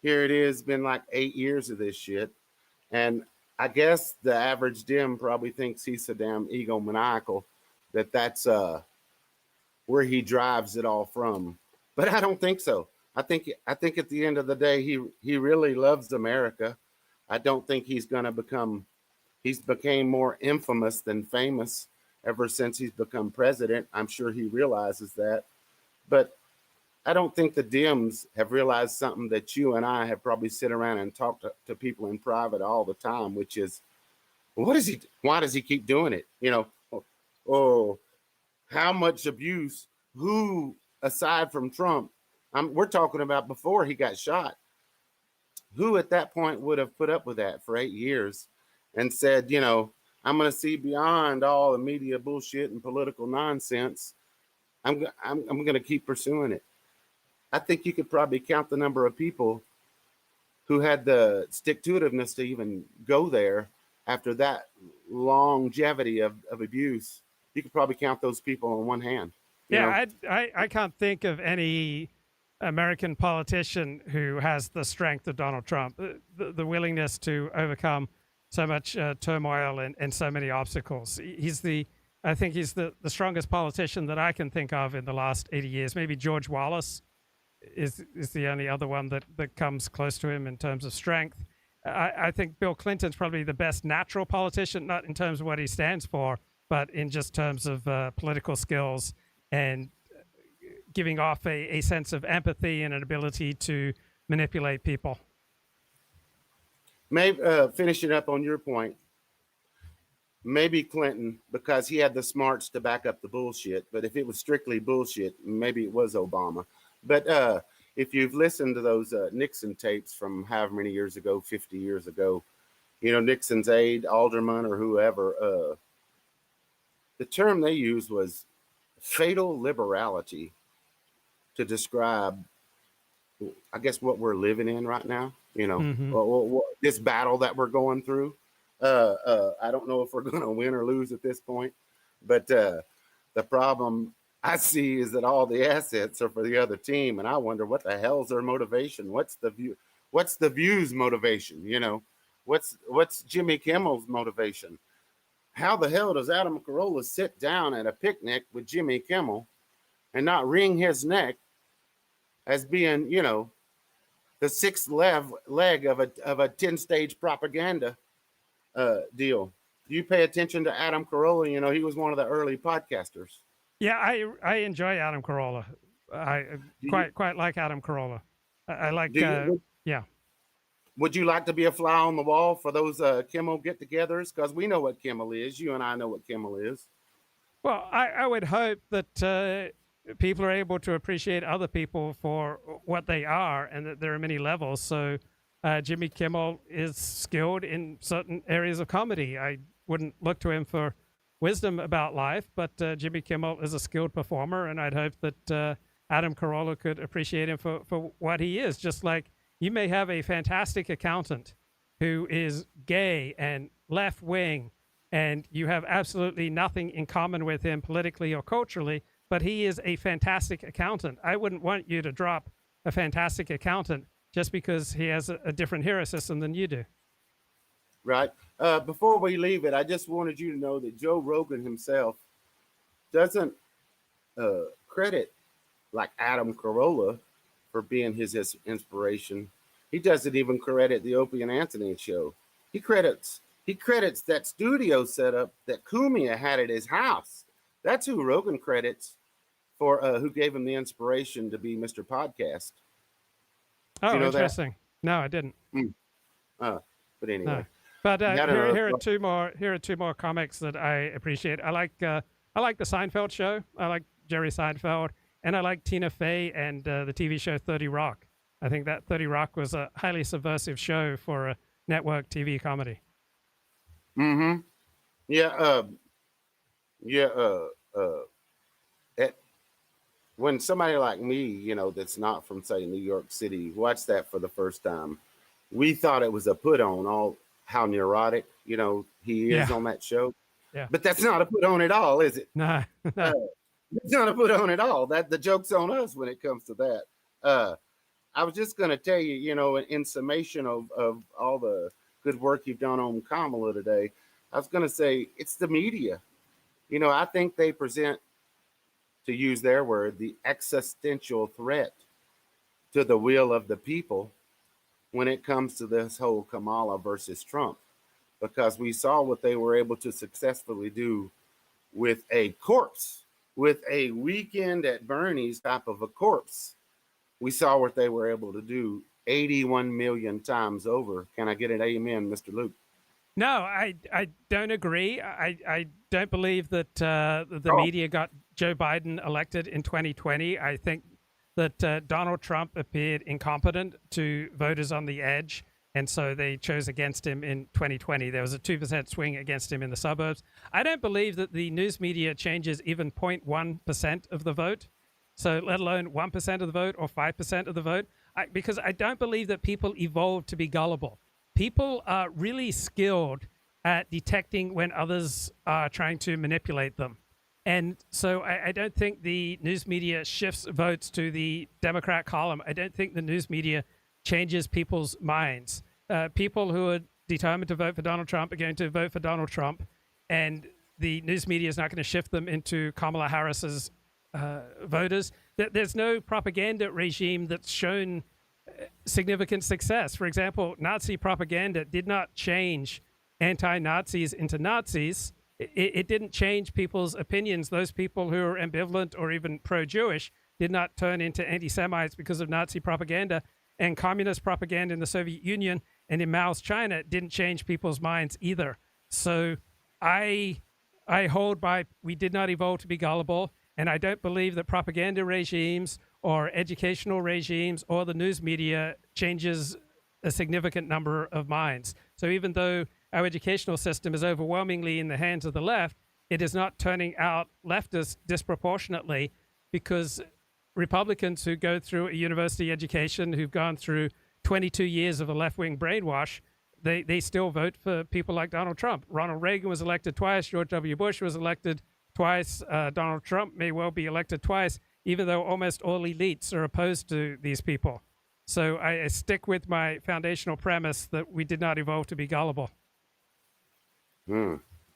here it is, been like 8 years of this shit. And I guess the average Dem probably thinks he's so damn egomaniacal that that's where he drives it all from. But I don't think so. I think at the end of the day, he really loves America. I don't think he's became more infamous than famous ever since he's become president. I'm sure he realizes that. But I don't think the Dems have realized something that you and I have probably sit around and talked to people in private all the time, which is, why does he keep doing it? How much abuse, who aside from Trump, we're talking about before he got shot, who at that point would have put up with that for 8 years and said, I'm going to see beyond all the media bullshit and political nonsense. I'm going to keep pursuing it. I think you could probably count the number of people who had the stick-to-itiveness to even go there after that longevity of abuse. You could probably count those people on one hand. I can't think of any American politician who has the strength of Donald Trump, the willingness to overcome so much turmoil and so many obstacles. I think he's the strongest politician that I can think of in the last 80 years. Maybe George Wallace is the only other one that comes close to him in terms of strength. I think Bill Clinton's probably the best natural politician, not in terms of what he stands for, but in just terms of political skills and giving off a sense of empathy and an ability to manipulate people. Maybe finishing up on your point, maybe Clinton, because he had the smarts to back up the bullshit. But if it was strictly bullshit, maybe it was Obama. But if you've listened to those Nixon tapes from however many years ago, 50 years ago, Nixon's aide, alderman, or whoever, the term they used was fatal liberality to describe, I guess, what we're living in right now. This battle that we're going through. I don't know if we're going to win or lose at this point, but the problem I see is that all the assets are for the other team, and I wonder what the hell's their motivation. What's the View's motivation? What's Jimmy Kimmel's motivation? How the hell does Adam Carolla sit down at a picnic with Jimmy Kimmel and not wring his neck as being, you know, the sixth leg of a 10-stage propaganda deal. Do you pay attention to Adam Carolla? You know, he was one of the early podcasters. Yeah, I enjoy Adam Carolla. I quite like Adam Carolla. I like, yeah. Would you like to be a fly on the wall for those Kimmel get-togethers? Because we know what Kimmel is. You and I know what Kimmel is. Well, I would hope that people are able to appreciate other people for what they are, and that there are many levels. So Jimmy Kimmel is skilled in certain areas of comedy. I wouldn't look to him for wisdom about life, but Jimmy Kimmel is a skilled performer, and I'd hope that Adam Carolla could appreciate him for what he is. Just like you may have a fantastic accountant who is gay and left-wing, and you have absolutely nothing in common with him politically or culturally, but he is a fantastic accountant. I wouldn't want you to drop a fantastic accountant just because he has a different hero system than you do. Right. Before we leave it, I just wanted you to know that Joe Rogan himself doesn't credit like Adam Carolla for being his inspiration. He doesn't even credit the Opie and Anthony show. He credits that studio setup that Cumia had at his house. That's who Rogan credits for, who gave him the inspiration to be Mr. Podcast. Oh, you know interesting. That? No, I didn't. But anyway. No. But here are two more comics that I appreciate. I like the Seinfeld show. I like Jerry Seinfeld, and I like Tina Fey and the TV show 30 Rock. I think that 30 Rock was a highly subversive show for a network TV comedy. Mm-hmm. When somebody like me, you know, that's not from, say, New York City, watched that for the first time, we thought it was a put on, all how neurotic, you know, he is on that show. Yeah. But that's not a put on at all, is it? No. It's not a put on at all. That the joke's on us when it comes to that. I was just going to tell you, you know, in summation of all the good work you've done on Kamala today, I was going to say it's the media. You know, I think they present, to use their word, the existential threat to the will of the people when it comes to this whole Kamala versus Trump, because we saw what they were able to successfully do with a corpse, with a Weekend at Bernie's type of a corpse. We saw what they were able to do 81 million times over. Can I get an amen, Mr. Luke? No, I don't agree. I don't believe that the media got Joe Biden elected in 2020. I think that Donald Trump appeared incompetent to voters on the edge, and so they chose against him in 2020. There was a 2% swing against him in the suburbs. I don't believe that the news media changes even 0.1% of the vote, so let alone 1% of the vote or 5% of the vote, because I don't believe that people evolved to be gullible. People are really skilled at detecting when others are trying to manipulate them. And so I don't think the news media shifts votes to the Democrat column. I don't think the news media changes people's minds. People who are determined to vote for Donald Trump are going to vote for Donald Trump, and the news media is not going to shift them into Kamala Harris's voters. There's no propaganda regime that's shown significant success. For example, Nazi propaganda did not change anti-Nazis into Nazis. It didn't change people's opinions. Those people who are ambivalent or even pro-Jewish did not turn into anti-Semites because of Nazi propaganda. And communist propaganda in the Soviet Union and in Mao's China didn't change people's minds either. So I hold by we did not evolve to be gullible, and I don't believe that propaganda regimes or educational regimes or the news media changes a significant number of minds. So even though our educational system is overwhelmingly in the hands of the left, it is not turning out leftists disproportionately, because Republicans who go through a university education, who've gone through 22 years of a left-wing brainwash, they still vote for people like Donald Trump. Ronald Reagan was elected twice. George W. Bush was elected twice. Donald Trump may well be elected twice, even though almost all elites are opposed to these people. So I stick with my foundational premise that we did not evolve to be gullible.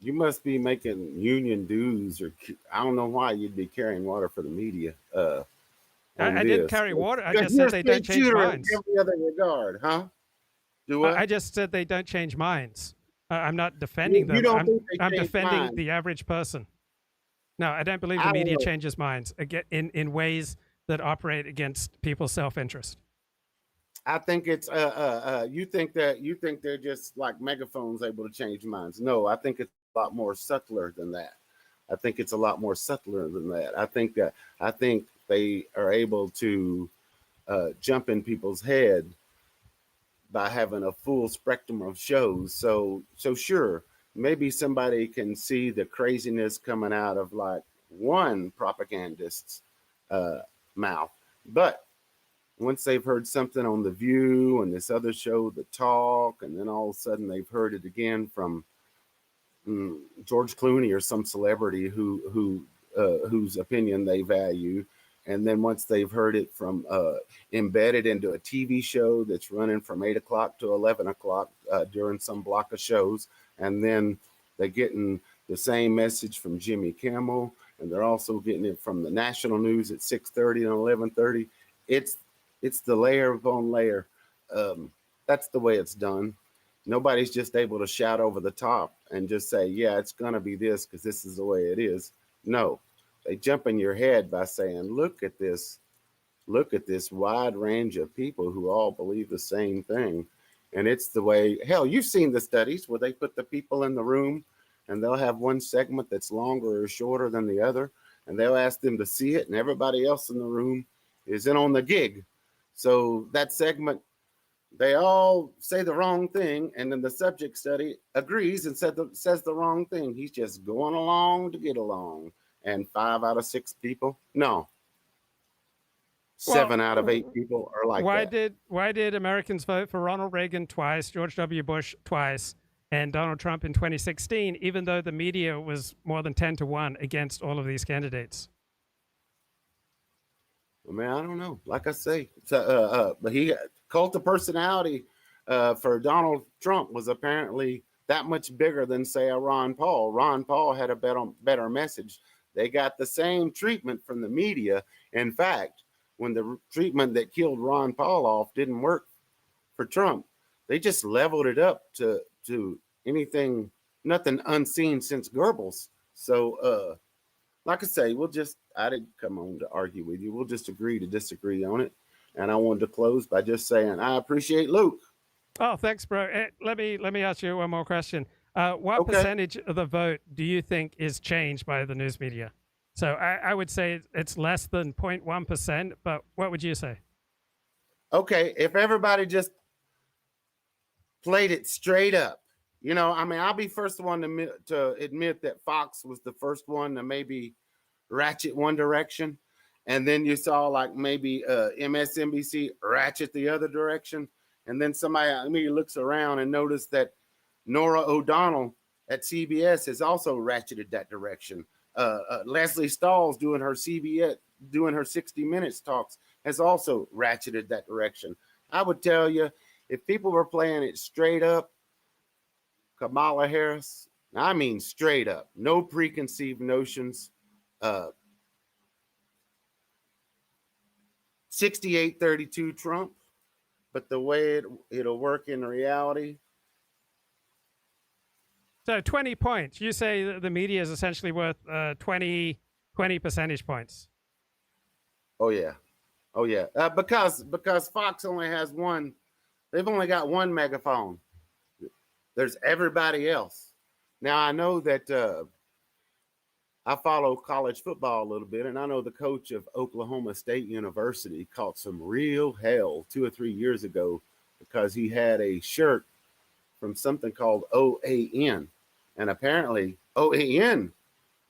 You must be making union dues, or I don't know why you'd be carrying water for the media. I didn't carry water. I just said they don't change minds. In every other regard, huh? Do what? I just said they don't change minds. I'm not defending them. You don't think they I'm change defending minds? the average person. No, I don't believe the media changes minds in ways that operate against people's self-interest. I think it's you think they're just like megaphones able to change minds. No, I think it's a lot more subtler than that. I think they are able to jump in people's head by having a full spectrum of shows. So sure, maybe somebody can see the craziness coming out of like one propagandist's mouth, but once they've heard something on The View and this other show, The Talk, and then all of a sudden they've heard it again from George Clooney or some celebrity whose opinion they value, and then once they've heard it from embedded into a TV show that's running from 8 o'clock to 11 o'clock during some block of shows, and then they're getting the same message from Jimmy Kimmel, and they're also getting it from the national news at 6:30 and 11:30. It's the layer upon layer. That's the way it's done. Nobody's just able to shout over the top and just say, yeah, it's going to be this because this is the way it is. No, they jump in your head by saying, look at this wide range of people who all believe the same thing. And it's the way, hell, you've seen the studies where they put the people in the room and they'll have one segment that's longer or shorter than the other. And they'll ask them to see it, and everybody else in the room is in on the gig. So that segment, they all say the wrong thing, and then the subject study agrees and says the wrong thing. He's just going along to get along. And 5 out of 6 people, no. 7 out of 8 people are like that. Why did Americans vote for Ronald Reagan twice, George W. Bush twice, and Donald Trump in 2016, even though the media was more than 10-1 against all of these candidates? I mean, I don't know. Like I say, but he cult of personality for Donald Trump was apparently that much bigger than, say, a Ron Paul. Ron Paul had a better message. They got the same treatment from the media. In fact, when the treatment that killed Ron Paul off didn't work for Trump, they just leveled it up to nothing unseen since Goebbels. So, like I say, I didn't come on to argue with you. We'll just agree to disagree on it. And I wanted to close by just saying, I appreciate Luke. Oh, thanks, bro. Let me ask you one more question. What percentage of the vote do you think is changed by the news media? So I would say it's less than 0.1%, but what would you say? Okay, if everybody just played it straight up, I mean, I'll be first one to admit that Fox was the first one to maybe ratchet one direction. And then you saw like maybe MSNBC ratchet the other direction. And then somebody looks around and noticed that Nora O'Donnell at CBS has also ratcheted that direction. Leslie Stahl's doing her 60 Minutes talks has also ratcheted that direction. I would tell you, if people were playing it straight up, Kamala Harris, I mean straight up, no preconceived notions, 68-32 Trump, but the way it'll work in reality. So 20 points. You say the media is essentially worth 20 percentage points. Oh yeah. Because Fox only has one. They've only got one megaphone. There's everybody else. Now I know that I follow college football a little bit, and I know the coach of Oklahoma State University caught some real hell 2 or 3 years ago because he had a shirt from something called OAN. And apparently OAN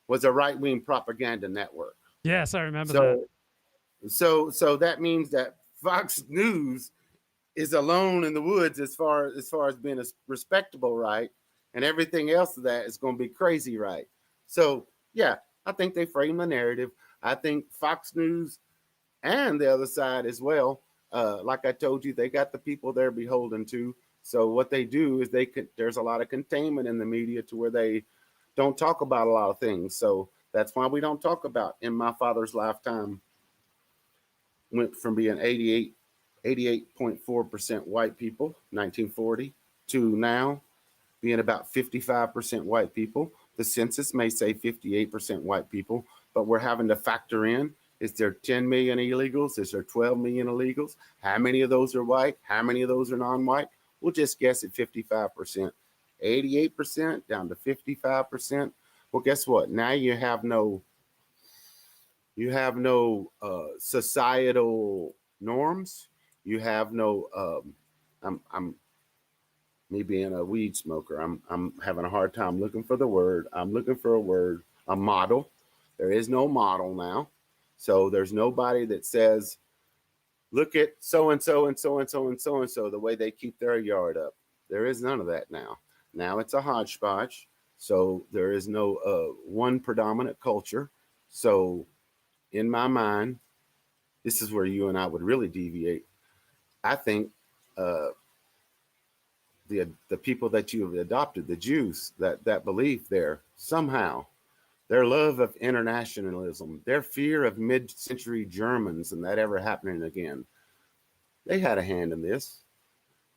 was a right-wing propaganda network. Yes, I remember that. So that means that Fox News is alone in the woods as far as being a respectable right, and everything else of that is going to be crazy right. So yeah, I think they frame the narrative. I think Fox News and the other side as well. Like I told you, they got the people they're beholden to. So what they do is there's a lot of containment in the media to where they don't talk about a lot of things. So that's why we don't talk about in my father's lifetime went from being 88.4% white people, 1940, to now being about 55% white people. The census may say 58% white people, but we're having to factor in, is there 10 million illegals? Is there 12 million illegals? How many of those are white? How many of those are non-white? We'll just guess at 55%. 88% down to 55%. Well, guess what? Now you have no societal norms. You have no I'm me being a weed smoker, I'm having a hard time looking for the word. I'm looking for a word, a model. There is no model now. So there's nobody that says, look at so-and-so and so-and-so and so-and-so, the way they keep their yard up. There is none of that now. Now it's a hodgepodge. So there is no one predominant culture. So in my mind, this is where you and I would really deviate. I think the people that you have adopted, the Jews, that belief there, somehow, their love of internationalism, their fear of mid-century Germans and that ever happening again, they had a hand in this.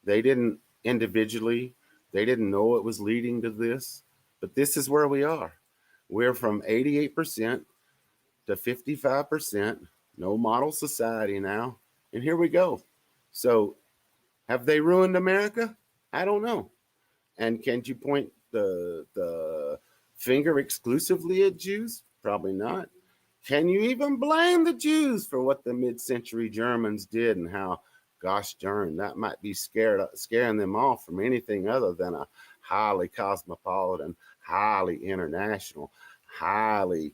They didn't individually, they didn't know it was leading to this, but this is where we are. We're from 88% to 55%, no model society now, and here we go. So have they ruined America? I don't know. And can you point the finger exclusively at Jews? Probably not. Can you even blame the Jews for what the mid-century Germans did and how, gosh darn, that might be scaring them off from anything other than a highly cosmopolitan, highly international, highly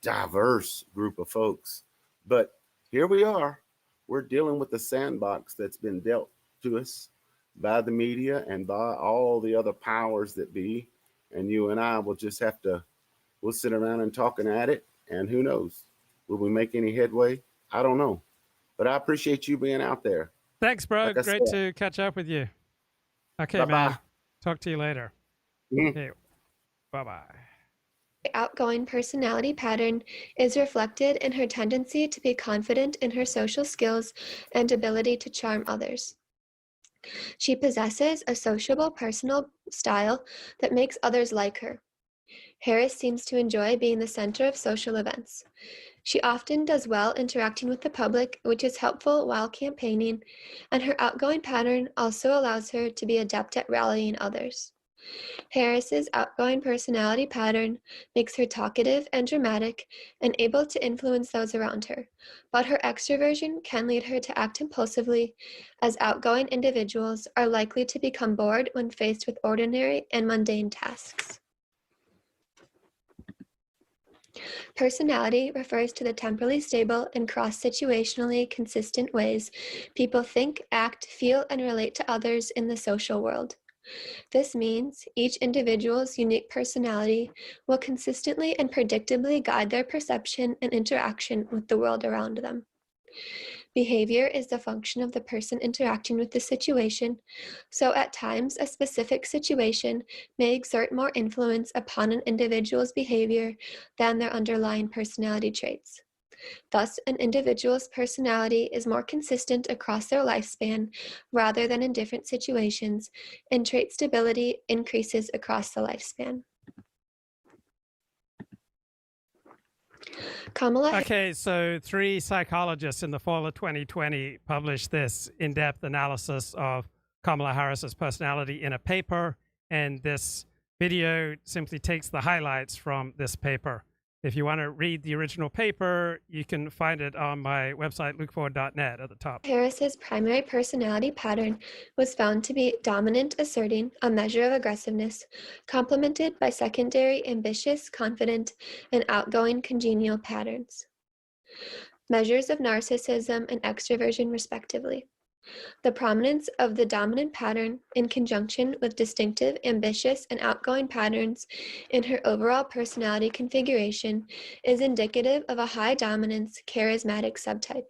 diverse group of folks. But here we are. We're dealing with the sandbox that's been dealt to us by the media and by all the other powers that be. And you and I will just have to, we'll sit around and talking at it. And who knows, will we make any headway? I don't know. But I appreciate you being out there. Thanks, bro. Like Great to catch up with you. Okay, Bye-bye. man. Talk to you later. Okay. Bye-bye. The outgoing personality pattern is reflected in her tendency to be confident in her social skills and ability to charm others. She possesses a sociable personal style that makes others like her. Harris seems to enjoy being the center of social events. She often does well interacting with the public, which is helpful while campaigning, and her outgoing pattern also allows her to be adept at rallying others. Harris's outgoing personality pattern makes her talkative and dramatic and able to influence those around her, but her extroversion can lead her to act impulsively, as outgoing individuals are likely to become bored when faced with ordinary and mundane tasks. Personality refers to the temporally stable and cross-situationally consistent ways people think, act, feel, and relate to others in the social world. This means each individual's unique personality will consistently and predictably guide their perception and interaction with the world around them. Behavior is the function of the person interacting with the situation, so at times a specific situation may exert more influence upon an individual's behavior than their underlying personality traits. Thus, an individual's personality is more consistent across their lifespan rather than in different situations, and trait stability increases across the lifespan. Okay, so 3 psychologists in the fall of 2020 published this in-depth analysis of Kamala Harris's personality in a paper, and this video simply takes the highlights from this paper. If you want to read the original paper, you can find it on my website, lukeford.net, at the top. Harris's primary personality pattern was found to be dominant asserting, a measure of aggressiveness, complemented by secondary ambitious, confident, and outgoing congenial patterns. Measures of narcissism and extroversion, respectively. The prominence of the dominant pattern in conjunction with distinctive, ambitious, and outgoing patterns in her overall personality configuration is indicative of a high dominance, charismatic subtype.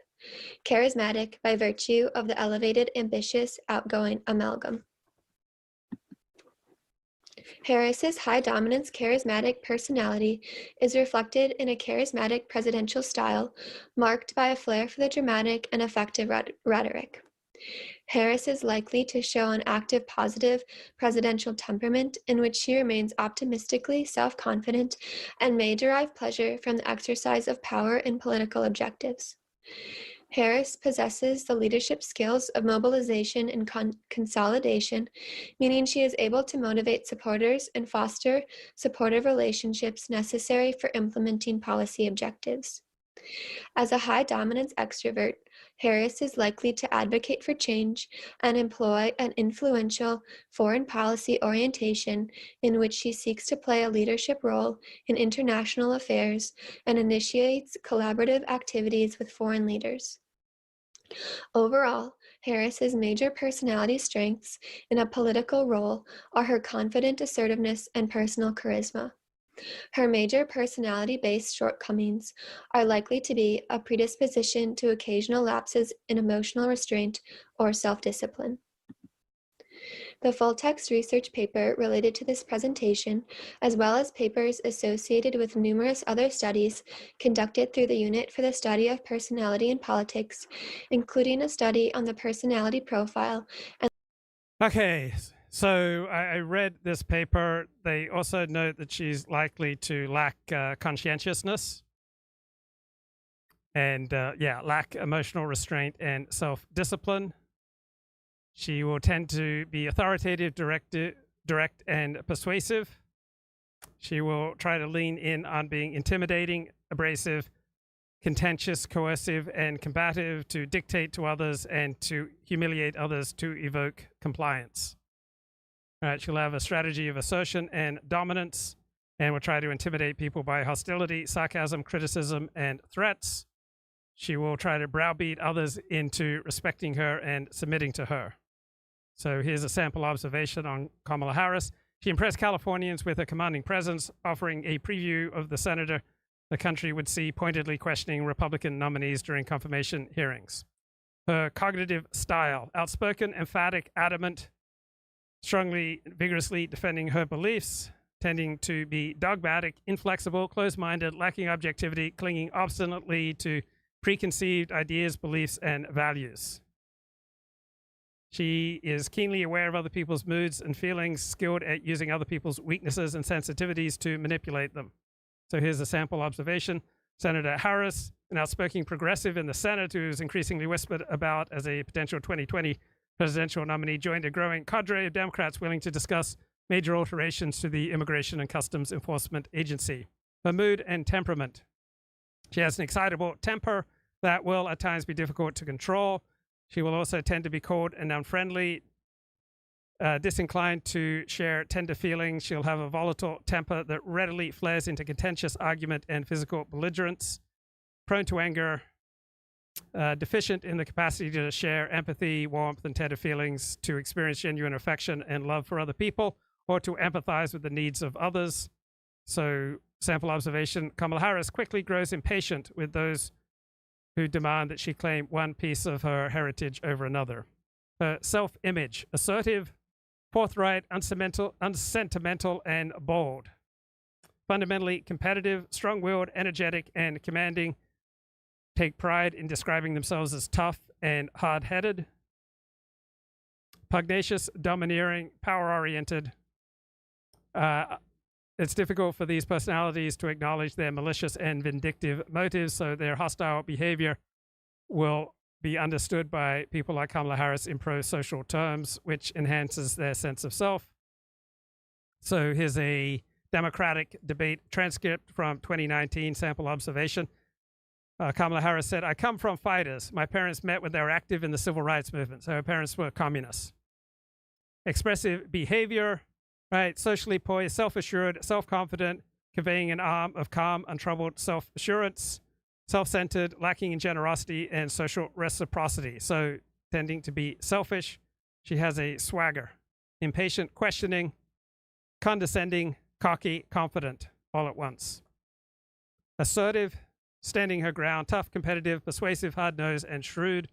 Charismatic by virtue of the elevated, ambitious, outgoing amalgam. Harris's high dominance charismatic personality is reflected in a charismatic presidential style marked by a flair for the dramatic and effective rhetoric. Harris is likely to show an active, positive presidential temperament in which she remains optimistically self-confident and may derive pleasure from the exercise of power and political objectives. Harris possesses the leadership skills of mobilization and consolidation, meaning she is able to motivate supporters and foster supportive relationships necessary for implementing policy objectives. As a high dominance extrovert, Harris is likely to advocate for change and employ an influential foreign policy orientation in which she seeks to play a leadership role in international affairs and initiates collaborative activities with foreign leaders. Overall, Harris's major personality strengths in a political role are her confident assertiveness and personal charisma. Her major personality-based shortcomings are likely to be a predisposition to occasional lapses in emotional restraint or self-discipline. The full-text research paper related to this presentation, as well as papers associated with numerous other studies conducted through the Unit for the Study of Personality and Politics, including a study on the personality profile. Okay. So I read this paper. They also note that she's likely to lack conscientiousness and, lack emotional restraint and self-discipline. She will tend to be authoritative, direct, and persuasive. She will try to lean in on being intimidating, abrasive, contentious, coercive, and combative, to dictate to others and to humiliate others to evoke compliance. All right, she'll have a strategy of assertion and dominance, and will try to intimidate people by hostility, sarcasm, criticism, and threats. She will try to browbeat others into respecting her and submitting to her. So here's a sample observation on Kamala Harris. She impressed Californians with her commanding presence, offering a preview of the senator the country would see pointedly questioning Republican nominees during confirmation hearings. Her cognitive style: outspoken, emphatic, adamant, strongly, vigorously defending her beliefs, tending to be dogmatic, inflexible, closed-minded, lacking objectivity, clinging obstinately to preconceived ideas, beliefs, and values. She is keenly aware of other people's moods and feelings, skilled at using other people's weaknesses and sensitivities to manipulate them. So here's a sample observation. Senator Harris, an outspoken progressive in the Senate who is increasingly whispered about as a potential 2020 presidential nominee, joined a growing cadre of Democrats willing to discuss major alterations to the Immigration and Customs Enforcement Agency. Her mood and temperament: she has an excitable temper that will at times be difficult to control. She will also tend to be cold and unfriendly, disinclined to share tender feelings. She'll have a volatile temper that readily flares into contentious argument and physical belligerence, prone to anger, deficient in the capacity to share empathy, warmth, and tender feelings, to experience genuine affection and love for other people, or to empathize with the needs of others. So, sample observation: Kamala Harris quickly grows impatient with those who demand that she claim one piece of her heritage over another. Her self-image: assertive, forthright, unsentimental, and bold. Fundamentally competitive, strong-willed, energetic, and commanding. Take pride in describing themselves as tough and hard-headed. Pugnacious, domineering, power-oriented. It's difficult for these personalities to acknowledge their malicious and vindictive motives, so their hostile behavior will be understood by people like Kamala Harris in pro-social terms, which enhances their sense of self. So here's a Democratic debate transcript from 2019, sample observation. Kamala Harris said, "I come from fighters. My parents met when they were active in the civil rights movement." So her parents were communists. Expressive behavior, right? Socially poised, self-assured, self-confident, conveying an air of calm, untroubled self-assurance, self-centered, lacking in generosity and social reciprocity. So tending to be selfish. She has a swagger: impatient, questioning, condescending, cocky, confident, all at once. Assertive, standing her ground, tough, competitive, persuasive, hard-nosed, and shrewd.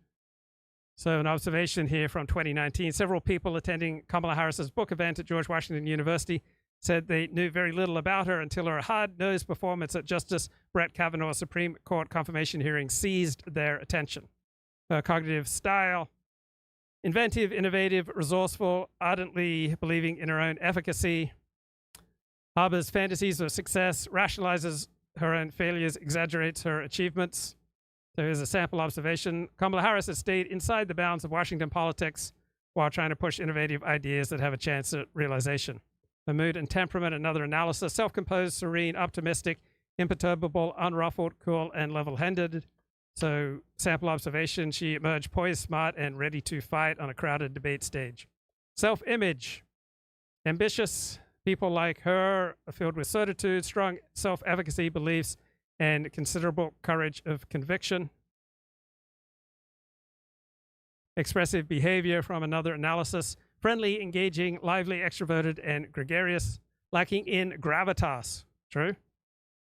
So an observation here from 2019. Several people attending Kamala Harris's book event at George Washington University said they knew very little about her until her hard-nosed performance at Justice Brett Kavanaugh's Supreme Court confirmation hearing seized their attention. Her cognitive style, inventive, innovative, resourceful, ardently believing in her own efficacy, harbors fantasies of success, rationalizes her own failures, exaggerates her achievements. So here's a sample observation. Kamala Harris has stayed inside the bounds of Washington politics while trying to push innovative ideas that have a chance at realization. Her mood and temperament, another analysis: self-composed, serene, optimistic, imperturbable, unruffled, cool, and level-headed. So sample observation: she emerged poised, smart, and ready to fight on a crowded debate stage. Self-image: ambitious. People like her are filled with certitude, strong self-efficacy, beliefs, and considerable courage of conviction. Expressive behavior from another analysis: friendly, engaging, lively, extroverted, and gregarious, lacking in gravitas. True.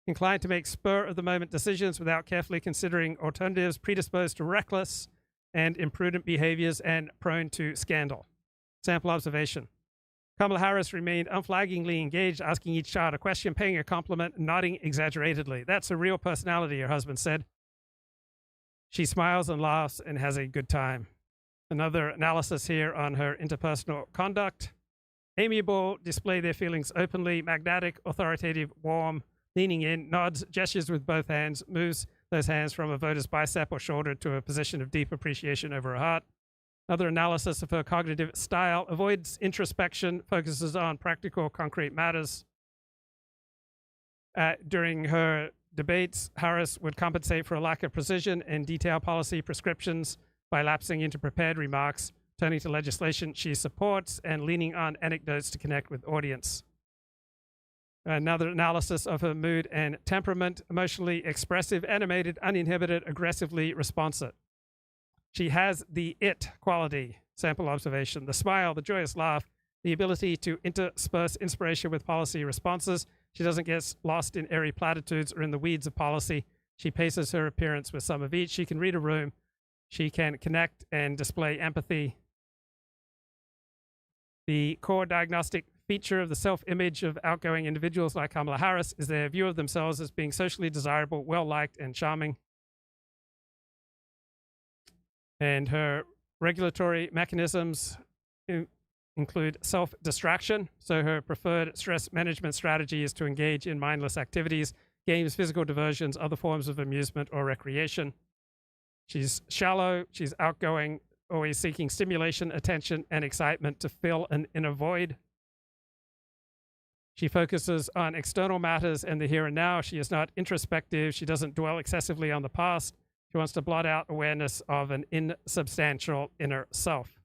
Inclined to make spur-of-the-moment decisions without carefully considering alternatives, predisposed to reckless and imprudent behaviors, and prone to scandal. Sample observation: Kamala Harris remained unflaggingly engaged, asking each child a question, paying a compliment, and nodding exaggeratedly. That's a real personality, her husband said. She smiles and laughs and has a good time. Another analysis here on her interpersonal conduct: amiable, display their feelings openly, magnetic, authoritative, warm, leaning in, nods, gestures with both hands, moves those hands from a voter's bicep or shoulder to a position of deep appreciation over her heart. Another analysis of her cognitive style: avoids introspection, focuses on practical, concrete matters. During her debates, Harris would compensate for a lack of precision and detailed policy prescriptions by lapsing into prepared remarks, turning to legislation she supports, and leaning on anecdotes to connect with audience. Another analysis of her mood and temperament: emotionally expressive, animated, uninhibited, aggressively responsive. She has the it quality. Sample observation: the smile, the joyous laugh, the ability to intersperse inspiration with policy responses. She doesn't get lost in airy platitudes or in the weeds of policy. She paces her appearance with some of each. She can read a room. She can connect and display empathy. The core diagnostic feature of the self-image of outgoing individuals like Kamala Harris is their view of themselves as being socially desirable, well-liked, and charming. And her regulatory mechanisms include self-distraction. So her preferred stress management strategy is to engage in mindless activities, games, physical diversions, other forms of amusement or recreation. She's shallow, she's outgoing, always seeking stimulation, attention, and excitement to fill an inner void. She focuses on external matters and the here and now. She is not introspective. She doesn't dwell excessively on the past. She wants to blot out awareness of an insubstantial inner self.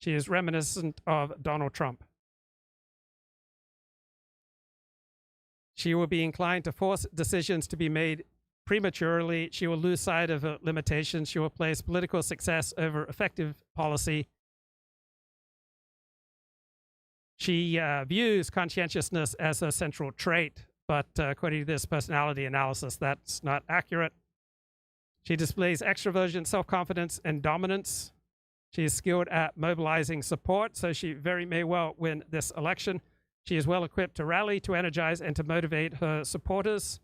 She is reminiscent of Donald Trump. She will be inclined to force decisions to be made prematurely. She will lose sight of her limitations. She will place political success over effective policy. She views conscientiousness as her central trait, but according to this personality analysis, that's not accurate. She displays extroversion, self-confidence, and dominance. She is skilled at mobilizing support, so she very may well win this election. She is well equipped to rally, to energize, and to motivate her supporters.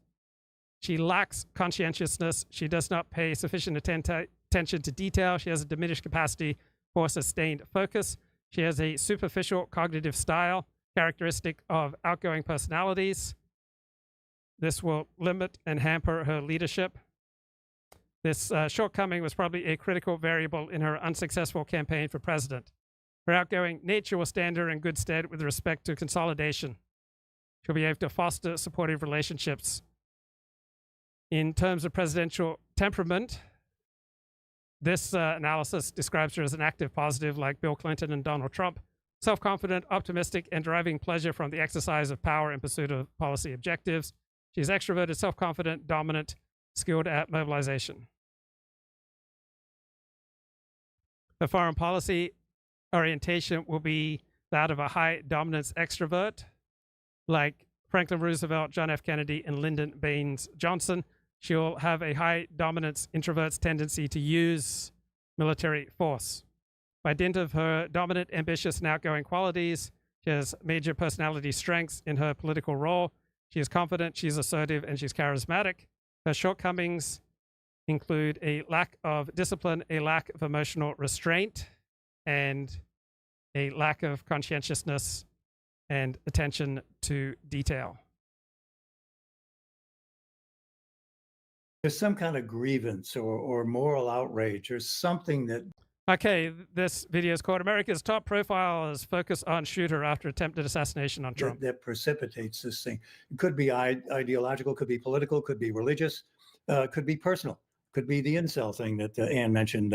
She lacks conscientiousness. She does not pay sufficient attention to detail. She has a diminished capacity for sustained focus. She has a superficial cognitive style, characteristic of outgoing personalities. This will limit and hamper her leadership. This shortcoming was probably a critical variable in her unsuccessful campaign for president. Her outgoing nature will stand her in good stead with respect to consolidation. She'll be able to foster supportive relationships. In terms of presidential temperament, this analysis describes her as an active positive like Bill Clinton and Donald Trump, self-confident, optimistic, and deriving pleasure from the exercise of power in pursuit of policy objectives. She is extroverted, self-confident, dominant, skilled at mobilization. Her foreign policy orientation will be that of a high dominance extrovert, like Franklin Roosevelt, John F. Kennedy, and Lyndon Baines Johnson. She'll have a high dominance introvert's tendency to use military force. By dint of her dominant, ambitious, and outgoing qualities, She has major personality strengths in her political role. She is confident, she's assertive, and she's charismatic. Her shortcomings include a lack of discipline, a lack of emotional restraint, and a lack of conscientiousness and attention to detail. There's some kind of grievance or moral outrage or something that... Okay, this video is called America's Top Profilers Focus on Shooter After Attempted Assassination on Trump. That precipitates this thing. It could be ideological, could be political, could be religious, could be personal, could be the incel thing that Ann mentioned,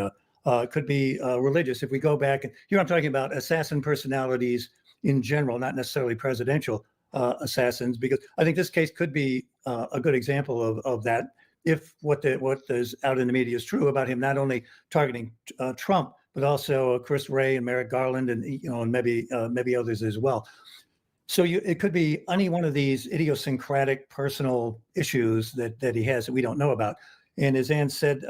could be religious. If we go back, here I'm talking about assassin personalities in general, not necessarily presidential assassins, because I think this case could be a good example of that. If what is out in the media is true about him not only targeting Trump, but also Chris Wray and Merrick Garland, and and maybe others as well. So it could be any one of these idiosyncratic personal issues that he has that we don't know about. And as Ann said,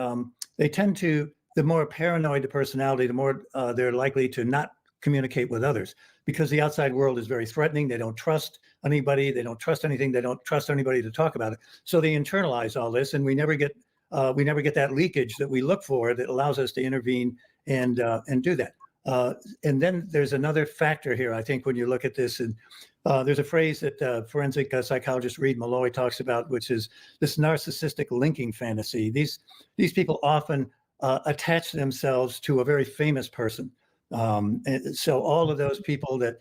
they tend to, the more paranoid the personality, the more they're likely to not communicate with others, because the outside world is very threatening. They don't trust anybody. They don't trust anything. They don't trust anybody to talk about it. So they internalize all this, and we never get that leakage that we look for that allows us to intervene and do that. And then there's another factor here, I think, when you look at this, and there's a phrase that forensic psychologist Reed Malloy talks about, which is this narcissistic linking fantasy. These people often attach themselves to a very famous person. And so all of those people that,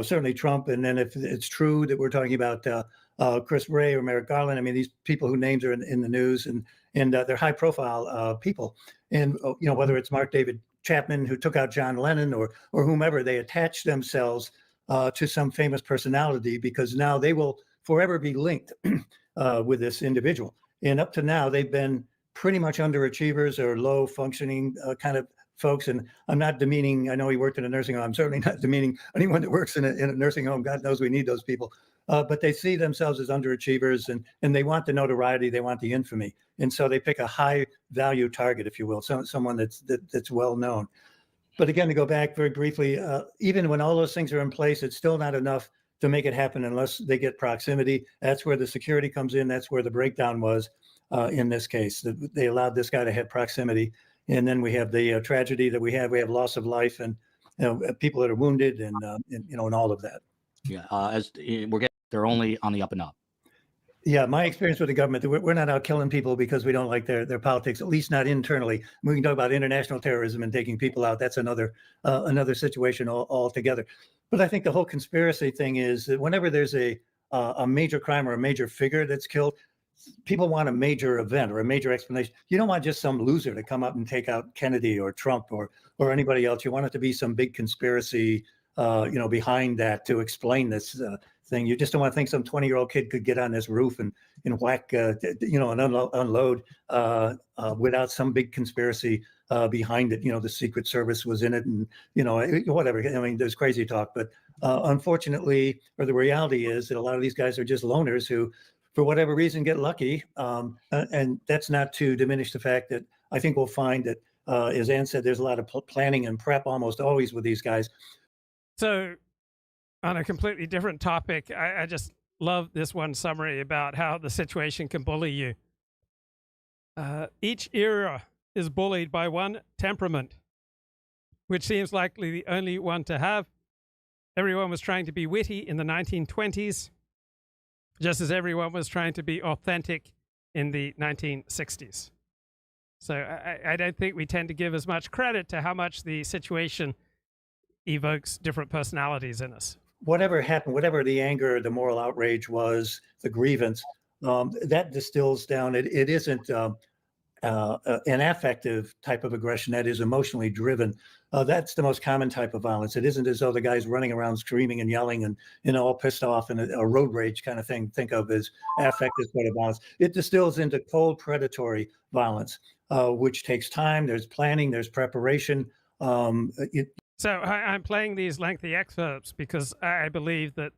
certainly Trump, and then if it's true that we're talking about Chris Wray or Merrick Garland, I mean, these people whose names are in the news, and they're high profile people. And, whether it's Mark David Chapman, who took out John Lennon, or whomever, they attach themselves to some famous personality, because now they will forever be linked with this individual. And up to now, they've been pretty much underachievers or low functioning kind of folks. And I'm not demeaning, I know he worked in a nursing home. I'm certainly not demeaning anyone that works in a nursing home. God knows we need those people. But they see themselves as underachievers, and they want the notoriety, they want the infamy. And so they pick a high value target, if you will, someone that's well known. But again, to go back very briefly, even when all those things are in place, it's still not enough to make it happen unless they get proximity. That's where the security comes in. That's where the breakdown was in this case. They allowed this guy to have proximity. And then we have the tragedy that we have loss of life, and people that are wounded, and all of that. Yeah, they're only on the up and up. Yeah, my experience with the government, we're not out killing people because we don't like their politics, at least not internally. We can talk about international terrorism and taking people out. That's another situation altogether. But I think the whole conspiracy thing is that whenever there's a major crime or a major figure that's killed, people want a major event or a major explanation. You don't want just some loser to come up and take out Kennedy or Trump or anybody else. You want it to be some big conspiracy, behind that to explain this thing. You just don't want to think some 20-year-old kid could get on this roof and whack, and unload without some big conspiracy behind it. The Secret Service was in it, and whatever. I mean, there's crazy talk, but unfortunately, or the reality is that a lot of these guys are just loners who, for whatever reason, get lucky. And that's not to diminish the fact that I think we'll find that, as Ann said, there's a lot of planning and prep almost always with these guys. So on a completely different topic, I just love this one summary about how the situation can bully you. Each era is bullied by one temperament, which seems likely the only one to have. Everyone was trying to be witty in the 1920s, just as everyone was trying to be authentic in the 1960s. So I don't think we tend to give as much credit to how much the situation evokes different personalities in us. Whatever happened, whatever the anger, the moral outrage was, the grievance, that distills down. It isn't an affective type of aggression that is emotionally driven. That's the most common type of violence. It isn't as though the guy's running around screaming and yelling and all pissed off and a road rage kind of thing. Think of as affective sort of violence. It distills into cold predatory violence, which takes time. There's planning, there's preparation. So I'm playing these lengthy excerpts because I believe that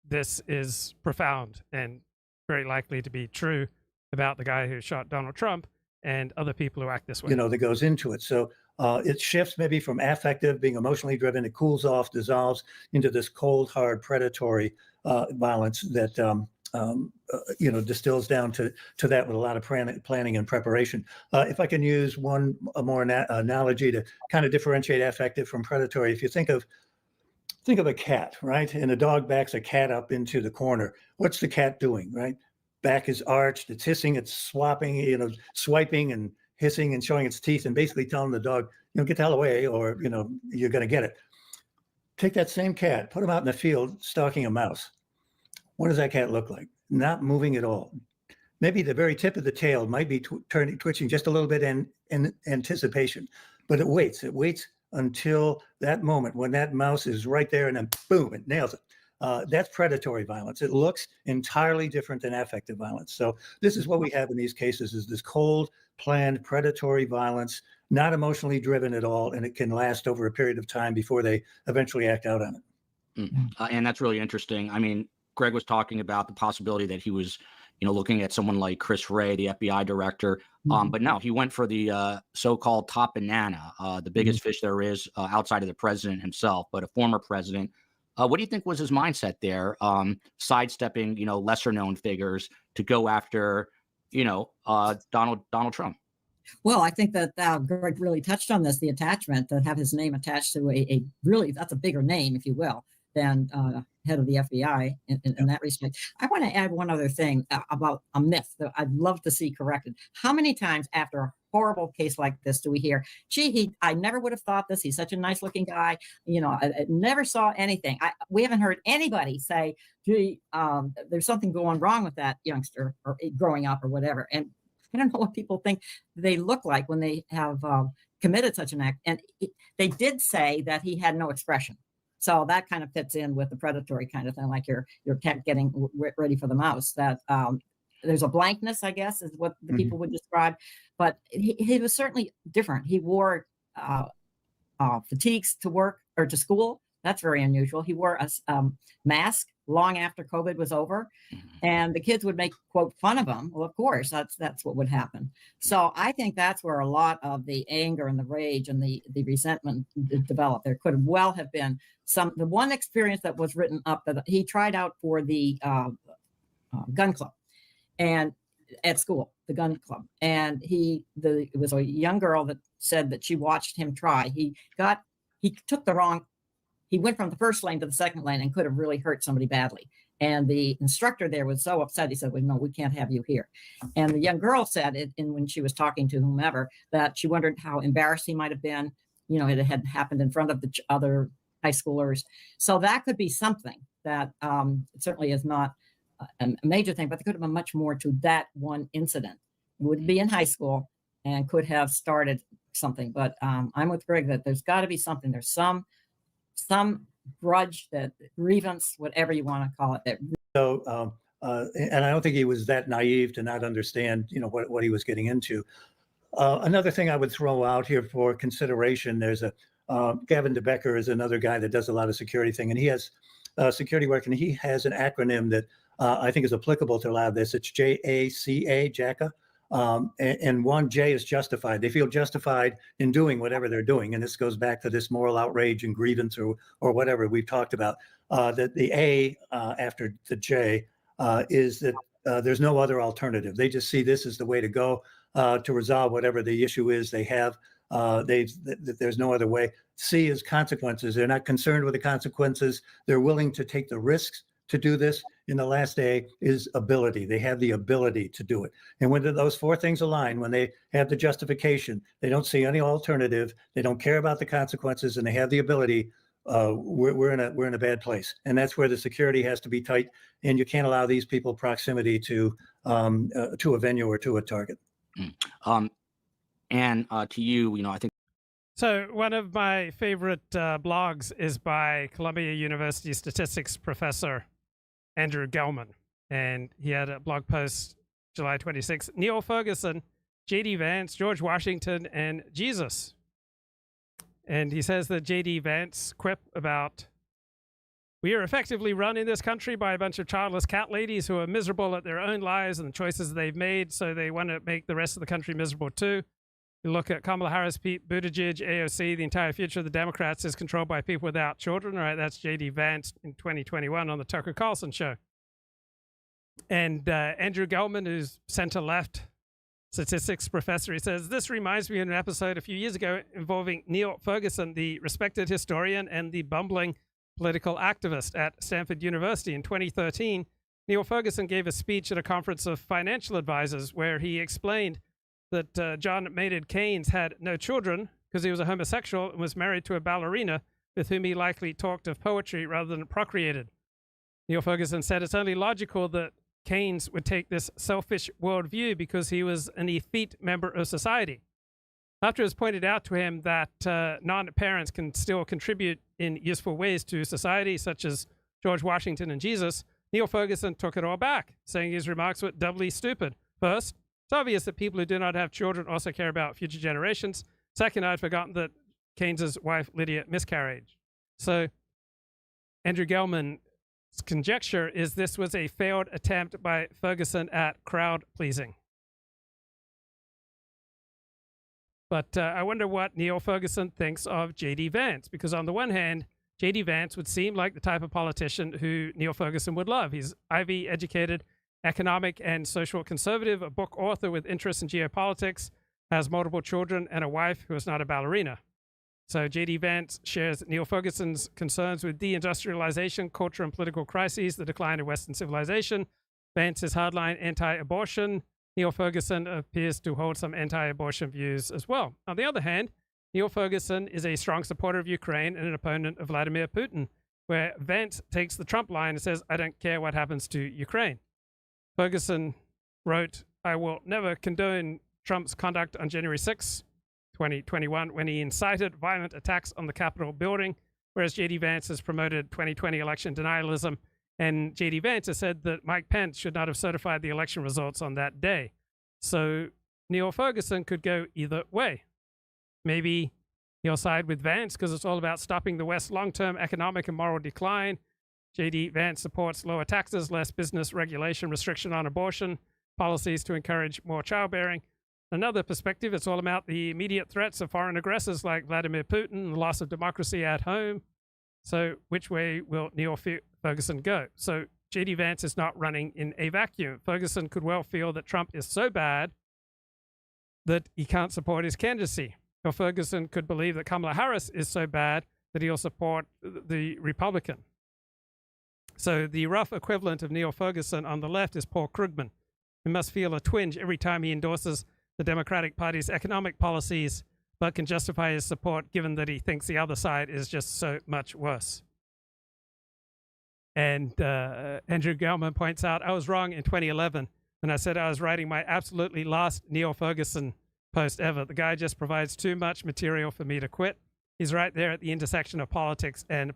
this is profound and very likely to be true about the guy who shot Donald Trump and other people who act this way. That goes into it. So It shifts maybe from affective, being emotionally driven, it cools off, dissolves into this cold, hard, predatory violence that distills down to that with a lot of planning and preparation. If I can use a more analogy to kind of differentiate affective from predatory, if you think of a cat, right? And a dog backs a cat up into the corner. What's the cat doing, right? Back is arched, it's hissing, it's swapping, swiping and hissing and showing its teeth and basically telling the dog, get the hell away or, you're going to get it. Take that same cat, put him out in the field stalking a mouse. What does that cat look like? Not moving at all. Maybe the very tip of the tail might be twitching just a little bit in anticipation, but it waits. It waits until that moment when that mouse is right there and then boom, it nails it. That's predatory violence. It looks entirely different than affective violence. So this is what we have in these cases is this cold, planned, predatory violence, not emotionally driven at all, and it can last over a period of time before they eventually act out on it. And that's really interesting. I mean, Greg was talking about the possibility that he was, looking at someone like Chris Wray, the FBI director. But no, he went for the so-called top banana, the biggest fish there is outside of the president himself, but a former president. What do you think was his mindset there, sidestepping, lesser known figures to go after, Donald Trump? Well, I think that Greg really touched on this, the attachment, to have his name attached to a really, that's a bigger name, if you will, than head of the FBI in that respect. I want to add one other thing about a myth that I'd love to see corrected. How many times after a horrible case like this do we hear, gee, I never would have thought this. He's such a nice looking guy. I never saw anything. We haven't heard anybody say, gee, there's something going wrong with that youngster or growing up or whatever. And I don't know what people think they look like when they have committed such an act. And they did say that he had no expression. So that kind of fits in with the predatory kind of thing, like your cat getting ready for the mouse. That there's a blankness, I guess, is what the people would describe. But he was certainly different. He wore fatigues to work or to school. That's very unusual. He wore a mask long after COVID was over, and the kids would make, quote, fun of him. Well, of course, that's what would happen. So I think that's where a lot of the anger and the rage and the resentment developed. There could well have been the one experience that was written up that he tried out for the gun club and at school, the gun club. And it was a young girl that said that she watched him try. He went from the first lane to the second lane and could have really hurt somebody badly. And the instructor there was so upset. He said, well, no, we can't have you here. And the young girl said when she was talking to whomever, that she wondered how embarrassed he might have been. It had happened in front of the other high schoolers. So that could be something that certainly is not a major thing, but there could have been much more to that one incident. It would be in high school and could have started something. But I'm with Greg that there's got to be something. There's some grudge, that grievance, whatever you want to call it. So, and I don't think he was that naive to not understand, what he was getting into. Another thing I would throw out here for consideration, there's Gavin DeBecker is another guy that does a lot of security thing, and he has security work, and he has an acronym that I think is applicable to a lot of this. It's JACA, JACA. And one, J is justified. They feel justified in doing whatever they're doing. And this goes back to this moral outrage and grievance or whatever we've talked about. That the A after the J is that there's no other alternative. They just see this as the way to go to resolve whatever the issue is they have. There's no other way. C is consequences. They're not concerned with the consequences. They're willing to take the risks to do this. In the last A is ability. They have the ability to do it. And when those four things align, when they have the justification, they don't see any alternative, they don't care about the consequences, and they have the ability, we're in a bad place. And that's where the security has to be tight, and you can't allow these people proximity to a venue or to a target. And to you, I think. So one of my favorite blogs is by Columbia University statistics professor Andrew Gelman, and he had a blog post July 26th, Neil Ferguson, J.D. Vance, George Washington, and Jesus. And he says that J.D. Vance quip about, we are effectively run in this country by a bunch of childless cat ladies who are miserable at their own lives and the choices they've made, so they want to make the rest of the country miserable too. You look at Kamala Harris, Pete Buttigieg, AOC, the entire future of the Democrats is controlled by people without children, right? That's J.D. Vance in 2021 on the Tucker Carlson show. And Andrew Gelman, who's center-left statistics professor, he says, this reminds me of an episode a few years ago involving Niall Ferguson, the respected historian and the bumbling political activist at Stanford University. In 2013, Niall Ferguson gave a speech at a conference of financial advisors where he explained that John Maynard Keynes had no children because he was a homosexual and was married to a ballerina with whom he likely talked of poetry rather than procreated. Niall Ferguson said it's only logical that Keynes would take this selfish worldview because he was an effete member of society. After it was pointed out to him that non-parents can still contribute in useful ways to society, such as George Washington and Jesus, Niall Ferguson took it all back, saying his remarks were doubly stupid. First, it's obvious that people who do not have children also care about future generations. Second, I'd forgotten that Keynes's wife, Lydia, miscarried. So Andrew Gelman's conjecture is this was a failed attempt by Ferguson at crowd-pleasing. But I wonder what Niall Ferguson thinks of J.D. Vance, because on the one hand, J.D. Vance would seem like the type of politician who Niall Ferguson would love. He's Ivy-educated, economic and social conservative, a book author with interests in geopolitics, has multiple children, and a wife who is not a ballerina. So J.D. Vance shares Niall Ferguson's concerns with deindustrialization, culture and political crises, the decline of Western civilization. Vance is hardline anti-abortion. Niall Ferguson appears to hold some anti-abortion views as well. On the other hand, Niall Ferguson is a strong supporter of Ukraine and an opponent of Vladimir Putin, where Vance takes the Trump line and says, I don't care what happens to Ukraine. Ferguson wrote, I will never condone Trump's conduct on January 6, 2021, when he incited violent attacks on the Capitol building, whereas J.D. Vance has promoted 2020 election denialism, and J.D. Vance has said that Mike Pence should not have certified the election results on that day. So Niall Ferguson could go either way. Maybe he'll side with Vance because it's all about stopping the West's long-term economic and moral decline. J.D. Vance supports lower taxes, less business regulation, restriction on abortion, policies to encourage more childbearing. Another perspective, it's all about the immediate threats of foreign aggressors like Vladimir Putin, the loss of democracy at home. So which way will Niall Ferguson go? So J.D. Vance is not running in a vacuum. Ferguson could well feel that Trump is so bad that he can't support his candidacy. Or Ferguson could believe that Kamala Harris is so bad that he'll support the Republican. So the rough equivalent of Niall Ferguson on the left is Paul Krugman, who must feel a twinge every time he endorses the Democratic Party's economic policies, but can justify his support given that he thinks the other side is just so much worse. And Andrew Gelman points out, I was wrong in 2011 when I said I was writing my absolutely last Niall Ferguson post ever. The guy just provides too much material for me to quit. He's right there at the intersection of politics and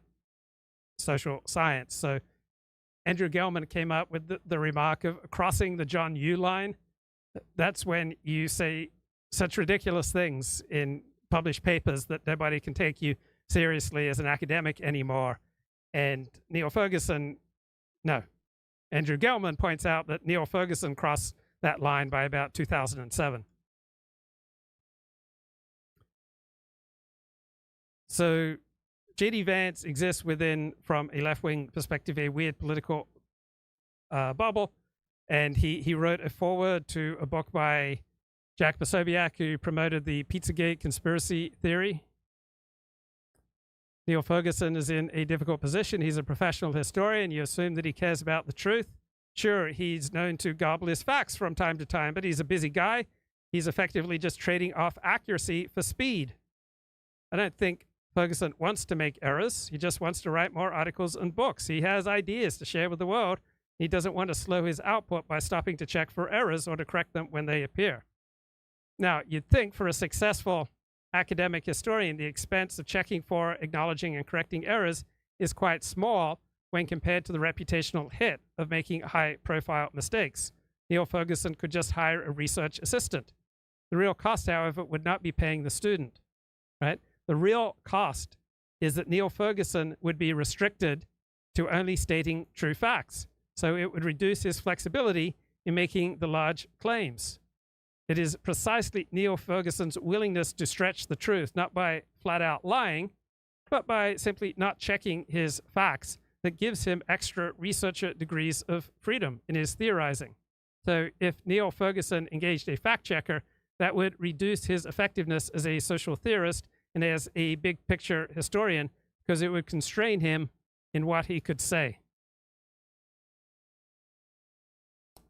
social science. So Andrew Gelman came up with the remark of crossing the John Yoo line. That's when you say such ridiculous things in published papers that nobody can take you seriously as an academic anymore. And Niall Ferguson, no. Andrew Gelman points out that Niall Ferguson crossed that line by about 2007. So J.D. Vance exists within, from a left-wing perspective, a weird political bubble. And he wrote a foreword to a book by Jack Posobiec, who promoted the Pizzagate conspiracy theory. Niall Ferguson is in a difficult position. He's a professional historian. You assume that he cares about the truth. Sure, he's known to gobble his facts from time to time, but he's a busy guy. He's effectively just trading off accuracy for speed. I don't think Ferguson wants to make errors. He just wants to write more articles and books. He has ideas to share with the world. He doesn't want to slow his output by stopping to check for errors or to correct them when they appear. Now, you'd think for a successful academic historian, the expense of checking for, acknowledging, and correcting errors is quite small when compared to the reputational hit of making high-profile mistakes. Niall Ferguson could just hire a research assistant. The real cost, however, would not be paying the student, right? The real cost is that Niall Ferguson would be restricted to only stating true facts. So it would reduce his flexibility in making the large claims. It is precisely Niall Ferguson's willingness to stretch the truth, not by flat out lying, but by simply not checking his facts, that gives him extra researcher degrees of freedom in his theorizing. So if Niall Ferguson engaged a fact checker, that would reduce his effectiveness as a social theorist and as a big picture historian, because it would constrain him in what he could say.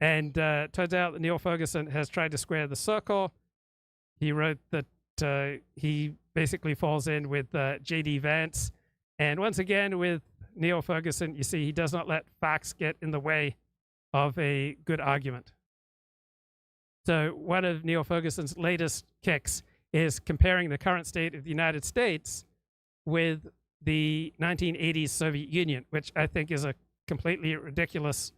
And turns out that Niall Ferguson has tried to square the circle. He wrote that he basically falls in with J.D. Vance. And once again, with Niall Ferguson, you see he does not let facts get in the way of a good argument. So one of Niall Ferguson's latest kicks is comparing the current state of the United States with the 1980s Soviet Union, which I think is a completely ridiculous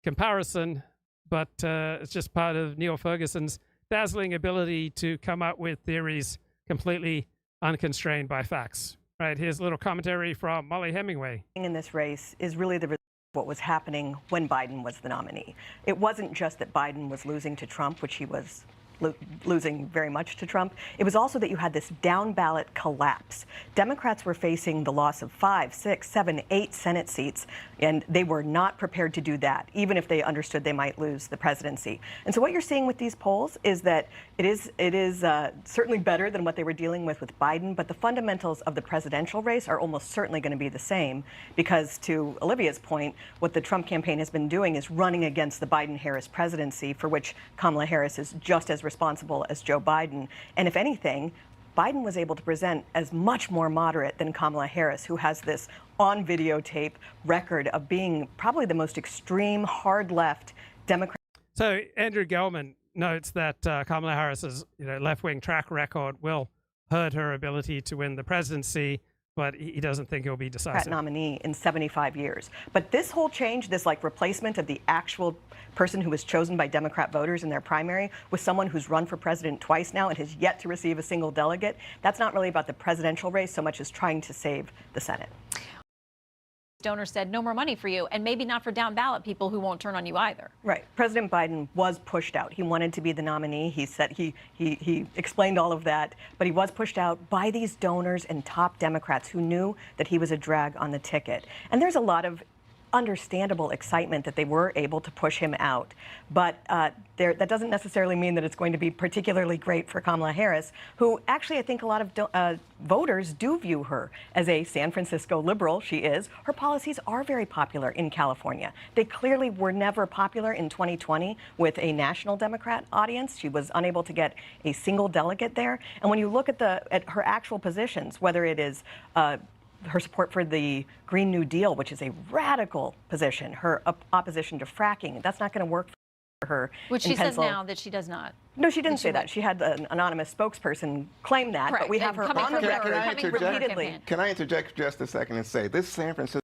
comparison, but it's just part of Niall Ferguson's dazzling ability to come up with theories completely unconstrained by facts. Right, here's a little commentary from Molly Hemingway. In this race is really the result of what was happening when Biden was the nominee. It wasn't just that Biden was losing to Trump, which he was losing very much to Trump. It was also that you had this down ballot collapse. Democrats were facing the loss of 5, 6, 7, 8 Senate seats, and they were not prepared to do that, even if they understood they might lose the presidency. And so what you're seeing with these polls is that it is certainly better than what they were dealing with Biden, but the fundamentals of the presidential race are almost certainly going to be the same, because to Olivia's point, what the Trump campaign has been doing is running against the Biden-Harris presidency, for which Kamala Harris is just as responsible as Joe Biden. And if anything, Biden was able to present as much more moderate than Kamala Harris, who has this on videotape record of being probably the most extreme, hard left Democrat. So Andrew Gelman notes that Kamala Harris's left-wing track record will hurt her ability to win the presidency, but he doesn't think it will be decisive. Nominee in 75 years. But this whole change, this replacement of the actual person who was chosen by Democrat voters in their primary with someone who's run for president twice now and has yet to receive a single delegate, that's not really about the presidential race so much as trying to save the Senate. Donors said no more money for you, and maybe not for down ballot people who won't turn on you either. Right. President Biden was pushed out. He wanted to be the nominee. He said he explained all of that, but he was pushed out by these donors and top Democrats who knew that he was a drag on the ticket. And there's a lot of understandable excitement that they were able to push him out. But that doesn't necessarily mean that it's going to be particularly great for Kamala Harris, who actually I think a lot of voters do view her as a San Francisco liberal. She is. Her policies are very popular in California. They clearly were never popular in 2020 with a national Democrat audience. She was unable to get a single delegate there. And when you look at her actual positions, whether it is her support for the Green New Deal, which is a radical position, her opposition to fracking, that's not going to work for her. Which she says now that she does not. No, she didn't say that. She had an anonymous spokesperson claim that, right. but we have her on the record repeatedly. Can I interject just a second and say this San Francisco?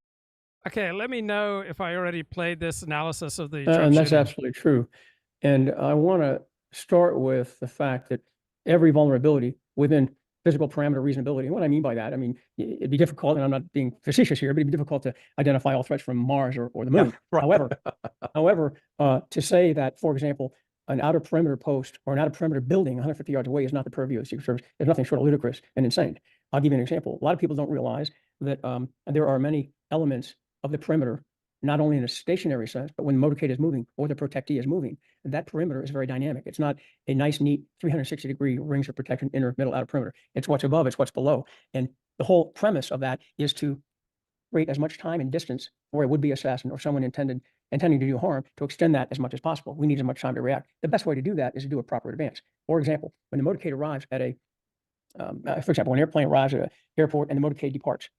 Okay, let me know if I already played this analysis of the and that's absolutely true. And I want to start with the fact that every vulnerability within physical parameter reasonability. And what I mean by that, I mean, it'd be difficult, and I'm not being facetious here, but it'd be difficult to identify all threats from Mars or the moon. Yeah, However, to say that, for example, an outer perimeter post or an outer perimeter building 150 yards away is not the purview of the Secret Service is nothing short of ludicrous and insane. I'll give you an example. A lot of people don't realize that there are many elements of the perimeter, not only in a stationary sense, but when the motorcade is moving or the protectee is moving, that perimeter is very dynamic. It's not a nice, neat 360-degree rings of protection, inner, middle, outer perimeter. It's what's above, it's what's below. And the whole premise of that is to create as much time and distance for a would-be assassin or someone intending to do harm, to extend that as much as possible. We need as much time to react. The best way to do that is to do a proper advance. For example, when the motorcade arrives at for example, when an airplane arrives at an airport and the motorcade departs,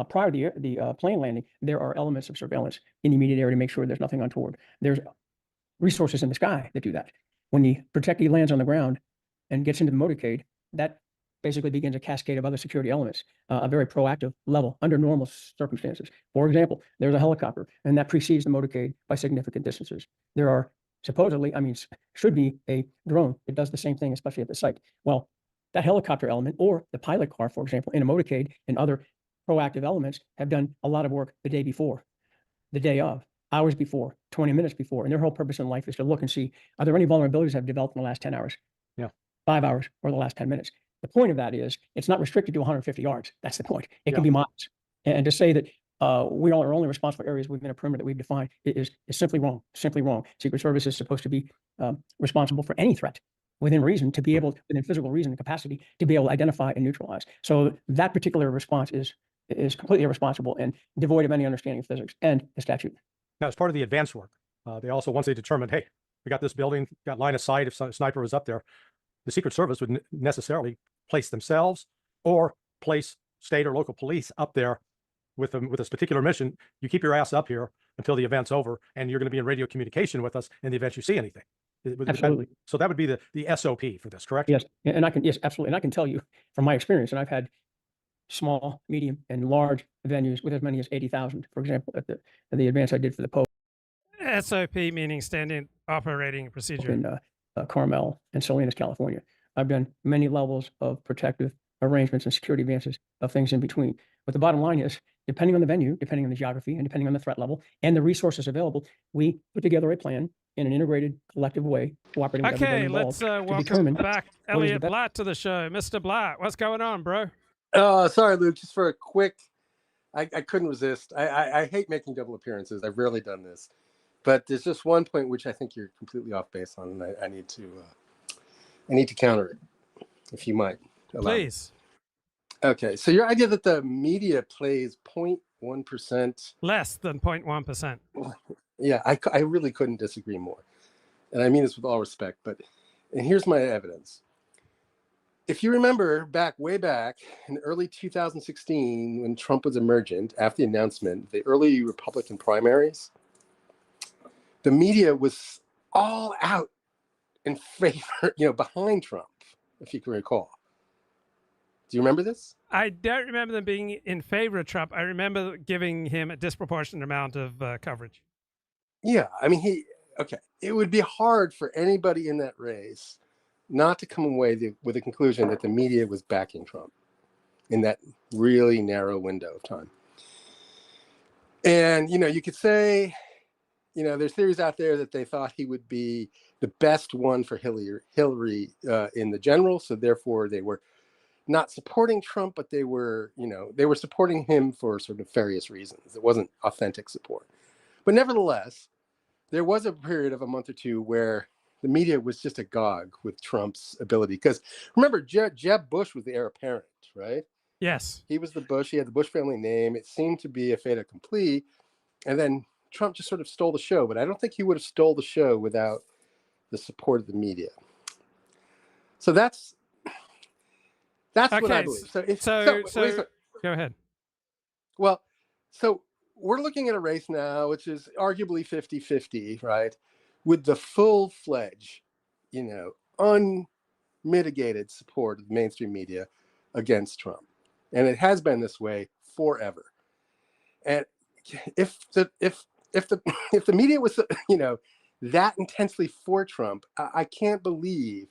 prior to the plane landing, there are elements of surveillance in the immediate area to make sure there's nothing untoward. There's resources in the sky that do that. When the protectee lands on the ground and gets into the motorcade, that basically begins a cascade of other security elements, a very proactive level under normal circumstances. For example, there's a helicopter, and that precedes the motorcade by significant distances. There are supposedly, should be a drone that does the same thing, especially at the site. Well, that helicopter element or the pilot car, for example, in a motorcade and other proactive elements have done a lot of work the day before, the day of, hours before, 20 minutes before. And their whole purpose in life is to look and see, are there any vulnerabilities that have developed in the last 10 hours? 5 hours or the last 10 minutes. The point of that is it's not restricted to 150 yards. That's the point. It can be miles. And to say that we all are only responsible for areas within a perimeter that we've defined is simply wrong. Simply wrong. Secret Service is supposed to be responsible for any threat within reason, to be able, within physical reason and capacity, to be able to identify and neutralize. So that particular response is completely irresponsible and devoid of any understanding of physics and the statute. Now, as part of the advanced work, they also, once they determined, hey, we got this building, got line of sight if some sniper was up there, the Secret Service would necessarily place themselves or place state or local police up there with this particular mission. You keep your ass up here until the event's over, and you're going to be in radio communication with us in the event you see anything. Absolutely. So that would be the SOP for this, correct? Yes, and yes, absolutely. And I can tell you from my experience, and I've had small, medium, and large venues with as many as 80,000, for example, at the advance I did for the Pope. SOP meaning standard operating procedure. In Carmel and Salinas, California. I've done many levels of protective arrangements and security advances of things in between. But the bottom line is, depending on the venue, depending on the geography, and depending on the threat level and the resources available, we put together a plan in an integrated, collective way, cooperating with everybody involved. Okay, let's welcome back Elliott Blatt to the show. Mr. Blatt, what's going on, bro? Sorry, Luke, just for a quick, I couldn't resist. I hate making double appearances. I've rarely done this. But there's just one point which I think you're completely off base on, and I need to counter it, if you might. Please. Okay, so your idea that the media plays 0.1%. Less than 0.1%. Yeah, I really couldn't disagree more. And I mean this with all respect, and here's my evidence. If you remember way back in early 2016, when Trump was emergent, after the announcement, the early Republican primaries, the media was all out in favor, behind Trump, if you can recall. Do you remember this? I don't remember them being in favor of Trump. I remember giving him a disproportionate amount of coverage. Yeah, I mean, it would be hard for anybody in that race not to come away with a conclusion that the media was backing Trump in that really narrow window of time. And, you could say, there's theories out there that they thought he would be the best one for Hillary in the general. So therefore they were not supporting Trump, but they were supporting him for sort of nefarious reasons. It wasn't authentic support. But nevertheless, there was a period of a month or two where the media was just agog with Trump's ability. Because remember, Jeb Bush was the heir apparent, right? Yes. He was the Bush. He had the Bush family name. It seemed to be a fait accompli. And then Trump just sort of stole the show, but I don't think he would have stole the show without the support of the media. So that's okay, what I believe. So go ahead. Well, so we're looking at a race now, which is arguably 50-50, right? With the full-fledged, unmitigated support of the mainstream media against Trump. And it has been this way forever. And if the media was, that intensely for Trump, I can't believe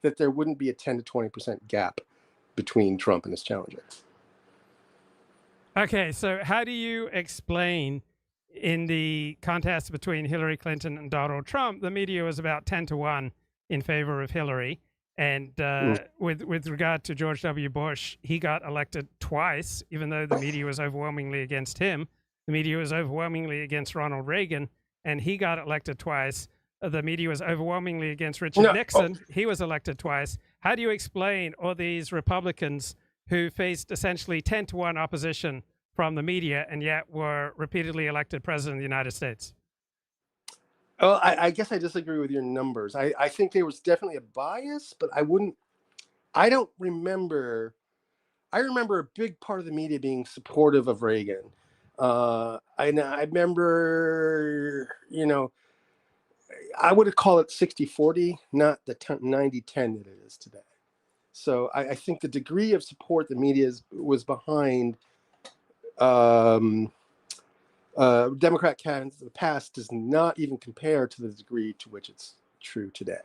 that there wouldn't be a 10 to 20% gap between Trump and his challenger. Okay, so how do you explain in the contest between Hillary Clinton and Donald Trump, the media was about 10-1 in favor of Hillary, and with regard to George W. Bush, he got elected twice, even though the media was overwhelmingly against him. The media was overwhelmingly against Ronald Reagan, and he got elected twice. The media was overwhelmingly against Richard Nixon. He was elected twice. How do you explain all these Republicans who faced essentially 10-1 opposition from the media and yet were repeatedly elected president of the United States? Well, I guess I disagree with your numbers. I think there was definitely a bias, but I don't remember. I remember a big part of the media being supportive of Reagan. I remember, I would call it 60-40, not the 90-10 that it is today. So I think the degree of support the media was behind Democrat candidates in the past does not even compare to the degree to which it's true today.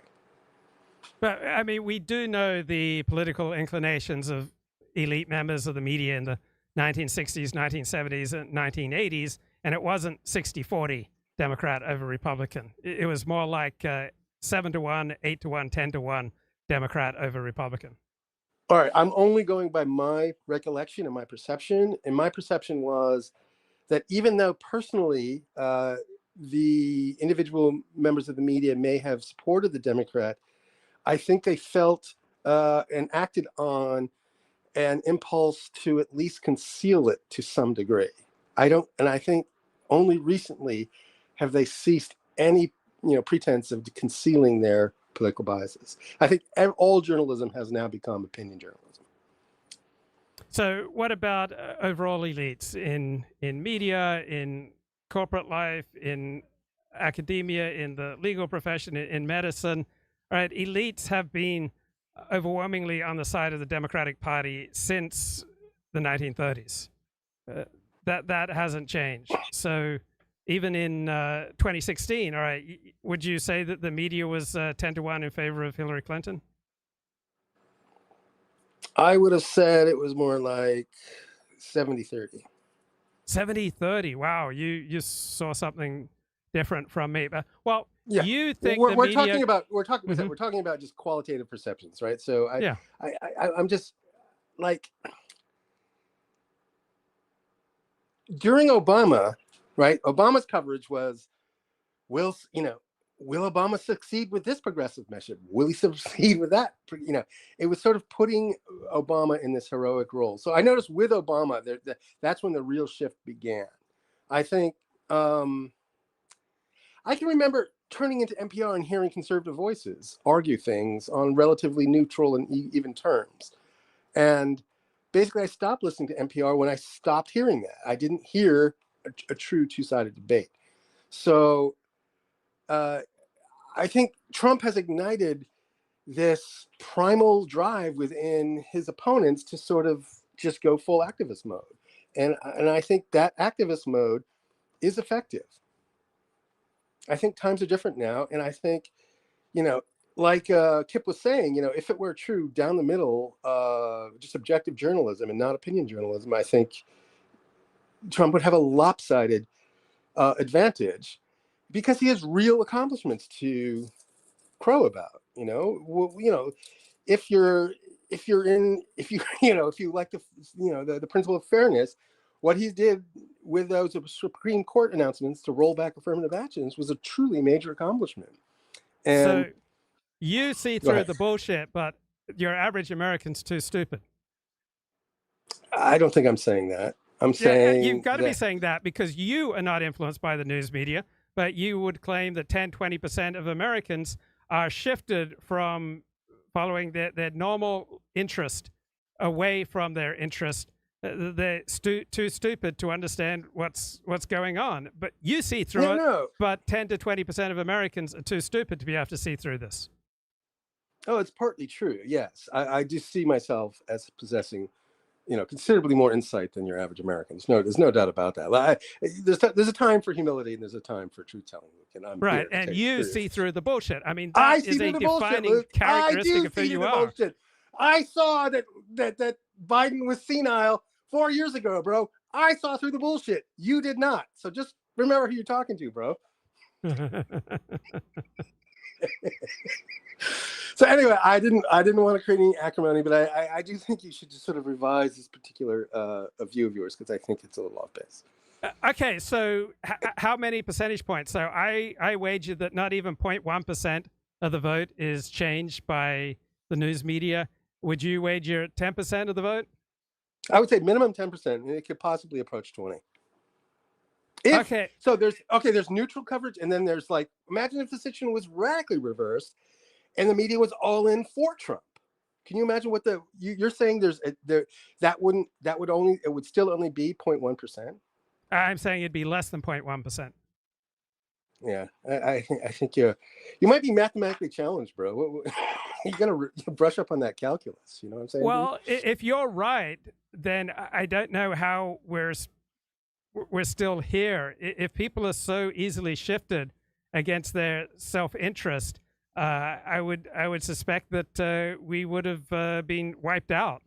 But I mean, we do know the political inclinations of elite members of the media in the 1960s, 1970s, and 1980s, and it wasn't 60-40 Democrat over Republican. It was more like 7-1, 8-1, 10-1 Democrat over Republican? All right, I'm only going by my recollection and my perception. And my perception was that even though personally the individual members of the media may have supported the Democrat, I think they felt and acted on an impulse to at least conceal it to some degree. I think only recently have they ceased any pretense of concealing their political biases. I think all journalism has now become opinion journalism. So what about overall elites in media, in corporate life, in academia, in the legal profession, in medicine? Right, elites have been overwhelmingly on the side of the Democratic Party since the 1930s. That hasn't changed. So even in 2016, all right, would you say that the media was 10-1 in favor of Hillary Clinton? I would have said it was more like 70-30. 70-30. Wow, you saw something different from me. But well, yeah. You think we're the media... we're talking about just qualitative perceptions, right? So I'm just like, during Obama, right? Obama's coverage was, will Obama succeed with this progressive measure? Will he succeed with that? It was sort of putting Obama in this heroic role. So I noticed with Obama, that's when the real shift began. I think I can remember turning into NPR and hearing conservative voices argue things on relatively neutral and even terms. And basically, I stopped listening to NPR when I stopped hearing that. I didn't hear a true two-sided debate. So I think Trump has ignited this primal drive within his opponents to sort of just go full activist mode. And I think that activist mode is effective. I think times are different now. And I think, like Kip was saying, if it were true down the middle, just objective journalism and not opinion journalism, I think Trump would have a lopsided advantage because he has real accomplishments to crow about. If you like the principle of fairness, what he did with those Supreme Court announcements to roll back affirmative actions was a truly major accomplishment. And so you see through the bullshit, but your average American's too stupid. I don't think I'm saying that. I'm saying you've got to be saying that because you are not influenced by the news media, but you would claim that 10-20% of Americans are shifted from following their normal interest away from their interest. They're too stupid to understand what's going on. But you see through it. No. But 10-20% of Americans are too stupid to be able to see through this. Oh, it's partly true. Yes, I do see myself as possessing, considerably more insight than your average Americans. No, there's no doubt about that. There's a time for humility and there's a time for truth telling. And I'm right, and you see through the bullshit. I mean, I that is a defining characteristic of who you are. Bullshit. I saw that Biden was senile 4 years ago, bro. I saw through the bullshit. You did not. So just remember who you're talking to, bro. So anyway, I didn't want to create any acrimony, but I do think you should just sort of revise this particular view of yours because I think it's a little off base. Okay, so how many percentage points? So I wager that not even 0.1% of the vote is changed by the news media. Would you wager 10% of the vote? I would say minimum 10%, and it could possibly approach 20. So there's neutral coverage, and then there's imagine if the situation was radically reversed, and the media was all in for Trump. Can you imagine what you're saying? It would still only be 0.1%. I'm saying it'd be less than 0.1%. Yeah, I think you might be mathematically challenged, bro. You gotta brush up on that calculus. You know what I'm saying? Well, if you're right, then I don't know how we're still here. If people are so easily shifted against their self-interest, I would suspect that we would have been wiped out.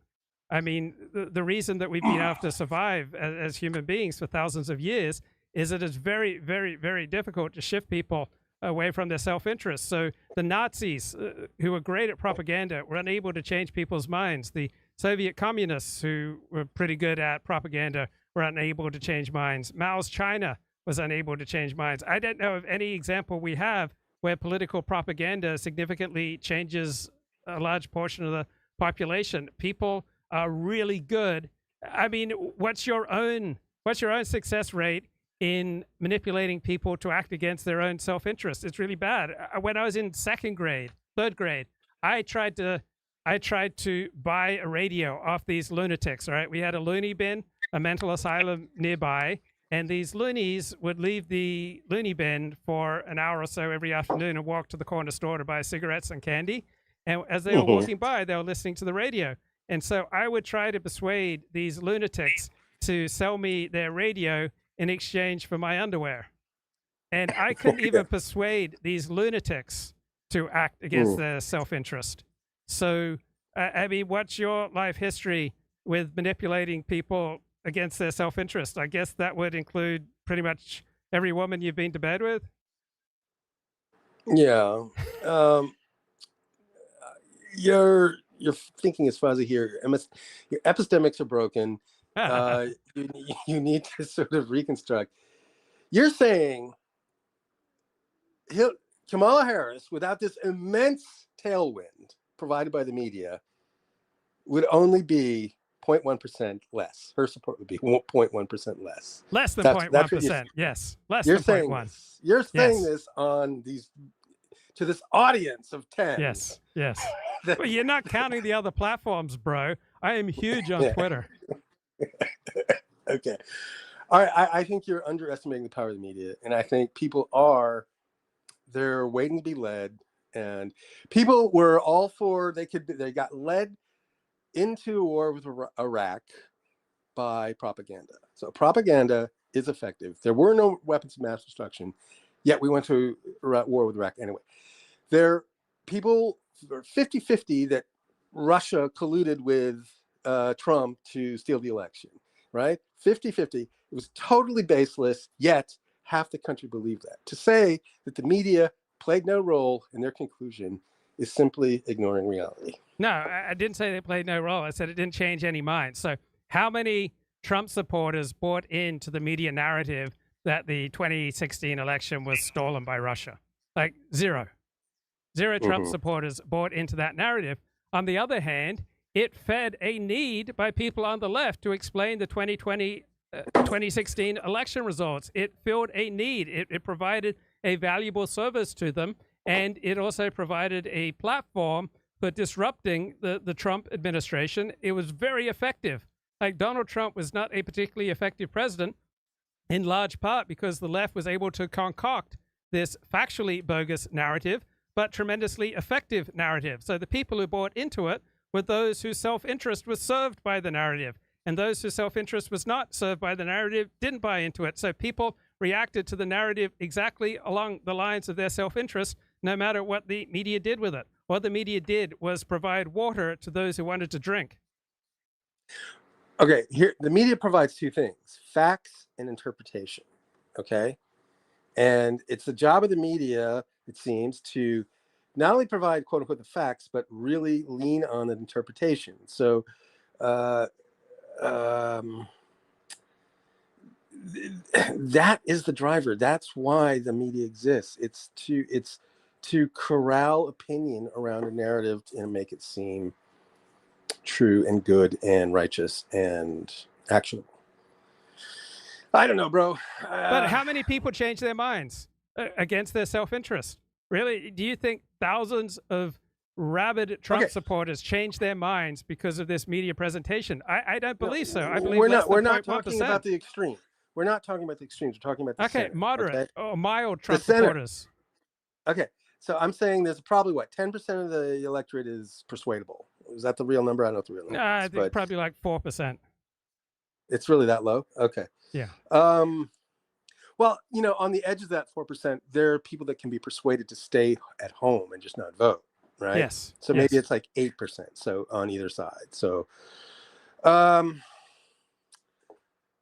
I mean, the reason that we've been able to survive as human beings for thousands of years is that it's very, very, very difficult to shift people away from their self-interest. So the Nazis, who were great at propaganda, were unable to change people's minds. The Soviet communists, who were pretty good at propaganda, were unable to change minds. Mao's China was unable to change minds. I don't know of any example we have where political propaganda significantly changes a large portion of the population. People are really good. I mean, what's your own success rate in manipulating people to act against their own self-interest? It's really bad. When I was in third grade, I tried to buy a radio off these lunatics. All right, we had a loony bin, a mental asylum nearby, and these loonies would leave the loony bin for an hour or so every afternoon and walk to the corner store to buy cigarettes and candy. And as they were walking by, they were listening to the radio. And so I would try to persuade these lunatics to sell me their radio in exchange for my underwear. And I couldn't even persuade these lunatics to act against their self-interest. So, I mean, what's your life history with manipulating people against their self-interest? I guess that would include pretty much every woman you've been to bed with? Yeah. Your thinking is fuzzy here. Your epistemics are broken. You need to sort of reconstruct. You're saying Kamala Harris, without this immense tailwind provided by the media, would only be 0.1% less. Her support would be 0.1% less. Less than 0.1%. Yes. Less than 0.1. You're saying this on to this audience of 10. Yes. Yes. Well, you're not counting the other platforms, bro. I am huge on Twitter. Okay. All right. I think you're underestimating the power of the media. And I think they're waiting to be led. And people were all for, they got led into war with Iraq by propaganda. So propaganda is effective. There were no weapons of mass destruction, yet we went to war with Iraq anyway. People are 50-50 that Russia colluded with Trump to steal the election, right? 50-50. It was totally baseless, yet half the country believed that. To say that the media played no role in their conclusion is simply ignoring reality. No, I didn't say they played no role. I said it didn't change any minds. So how many Trump supporters bought into the media narrative that the 2016 election was stolen by Russia? Like zero. Zero Trump supporters bought into that narrative. On the other hand, it fed a need by people on the left to explain the 2016 election results. It filled a need. It provided a valuable service to them, and it also provided a platform for disrupting the Trump administration. It was very effective. Like, Donald Trump was not a particularly effective president, in large part because the left was able to concoct this factually bogus narrative, but tremendously effective narrative. So the people who bought into it were those whose self-interest was served by the narrative, and those whose self-interest was not served by the narrative didn't buy into it. So people reacted to the narrative exactly along the lines of their self-interest, no matter what the media did with it. What the media did was provide water to those who wanted to drink. Okay, here the media provides two things: facts and interpretation. Okay, and it's the job of the media, it seems, to not only provide "quote unquote" the facts, but really lean on the interpretation. So, that is the driver. That's why the media exists. It's to corral opinion around a narrative and make it seem true and good and righteous and actionable. I don't know, bro. But how many people change their minds against their self-interest? Really? Do you think thousands of rabid Trump supporters change their minds because of this media presentation? I don't believe so. I believe we're not talking about the extreme. We're not talking about the extremes. We're talking about the center, moderate or mild Trump supporters. Okay. So I'm saying there's probably 10% of the electorate is persuadable. Is that the real number? I don't know what the real number is. I think probably like 4%. It's really that low? Okay. Yeah. Well, on the edge of that 4%, there are people that can be persuaded to stay at home and just not vote, right? Yes. So maybe it's like 8%. So on either side. So,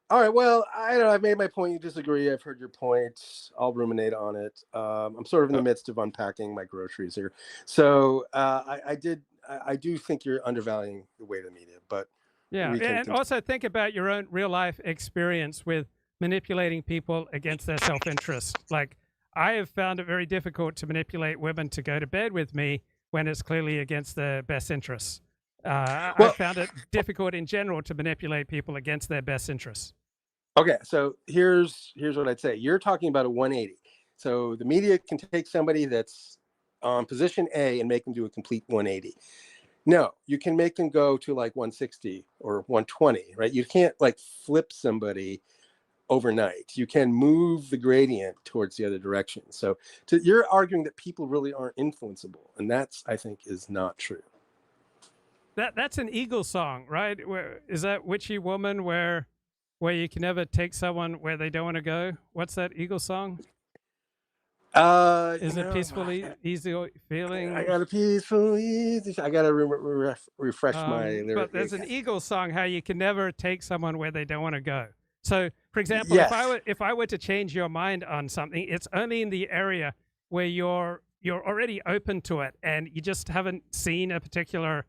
All right. Well, I don't know. I've made my point. You disagree. I've heard your point. I'll ruminate on it. I'm sort of in the midst of unpacking my groceries here. So I do think you're undervaluing the weight of the media, but Yeah, and also think about your own real life experience with manipulating people against their self-interest. Like, I have found it very difficult to manipulate women to go to bed with me when it's clearly against their best interests. I found it difficult in general to manipulate people against their best interests. Okay, so here's what I'd say. You're talking about a 180. So the media can take somebody that's on position A and make them do a complete 180. No, you can make them go to like 160 or 120, right? You can't like flip somebody overnight. You can move the gradient towards the other direction. So you're arguing that people really aren't influenceable, and that's, I think, is not true. That's an Eagle song, right? Is that Witchy Woman where you can never take someone where they don't want to go? What's that Eagle song? Is it Peaceful, Easy Feeling? I got a peaceful, easy. I got to refresh my lyrics. But there's an Eagle song how you can never take someone where they don't want to go. So, for example, Yes. if I were to change your mind on something, it's only in the area where you're already open to it and you just haven't seen a particular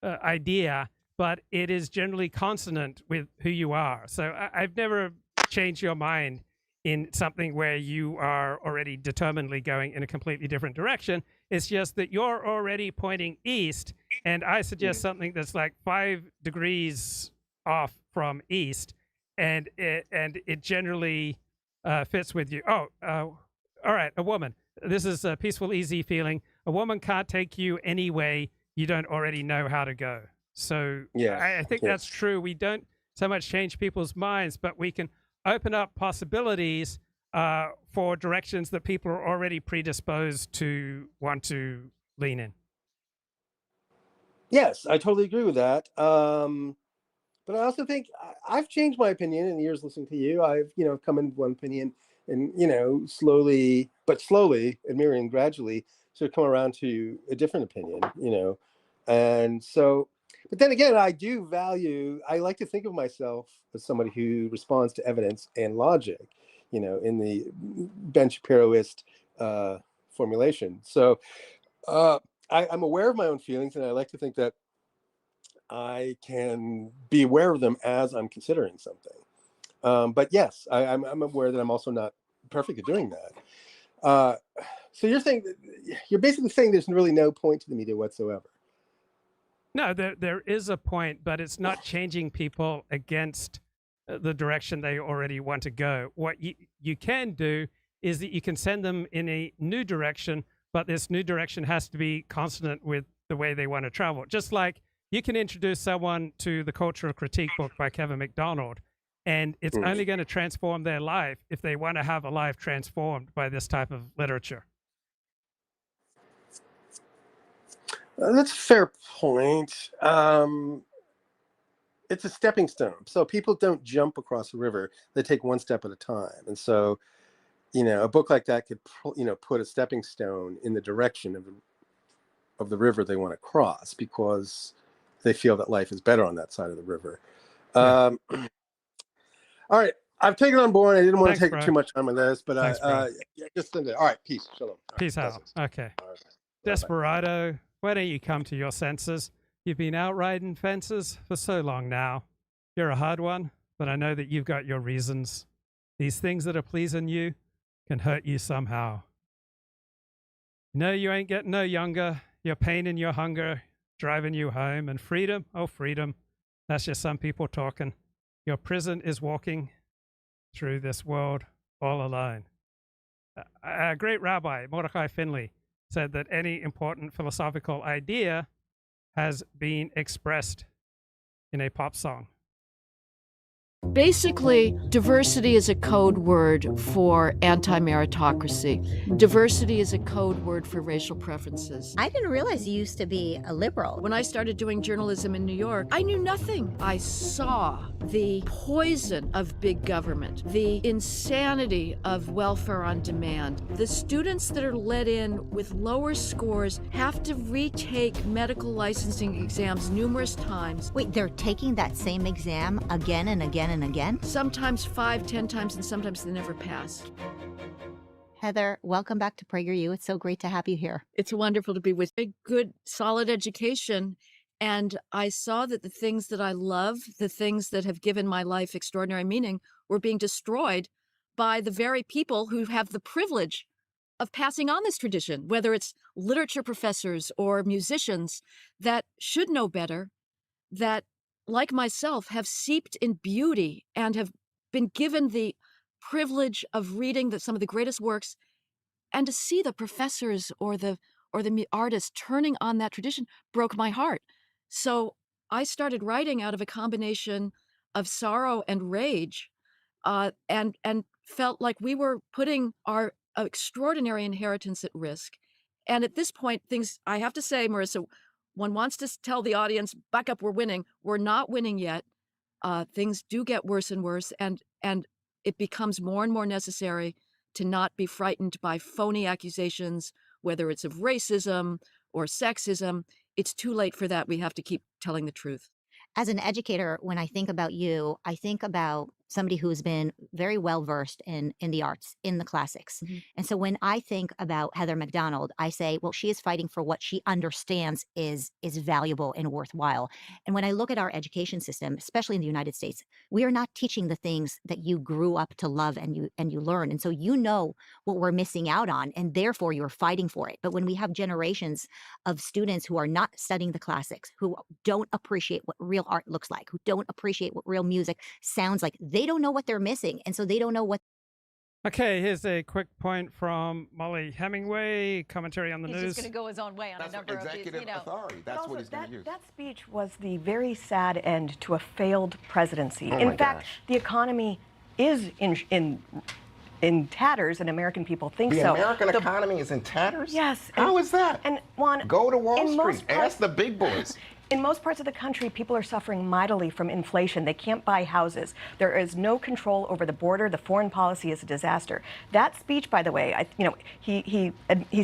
idea, but it is generally consonant with who you are. So I've never changed your mind in something where you are already determinedly going in a completely different direction. It's just that you're already pointing east, and I suggest something that's like 5 degrees off from east, and it generally fits with you. All right, a woman. This is a peaceful, easy feeling. A woman can't take you any way you don't already know how to go. So I think that's true. We don't so much change people's minds, but we can open up possibilities for directions that people are already predisposed to want to lean in. Yes, I totally agree with that. But I also think I've changed my opinion in years listening to you. I've, come in one opinion and, slowly, admiring gradually, sort of come around to a different opinion, And so, but then again, I like to think of myself as somebody who responds to evidence and logic, in the Ben Shapiroist formulation. So I'm aware of my own feelings, and I like to think that I can be aware of them as I'm considering something. But yes, I'm aware that I'm also not perfect at doing that. So you're basically saying there's really no point to the media whatsoever. No, there is a point, but it's not changing people against the direction they already want to go. What you can do is that you can send them in a new direction, but this new direction has to be consonant with the way they want to travel. Just like you can introduce someone to the Cultural Critique book by Kevin MacDonald, and it's only going to transform their life if they want to have a life transformed by this type of literature. That's a fair point. It's a stepping stone. So people don't jump across a river. They take one step at a time. And so, a book like that could, put a stepping stone in the direction of the river they want to cross because they feel that life is better on that side of the river. All right. I've taken on board. I didn't want to take too much time on this, but just all right. Peace. Shalom. Peace out. Okay. Desperado, why don't you come to your senses? You've been out riding fences for so long now. You're a hard one, but I know that you've got your reasons. These things that are pleasing you can hurt you somehow. No, you ain't getting no younger. Your pain and your hunger driving you home. And freedom, oh freedom, that's just some people talking. Your prison is walking through this world all alone. A great rabbi, Mordecai Finley, said that any important philosophical idea has been expressed in a pop song. Basically, diversity is a code word for anti-meritocracy. Diversity is a code word for racial preferences. I didn't realize you used to be a liberal. When I started doing journalism in New York, I knew nothing. I saw the poison of big government, the insanity of welfare on demand. The students that are let in with lower scores have to retake medical licensing exams numerous times. Wait, they're taking that same exam again and again and and again. Sometimes 5, 10 times, and sometimes they never pass. Heather, welcome back to PragerU. It's so great to have you here. It's wonderful to be with a good, solid education. And I saw that the things that I love, the things that have given my life extraordinary meaning, were being destroyed by the very people who have the privilege of passing on this tradition, whether it's literature professors or musicians that should know better, that, like myself, have seeped in beauty and have been given the privilege of reading some of the greatest works, and to see the professors or the artists turning on that tradition broke my heart. So I started writing out of a combination of sorrow and rage, and felt like we were putting our extraordinary inheritance at risk. And at this point, I have to say, Marissa, one wants to tell the audience, back up, we're winning. We're not winning yet. Things do get worse and worse, and it becomes more and more necessary to not be frightened by phony accusations, whether it's of racism or sexism. It's too late for that. We have to keep telling the truth. As an educator, when I think about you, I think about somebody who's been very well versed in the arts, in the classics. And so when I think about Heather McDonald, I say, well, she is fighting for what she understands is valuable and worthwhile. And when I look at our education system, especially in the United States, we are not teaching the things that you grew up to love and you learn. And so you know what we're missing out on, and therefore you're fighting for it. But when we have generations of students who are not studying the classics, who don't appreciate what real art looks like, who don't appreciate what real music sounds like, they don't know what they're missing. And so they don't know what. Okay, here's a quick point from Molly Hemingway, commentary on the news. He's just going to go his own way on a number of these, authority. That's what he's going to use. That speech was the very sad end to a failed presidency. Oh in fact, the economy is in tatters, and American people think the so. The American economy is in tatters? Yes. How is that? And Juan, go to Wall Street. Ask the big boys. In most parts of the country, people are suffering mightily from inflation. They can't buy houses. There is no control over the border. The foreign policy is a disaster. That speech, by the way, he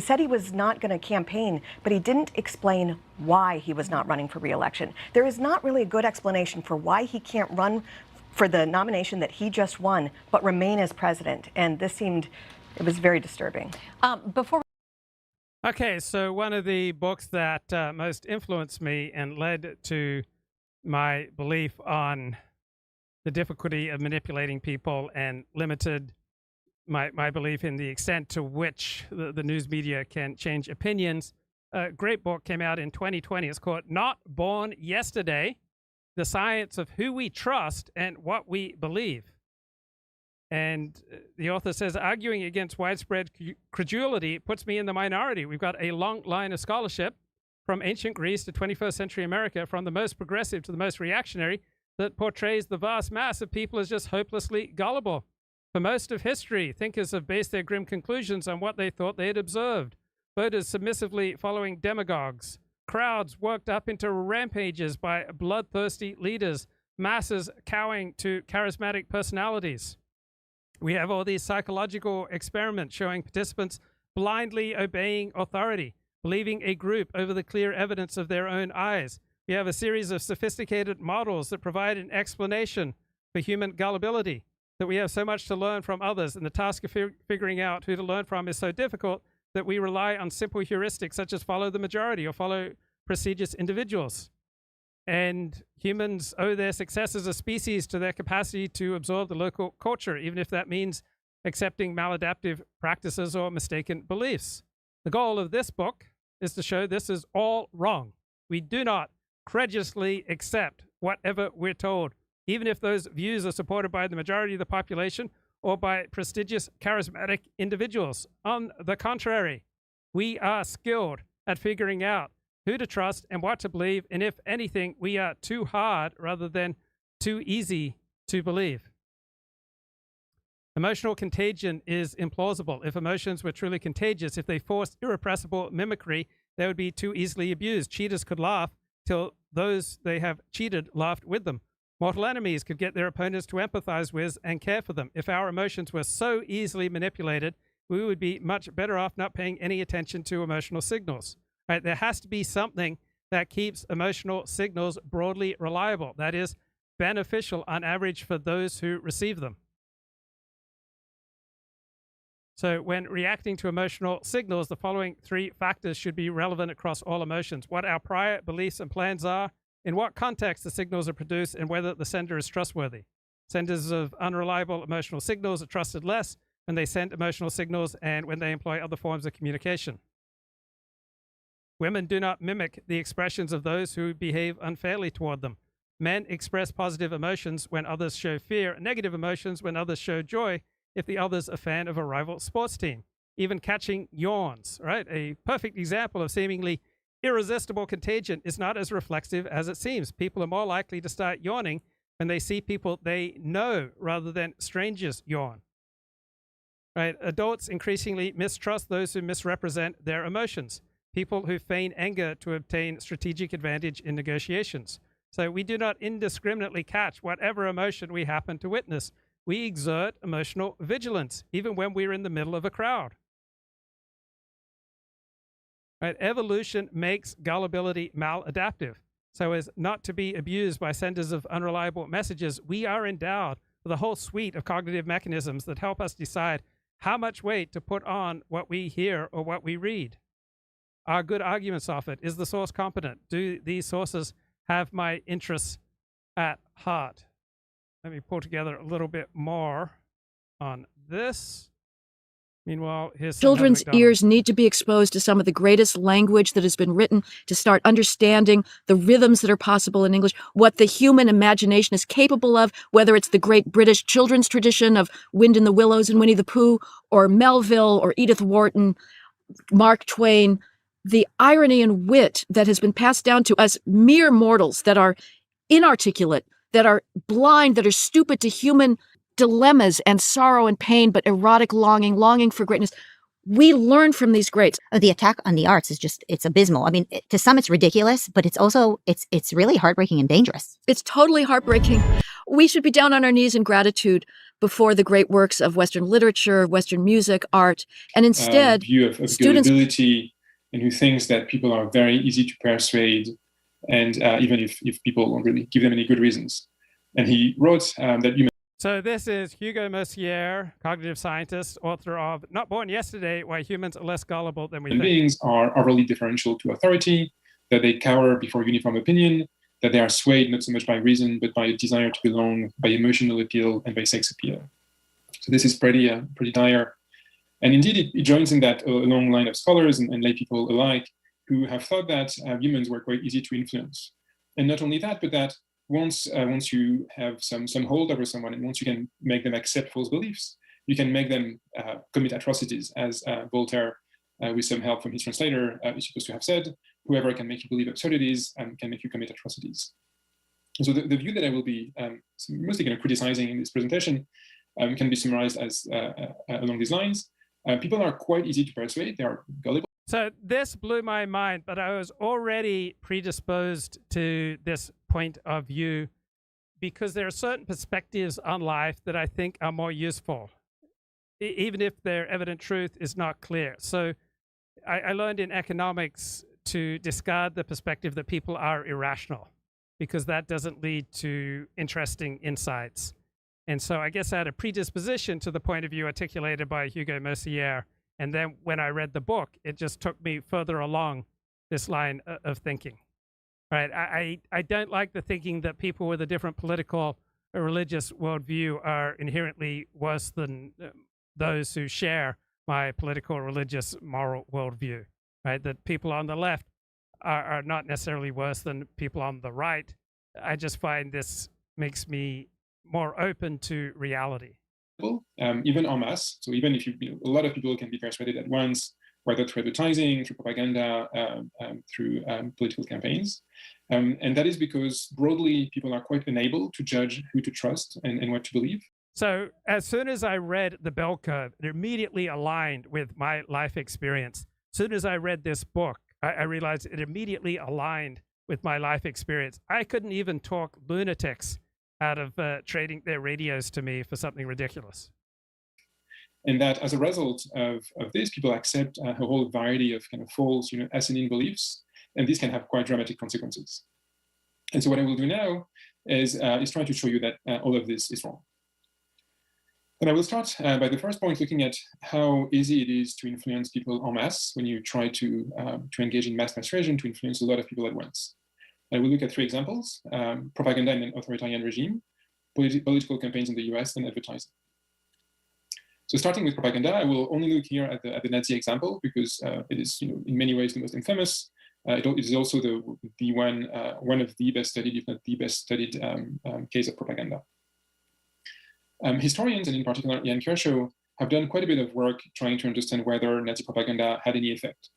said he was not going to campaign, but he didn't explain why he was not running for re-election. There is not really a good explanation for why he can't run for the nomination that he just won, but remain as president. And it was very disturbing. Okay, so one of the books that most influenced me and led to my belief on the difficulty of manipulating people and limited my belief in the extent to which the news media can change opinions. A great book came out in 2020. It's called Not Born Yesterday, The Science of Who We Trust and What We Believe. And the author says, arguing against widespread credulity puts me in the minority. We've got a long line of scholarship from ancient Greece to 21st century America, from the most progressive to the most reactionary, that portrays the vast mass of people as just hopelessly gullible. For most of history, thinkers have based their grim conclusions on what they thought they had observed. Voters submissively following demagogues. Crowds worked up into rampages by bloodthirsty leaders. Masses cowing to charismatic personalities. We have all these psychological experiments showing participants blindly obeying authority, believing a group over the clear evidence of their own eyes. We have a series of sophisticated models that provide an explanation for human gullibility, that we have so much to learn from others, and the task of figuring out who to learn from is so difficult that we rely on simple heuristics such as follow the majority or follow prestigious individuals. And humans owe their success as a species to their capacity to absorb the local culture, even if that means accepting maladaptive practices or mistaken beliefs. The goal of this book is to show this is all wrong. We do not credulously accept whatever we're told, even if those views are supported by the majority of the population or by prestigious, charismatic individuals. On the contrary, we are skilled at figuring out who to trust and what to believe, and if anything, we are too hard rather than too easy to believe. Emotional contagion is implausible. If emotions were truly contagious, if they forced irrepressible mimicry, they would be too easily abused. Cheaters could laugh till those they have cheated laughed with them. Mortal enemies could get their opponents to empathize with and care for them. If our emotions were so easily manipulated, we would be much better off not paying any attention to emotional signals. Right? There has to be something that keeps emotional signals broadly reliable. That is, beneficial on average for those who receive them. So when reacting to emotional signals, the following 3 factors should be relevant across all emotions: what our prior beliefs and plans are, in what context the signals are produced, and whether the sender is trustworthy. Senders of unreliable emotional signals are trusted less when they send emotional signals and when they employ other forms of communication. Women do not mimic the expressions of those who behave unfairly toward them. Men express positive emotions when others show fear, negative emotions when others show joy, if the other's a fan of a rival sports team. Even catching yawns, right? A perfect example of seemingly irresistible contagion is not as reflexive as it seems. People are more likely to start yawning when they see people they know rather than strangers yawn. Right? Adults increasingly mistrust those who misrepresent their emotions, people who feign anger to obtain strategic advantage in negotiations. So we do not indiscriminately catch whatever emotion we happen to witness. We exert emotional vigilance, even when we're in the middle of a crowd. Right? Evolution makes gullibility maladaptive, so as not to be abused by senders of unreliable messages. We are endowed with a whole suite of cognitive mechanisms that help us decide how much weight to put on what we hear or what we read. Are good arguments offered? Is the source competent? Do these sources have my interests at heart? Let me pull together a little bit more on this. Meanwhile, here's some Children's Heather McDonald. ears need to be exposed to some of the greatest language that has been written to start understanding the rhythms that are possible in English, what the human imagination is capable of, whether it's the great British children's tradition of Wind in the Willows and Winnie the Pooh, or Melville, or Edith Wharton, Mark Twain. The irony and wit that has been passed down to us mere mortals that are inarticulate, that are blind, that are stupid to human dilemmas and sorrow and pain, but erotic longing for greatness. We learn from these greats. The attack on the arts is just, it's abysmal. I mean, to some it's ridiculous, but it's also, it's really heartbreaking and dangerous. It's totally heartbreaking. We should be down on our knees in gratitude before the great works of Western literature, Western music, art, and instead, view of students... gullibility, and who thinks that people are very easy to persuade, and even if people don't really give them any good reasons. And he wrote that human... So this is Hugo Mercier, cognitive scientist, author of Not Born Yesterday, Why Humans Are Less Gullible Than We Think. Beings are overly differential to authority, that they cower before uniform opinion, that they are swayed not so much by reason, but by a desire to belong, by emotional appeal, and by sex appeal. So this is pretty dire. And indeed, it joins in that long line of scholars and lay people alike who have thought that humans were quite easy to influence. And not only that, but that once you have some hold over someone, and once you can make them accept false beliefs, you can make them commit atrocities, as Voltaire, with some help from his translator, is supposed to have said. Whoever can make you believe absurdities can make you commit atrocities. And so the view that I will be mostly criticizing in this presentation can be summarized as along these lines. People are quite easy to persuade. They are gullible. So this blew my mind, but I was already predisposed to this point of view because there are certain perspectives on life that I think are more useful, even if their evident truth is not clear. So I learned in economics to discard the perspective that people are irrational, because that doesn't lead to interesting insights. And so I guess I had a predisposition to the point of view articulated by Hugo Mercier. And then when I read the book, it just took me further along this line of thinking. Right? I don't like the thinking that people with a different political or religious worldview are inherently worse than those who share my political, religious, moral worldview. Right? That people on the left are not necessarily worse than people on the right. I just find this makes me more open to reality. Even en masse. So even if a lot of people can be persuaded at once, whether through advertising, through propaganda, through political campaigns. And that is because broadly, people are quite unable to judge who to trust and what to believe. So as soon as I read The Bell Curve, it immediately aligned with my life experience. As soon as I read this book, I realized it immediately aligned with my life experience. I couldn't even talk lunatics out of trading their radios to me for something ridiculous. And that as a result of this, people accept a whole variety of false, asinine beliefs, and these can have quite dramatic consequences. And so what I will do now is trying to show you that all of this is wrong. And I will start by the first point, looking at how easy it is to influence people en masse when you try to engage in mass persuasion to influence a lot of people at once. I will look at 3 examples: propaganda in an authoritarian regime, political campaigns in the US, and advertising. So starting with propaganda, I will only look here at the Nazi example because it is, in many ways, the most infamous. It is also the one of the best studied, if not the best studied case of propaganda. Historians, and in particular Ian Kershaw, have done quite a bit of work trying to understand whether Nazi propaganda had any effect,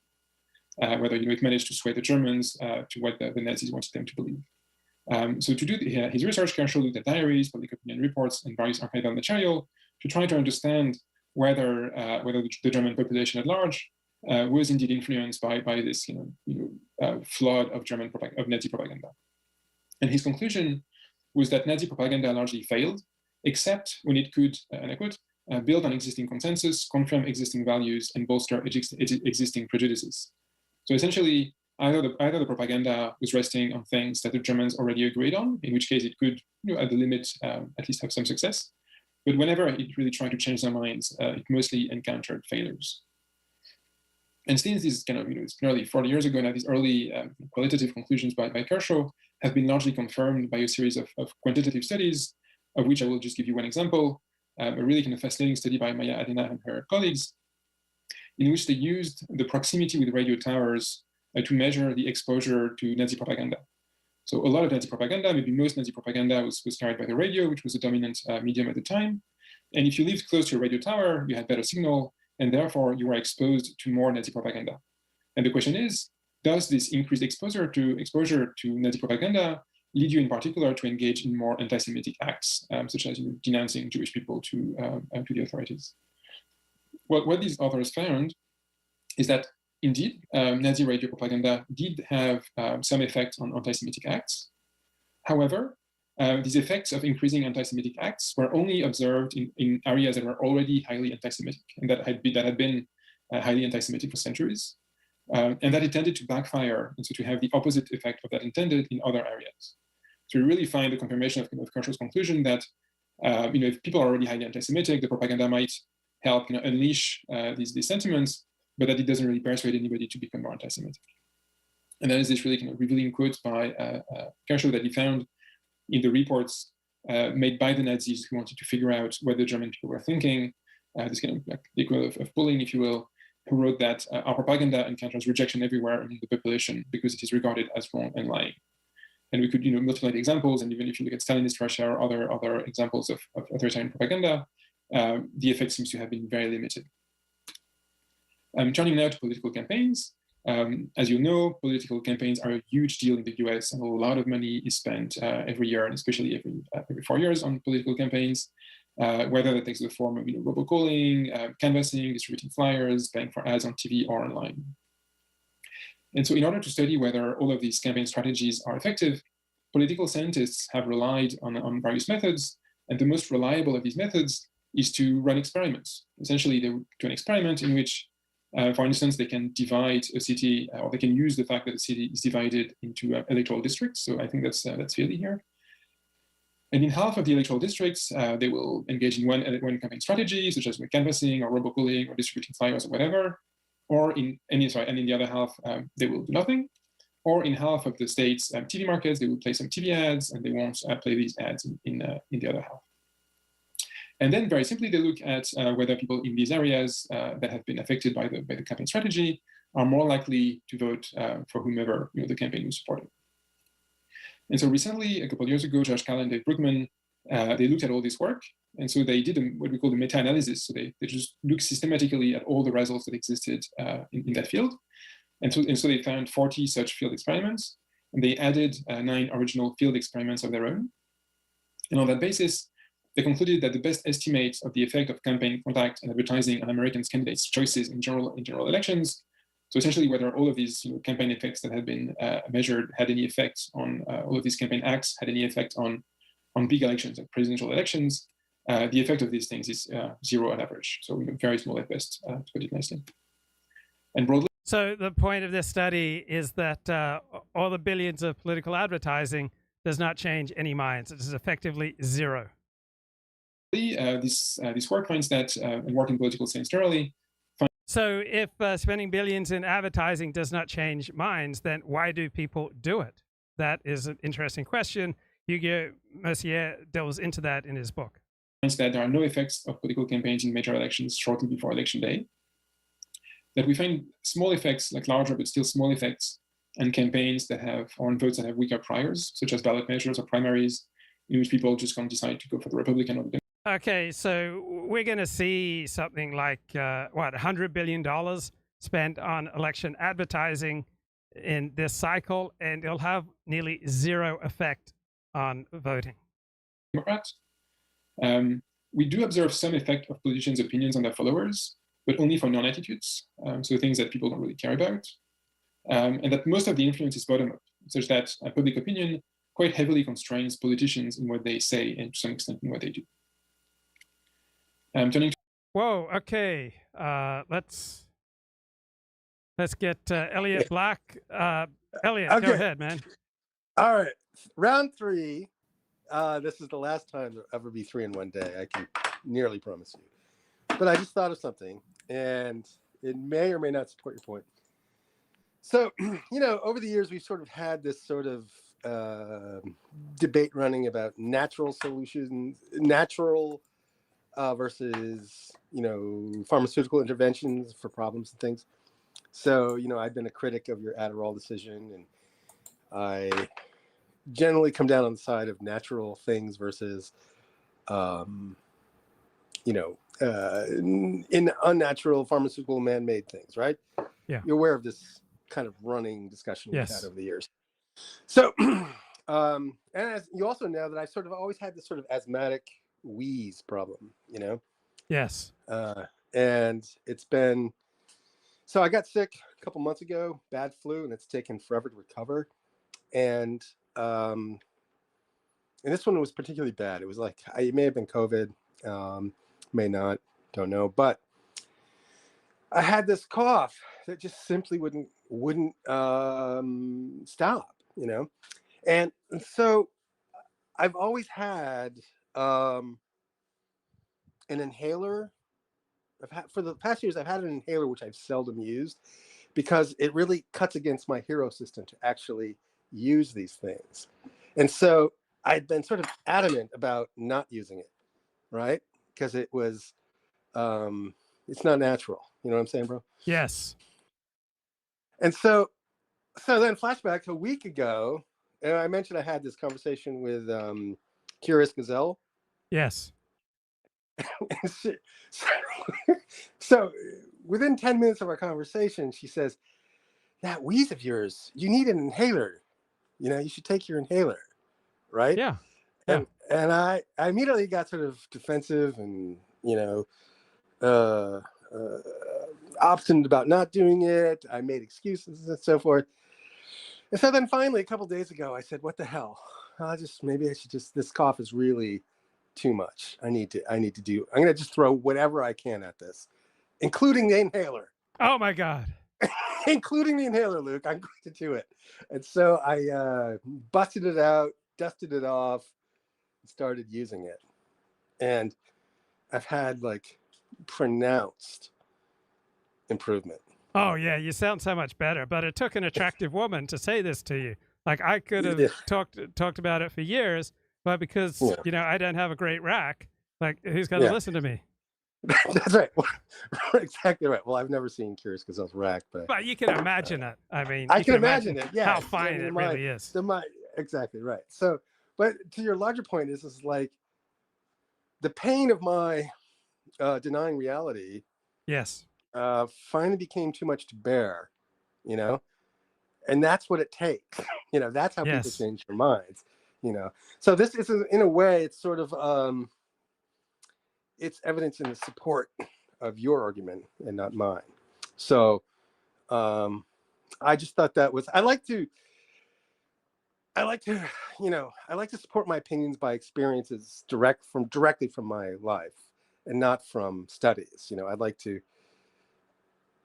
whether it managed to sway the Germans to what the Nazis wanted them to believe. So to do his research, Kershaw looked at diaries, public opinion reports, and various archival material to try to understand whether the German population at large was indeed influenced by this flood of Nazi propaganda. And his conclusion was that Nazi propaganda largely failed, except when it could, and I quote, build on existing consensus, confirm existing values, and bolster existing prejudices. So essentially, either the propaganda was resting on things that the Germans already agreed on, in which case it could, at the limit, at least have some success. But whenever it really tried to change their minds, it mostly encountered failures. And since these it's nearly 40 years ago now, these early qualitative conclusions by Kershaw have been largely confirmed by a series of quantitative studies, of which I will just give you one example, a really kind of fascinating study by Maya Adena and her colleagues, in which they used the proximity with radio towers to measure the exposure to Nazi propaganda. So a lot of Nazi propaganda, maybe most Nazi propaganda was carried by the radio, which was the dominant medium at the time. And if you lived close to a radio tower, you had better signal, and therefore you were exposed to more Nazi propaganda. And the question is, does this increased exposure to Nazi propaganda lead you in particular to engage in more anti-Semitic acts, such as denouncing Jewish people to the authorities? What these authors found is that indeed, Nazi radio propaganda did have some effect on anti-Semitic acts. However, these effects of increasing anti-Semitic acts were only observed in areas that were already highly anti-Semitic and that had been highly anti-Semitic for centuries, and that it tended to backfire and so to have the opposite effect of that intended in other areas. So we really find the confirmation of Kershaw's conclusion that if people are already highly anti-Semitic, the propaganda might help unleash these sentiments, but that it doesn't really persuade anybody to become more anti-Semitic. And that is this really kind of revealing quote by Kershaw that he found in the reports made by the Nazis who wanted to figure out what the German people were thinking, this kind of like the equivalent of bullying, if you will, who wrote that our propaganda encounters rejection everywhere in the population because it is regarded as wrong and lying. And we could multiply the examples, and even if you look at Stalinist Russia or other examples of authoritarian propaganda, the effect seems to have been very limited. Turning now to political campaigns. As you know, political campaigns are a huge deal in the US, and a lot of money is spent every year, and especially every 4 years on political campaigns, whether that takes the form of robocalling, canvassing, distributing flyers, paying for ads on TV or online. And so in order to study whether all of these campaign strategies are effective, political scientists have relied on various methods, and the most reliable of these methods is to run experiments. Essentially, they would do an experiment in which for instance, they can divide a city, or they can use the fact that a city is divided into electoral districts. So I think that's fairly here. And in half of the electoral districts, they will engage in one campaign strategy, such as canvassing or robocalling or distributing flyers or whatever. Or and in the other half, they will do nothing. Or in half of the state's TV markets, they will play some TV ads, and they won't play these ads in the other half. And then very simply, they look at whether people in these areas that have been affected by the campaign strategy are more likely to vote for whomever the campaign was supporting. And so recently, a couple of years ago, Josh Callan and Dave Brookman, they looked at all this work. And so they did what we call the meta-analysis. So they just looked systematically at all the results that existed in that field. And so they found 40 such field experiments, and they added 9 original field experiments of their own. And on that basis, they concluded that the best estimate of the effect of campaign contact and advertising on Americans' candidates' choices in general elections, so essentially whether all of these campaign effects that had been measured had any effect on all of these campaign acts, had any effect on big elections, like presidential elections, the effect of these things is 0 on average. So very small at best, to put it nicely. And broadly. So the point of this study is that all the billions of political advertising does not change any minds. It is effectively zero. This work finds that, and work in political science generally. So if spending billions in advertising does not change minds, then why do people do it? That is an interesting question. Hugo Mercier delves into that in his book. Finds that there are no effects of political campaigns in major elections shortly before election day. That we find small effects, like larger but still small effects, and campaigns that have, or on votes that have weaker priors, such as ballot measures or primaries, in which people just can't decide to go for the Republican or the Democrat. Okay, so we're going to see something like, $100 billion spent on election advertising in this cycle, and it'll have nearly zero effect on voting. Democrats. We do observe some effect of politicians' opinions on their followers, but only for non-attitudes, so things that people don't really care about. And that most of the influence is bottom-up, such that public opinion quite heavily constrains politicians in what they say and to some extent in what they do. Turning to Whoa, okay. Let's get Elliott Blatt. Elliott, Okay. go ahead, man. All right, round 3. This is the last time there'll ever be 3 in one day. I can nearly promise you. But I just thought of something, and it may or may not support your point. So, over the years, we've sort of had this sort of debate running about natural solutions, natural versus, pharmaceutical interventions for problems and things. So, I've been a critic of your Adderall decision, and I generally come down on the side of natural things versus, in unnatural pharmaceutical man-made things, right? Yeah. You're aware of this kind of running discussion we've Yes. had over the years. So, and as you also know that I sort of always had this sort of asthmatic wheeze problem, Yes. And it's been, so I got sick a couple months ago, bad flu, and it's taken forever to recover. And this one was particularly bad. It was like, it may have been COVID, may not, don't know, but I had this cough that just simply wouldn't stop, and so I've always had an inhaler. For the past years, I've had an inhaler which I've seldom used because it really cuts against my hero system to actually use these things, and so I'd been sort of adamant about not using it, right? Because it was, it's not natural. You know what I'm saying, bro? Yes. And so then flashback to a week ago, and I mentioned I had this conversation with Curious Gazelle. Yes. So within 10 minutes of our conversation, she says, that wheeze of yours, you need an inhaler. You should take your inhaler, right? Yeah. And I immediately got sort of defensive and, obstinate about not doing it. I made excuses and so forth. And so then finally, a couple days ago, I said, what the hell? Maybe I should this cough is really too much. I'm going to just throw whatever I can at this, including the inhaler. Oh my God. Including the inhaler, Luke. I'm going to do it. And so I busted it out, dusted it off, and started using it. And I've had pronounced improvement. Oh yeah, you sound so much better. But it took an attractive woman to say this to you. I could have talked about it for years, but because I don't have a great rack, who's going to listen to me? That's right. Exactly right. Well, I've never seen Curious Gazelle's rack, but you can imagine it. I mean, I can imagine it. Yeah, how fine it really is. Exactly right. So, but to your larger point, is the pain of my denying reality. Yes. Finally became too much to bear, and that's what it takes. That's how people change their minds. So this is in a way, it's sort of it's evidence in the support of your argument and not mine. So I just thought that was, I like to support my opinions by experiences directly from my life and not from studies. I'd like to.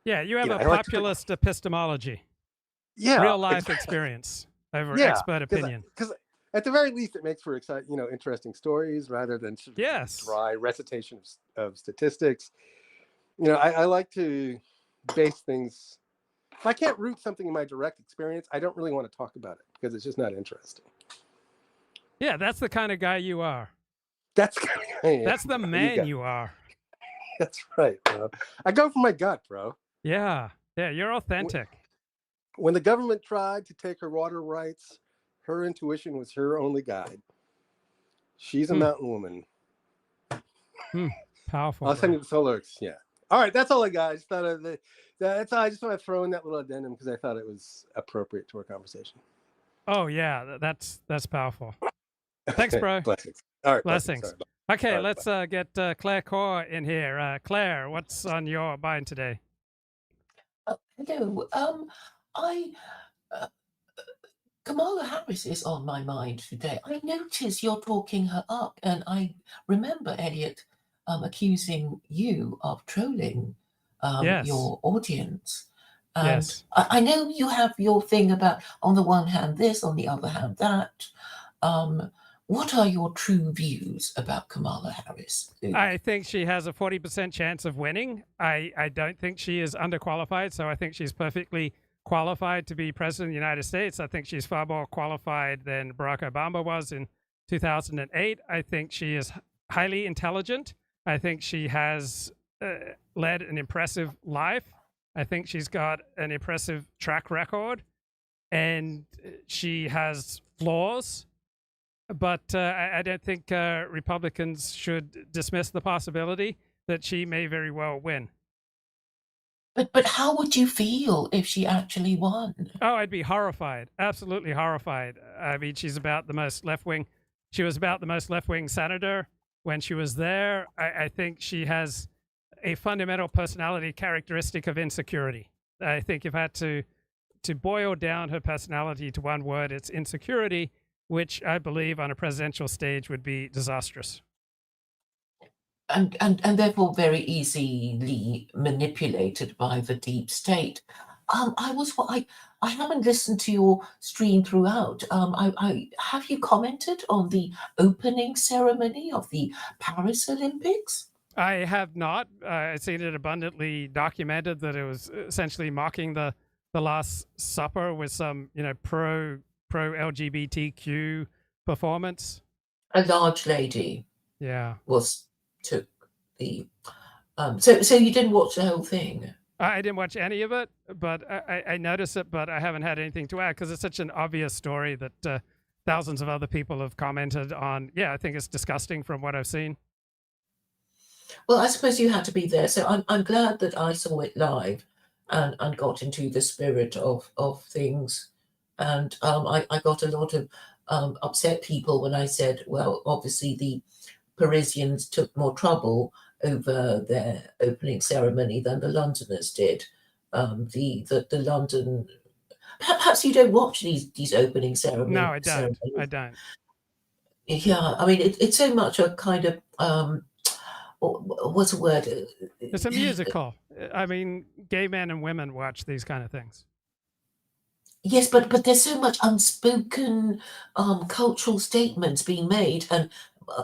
Yeah, you have a populist epistemology. Yeah, real life experience over expert opinion. at the very least, it makes for interesting stories rather than sort of Yes. dry recitation of statistics. I like to base things. If I can't root something in my direct experience, I don't really want to talk about it because it's just not interesting. Yeah, that's the kind of guy you are. That's the kind of guy I am. That's the man you are. That's right, bro. I go for my gut, bro. Yeah, you're authentic. When the government tried to take her water rights, her intuition was her only guide. She's a mountain woman. Powerful. I'll send you the Solux. Yeah. All right, that's all I got. I just want to throw in that little addendum because I thought it was appropriate to our conversation. Oh yeah, that's powerful. Thanks, bro. Blessings. All right, blessings. Okay, all right, let's get Claire Khaw in here. Claire, what's on your mind today? Hello. Kamala Harris is on my mind today. I notice you're talking her up, and I remember Elliott accusing you of trolling your audience. And Yes. I know you have your thing about, on the one hand this, on the other hand that. What are your true views about Kamala Harris? I think she has a 40% chance of winning. I don't think she is underqualified, so I think she's perfectly qualified to be president of the United States. I think she's far more qualified than Barack Obama was in 2008. I think she is highly intelligent. I think she has led an impressive life. I think she's got an impressive track record, and she has flaws. But I don't think Republicans should dismiss the possibility that she may very well win. But how would you feel if she actually won? Oh, I'd be horrified. Absolutely horrified. I mean, she's about the most left-wing. She was about the most left-wing senator when she was there. I think she has a fundamental personality characteristic of insecurity. I think if I had to boil down her personality to one word, it's insecurity, which I believe on a presidential stage would be disastrous. And therefore very easily manipulated by the deep state. I haven't listened to your stream throughout. Have you commented on the opening ceremony of the Paris Olympics? I have not. I've seen it abundantly documented that it was essentially mocking the Last Supper with some, pro LGBTQ performance. A large lady. Yeah. Took the so you didn't watch the whole thing? I didn't watch any of it, but I noticed it, but I haven't had anything to add because it's such an obvious story that thousands of other people have commented on. Yeah, I think it's disgusting from what I've seen. Well, I suppose you had to be there, so I'm glad that I saw it live and got into the spirit of things. And I got a lot of upset people when I said, well, obviously the Parisians took more trouble over their opening ceremony than the Londoners did. The London, perhaps you don't watch these opening ceremonies. No, I don't. I don't. Yeah, I mean it's so much a kind of what's the word? It's a musical. I mean, gay men and women watch these kind of things. Yes, but there's so much unspoken cultural statements being made, and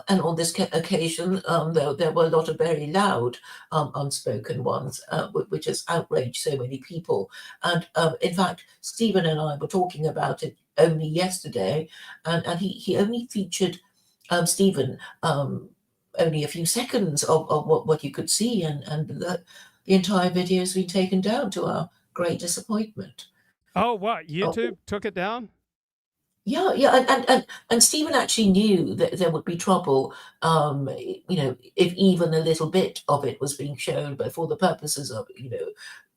on this occasion, there were a lot of very loud unspoken ones, which has outraged so many people. And in fact, Stephen and I were talking about it only yesterday, and he only featured Stephen only a few seconds of what you could see, and the entire video has been taken down to our great disappointment. Oh, what? YouTube took it down? Yeah, and Stephen actually knew that there would be trouble, if even a little bit of it was being shown, but for the purposes of,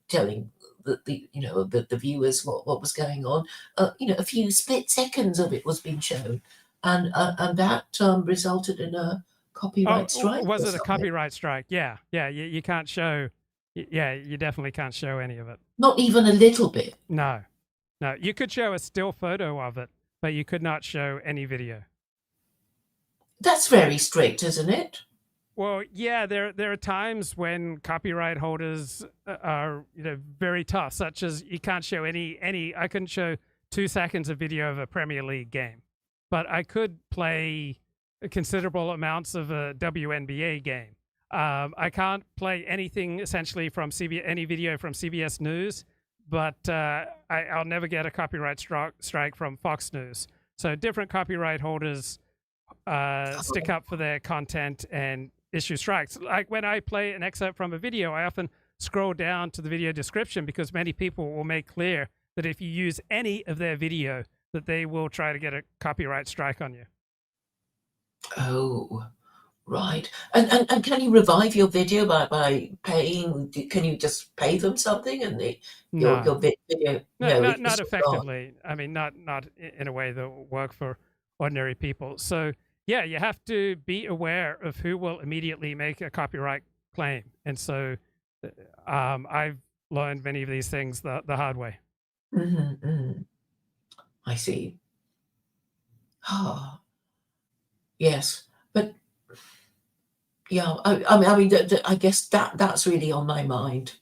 telling the viewers what was going on, a few split seconds of it was being shown, and that resulted in a copyright strike. Was it a copyright strike? Yeah, you can't show. Yeah, you definitely can't show any of it. Not even a little bit. No, you could show a still photo of it, but you could not show any video. That's very strict, isn't it? Well, yeah, there are times when copyright holders are very tough, such as you can't show any. I couldn't show 2 seconds of video of a Premier League game. but I could play considerable amounts of a WNBA game. I can't play anything essentially from any video from CBS News, but I'll never get a copyright strike from Fox News. So different copyright holders stick up for their content and issue strikes. Like when I play an excerpt from a video, I often scroll down to the video description because many people will make clear that if you use any of their video, that they will try to get a copyright strike on you. Oh, right. And can you revive your video by paying? Can you just pay them something and your video? Not effectively. I mean, not in a way that will work for ordinary people. So yeah, you have to be aware of who will immediately make a copyright claim. And so I've learned many of these things the hard way. I see. Ah, yes, but yeah, I mean, I guess that's really on my mind.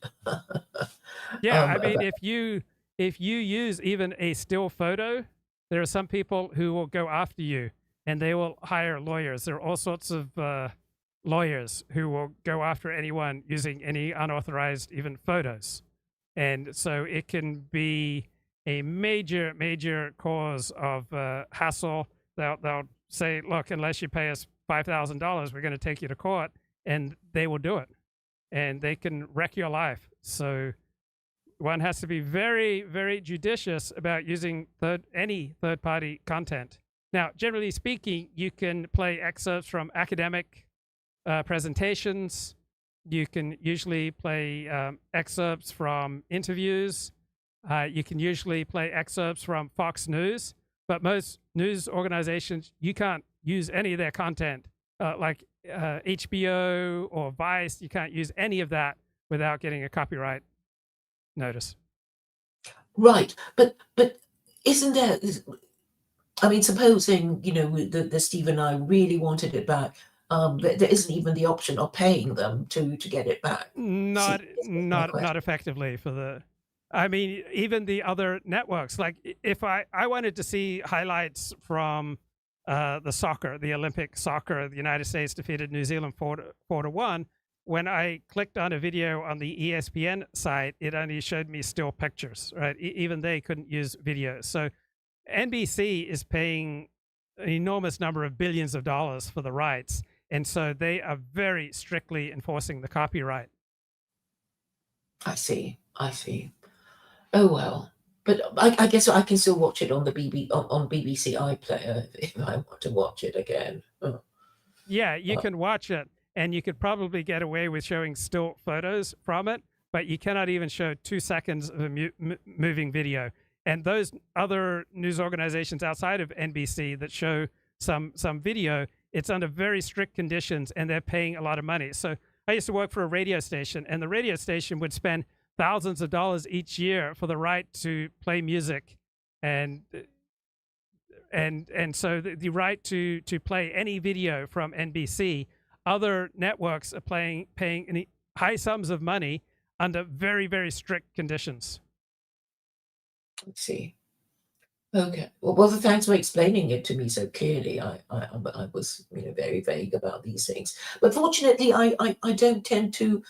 Yeah, I mean, if you use even a still photo, there are some people who will go after you, and they will hire lawyers. There are all sorts of lawyers who will go after anyone using any unauthorized even photos, and so it can be a major cause of hassle. They'll say, look, unless you pay us $5,000, we're going to take you to court, and they will do it, and they can wreck your life. So one has to be very judicious about using any third-party content. Now, generally speaking, you can play excerpts from academic presentations. You can usually play excerpts from interviews. You can usually play excerpts from Fox News, but most news organizations, you can't use any of their content, like HBO or Vice. You can't use any of that without getting a copyright notice. Right, but isn't there? I mean, supposing the Steve and I really wanted it back, there isn't even the option of paying them to get it back. Not effectively for the. I mean, even the other networks, like if I wanted to see highlights from the Olympic soccer, the United States defeated New Zealand 4-1. When I clicked on a video on the ESPN site, it only showed me still pictures, right? Even they couldn't use videos. So NBC is paying an enormous number of billions of dollars for the rights. And so they are very strictly enforcing the copyright. I see. Oh, well. But I guess I can still watch it on the on BBC iPlayer if I want to watch it again. Oh. Yeah, you can watch it, and you could probably get away with showing still photos from it, but you cannot even show 2 seconds of a moving video. And those other news organizations outside of NBC that show some video, it's under very strict conditions, and they're paying a lot of money. So I used to work for a radio station, and the radio station would spend thousands of dollars each year for the right to play music, and so the right to play any video from NBC. Other networks are paying high sums of money under very strict conditions. Let's see. Okay. Well, thanks for explaining it to me so clearly. I was very vague about these things, but fortunately, I don't tend to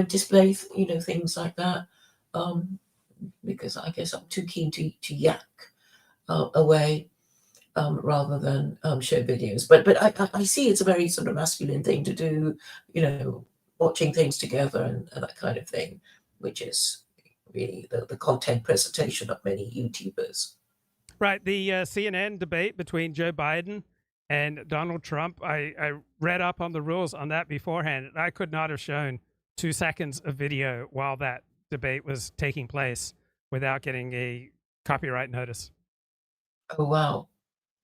display things like that because I guess I'm too keen to yak away rather than show videos. But I see it's a very sort of masculine thing to do, watching things together and that kind of thing, which is really the content presentation of many YouTubers. Right. The CNN debate between Joe Biden and Donald Trump, I read up on the rules on that beforehand, and I could not have shown 2 seconds of video while that debate was taking place without getting a copyright notice. Oh, wow.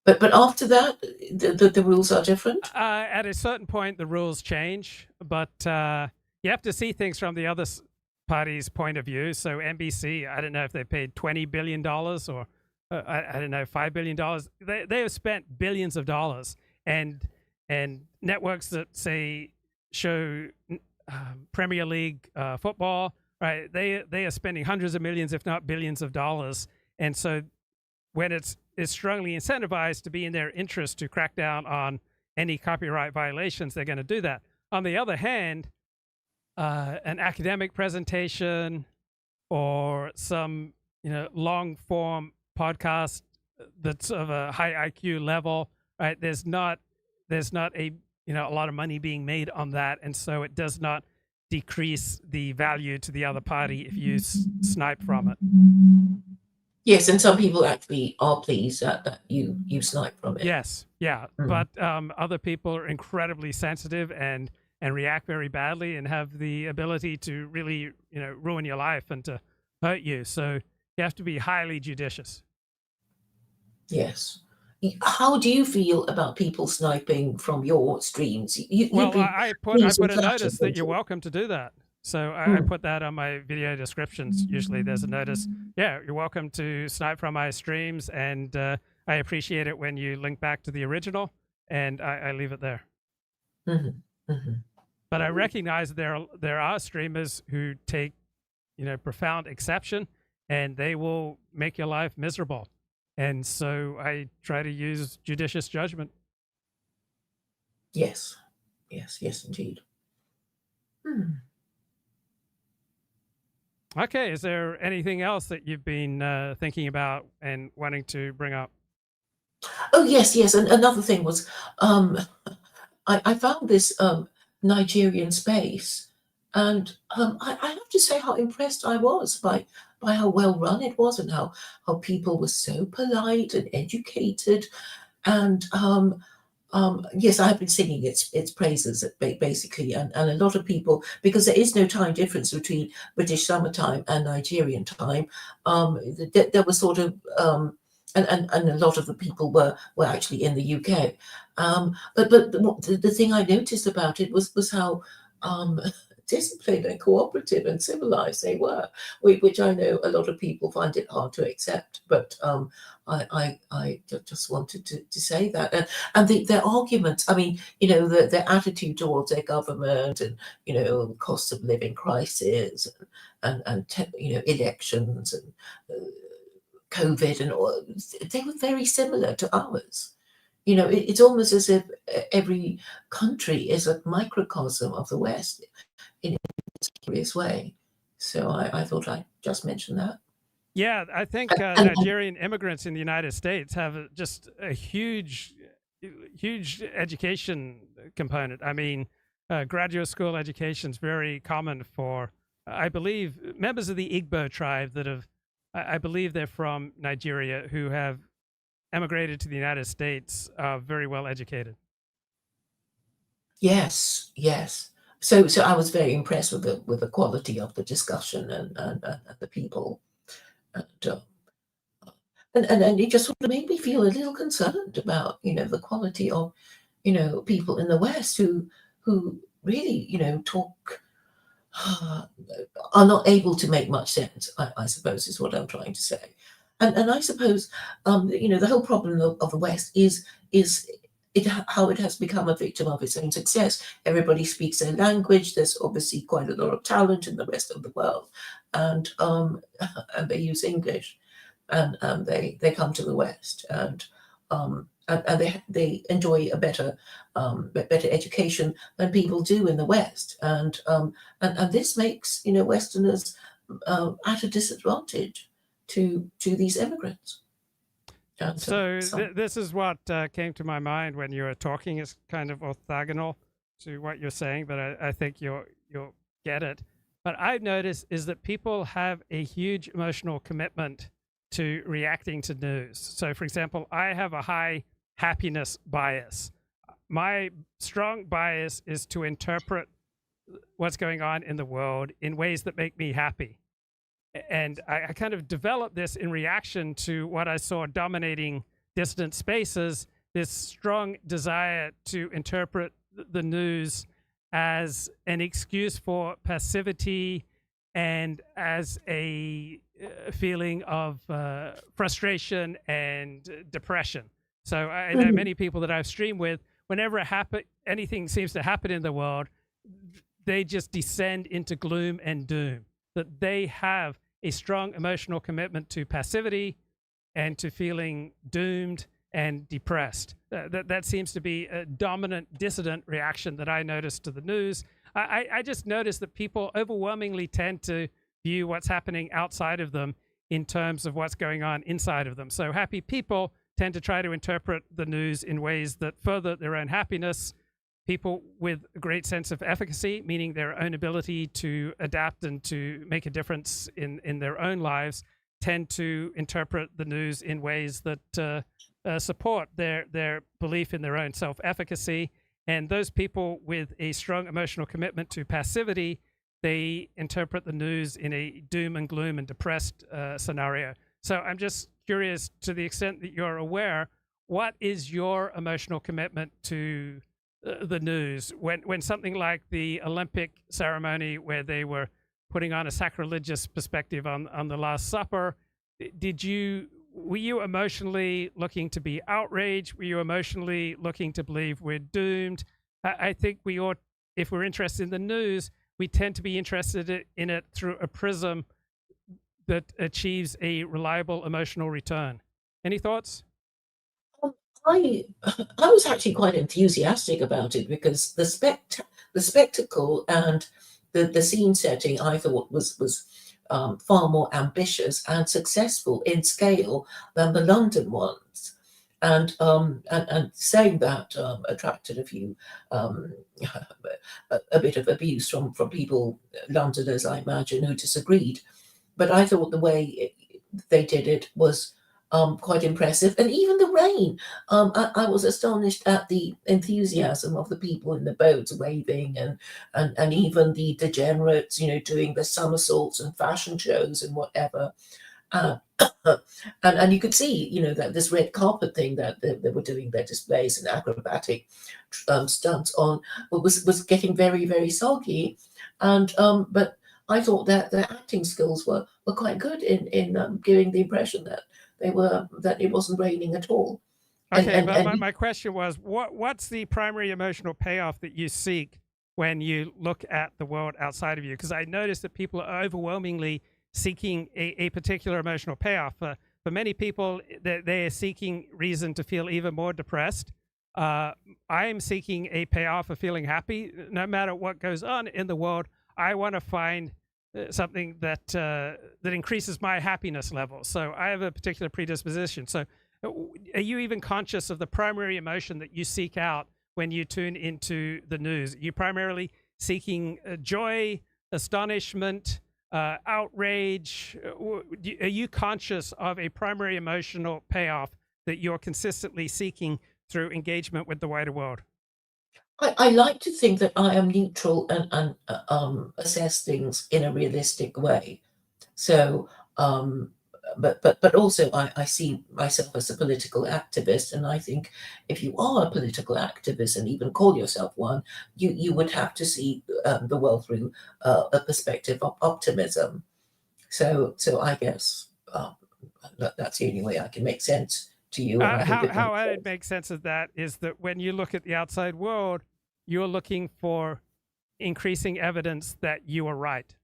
But after that, the rules are different? At a certain point, the rules change, but you have to see things from the other party's point of view. So NBC, I don't know if they paid $20 billion or I don't know, $5 billion. They have spent billions of dollars, and networks that say show Premier League football, right? They are spending hundreds of millions, if not billions of dollars, and so when it's strongly incentivized to be in their interest to crack down on any copyright violations, they're going to do that. On the other hand, an academic presentation or some long form podcast that's of a high IQ level, right? There's not a a lot of money being made on that, and so it does not decrease the value to the other party if you snipe from it. Yes, and some people actually are pleased that you snipe from it. Yes, yeah, but other people are incredibly sensitive and react very badly and have the ability to really ruin your life and to hurt you. So you have to be highly judicious. Yes. How do you feel about people sniping from your streams? I put a notice that you're welcome to do that. So I put that on my video descriptions. Usually there's a notice. Yeah, you're welcome to snipe from my streams, and I appreciate it when you link back to the original, and I leave it there. But I recognize there are streamers who take profound exception, and they will make your life miserable. And so I try to use judicious judgment. Yes, indeed. Okay, is there anything else that you've been thinking about and wanting to bring up? Oh, yes. And another thing was, I found this Nigerian space, and I have to say how impressed I was by how well run it was, and how people were so polite and educated. And yes, I have been singing its praises basically, and a lot of people, because there is no time difference between British summertime and Nigerian time, there was sort of and a lot of the people were actually in the UK. But the thing I noticed about it was how disciplined and cooperative and civilized they were, which I know a lot of people find it hard to accept. But I just wanted to say that, and their arguments. I mean, their attitude towards their government, and cost of living crisis, and elections, and COVID, and all, they were very similar to ours. It's almost as if every country is a microcosm of the West in a curious way. So I thought I'd just mention that. Yeah, I think Nigerian immigrants in the United States have just a huge education component. I mean, graduate school education is very common for, I believe, members of the Igbo tribe that have, I believe they're from Nigeria, who have emigrated to the United States, very well educated. Yes. So I was very impressed with the quality of the discussion and the people, and it just sort of made me feel a little concerned about the quality of people in the West who really talk are not able to make much sense. I suppose is what I'm trying to say. And I suppose, the whole problem of the West is how it has become a victim of its own success. Everybody speaks their language. There's obviously quite a lot of talent in the rest of the world, and they use English, and they come to the West, and they enjoy a better education than people do in the West, and this makes Westerners at a disadvantage to these immigrants. So this is what came to my mind when you were talking. It's kind of orthogonal to what you're saying, but I think you'll get it. But I've noticed is that people have a huge emotional commitment to reacting to news. So, for example, I have a high happiness bias. My strong bias is to interpret what's going on in the world in ways that make me happy. And I kind of developed this in reaction to what I saw dominating distant spaces, this strong desire to interpret the news as an excuse for passivity and as a feeling of frustration and depression. So I know many people that I've streamed with, whenever anything seems to happen in the world, they just descend into gloom and doom. That they have a strong emotional commitment to passivity and to feeling doomed and depressed. That seems to be a dominant dissident reaction that I noticed to the news. I just noticed that people overwhelmingly tend to view what's happening outside of them in terms of what's going on inside of them. So happy people tend to try to interpret the news in ways that further their own happiness. People with a great sense of efficacy, meaning their own ability to adapt and to make a difference in their own lives, tend to interpret the news in ways that support their belief in their own self-efficacy. And those people with a strong emotional commitment to passivity, they interpret the news in a doom and gloom and depressed scenario. So I'm just curious, to the extent that you're aware, what is your emotional commitment to the news when something like the Olympic ceremony, where they were putting on a sacrilegious perspective on the Last Supper, were you emotionally looking to be outraged? Were you emotionally looking to believe we're doomed? I think we ought, if we're interested in the news, we tend to be interested in it through a prism that achieves a reliable emotional return. Any thoughts? I was actually quite enthusiastic about it because the spectacle and the scene setting I thought was far more ambitious and successful in scale than the London ones, and saying that attracted a few a bit of abuse from people, Londoners I imagine, who disagreed. But I thought the way they did it was quite impressive, and even the rain. I was astonished at the enthusiasm of the people in the boats waving, and even the degenerates, doing the somersaults and fashion shows and whatever. And you could see, that this red carpet thing that they were doing their displays and acrobatic stunts on was getting very, very sulky, and but I thought that their acting skills were quite good in giving the impression that it wasn't raining at all. Okay, but my question was, what's the primary emotional payoff that you seek when you look at the world outside of you? Because I noticed that people are overwhelmingly seeking a particular emotional payoff. For many people, they are seeking reason to feel even more depressed. I am seeking a payoff of feeling happy. No matter what goes on in the world, I want to find something that increases my happiness level. So I have a particular predisposition. So are you even conscious of the primary emotion that you seek out when you tune into the news? Are you primarily seeking joy, astonishment, outrage? Are you conscious of a primary emotional payoff that you're consistently seeking through engagement with the wider world? I like to think that I am neutral and assess things in a realistic way. So, but also I see myself as a political activist, and I think if you are a political activist and even call yourself one, you would have to see the world through a perspective of optimism. So I guess that's the only way I can make sense to you. How I make sense of that is that when you look at the outside world, you're looking for increasing evidence that you are right.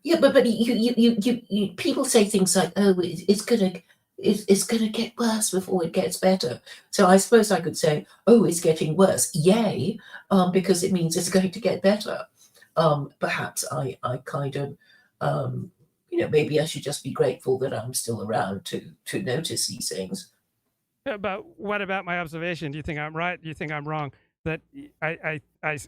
Yeah, but you people say things like, "Oh, it's gonna get worse before it gets better." So I suppose I could say, "Oh, it's getting worse, yay," because it means it's going to get better. Perhaps I kind of maybe I should just be grateful that I'm still around to notice these things. But what about my observation? Do you think I'm right? Do you think I'm wrong? That I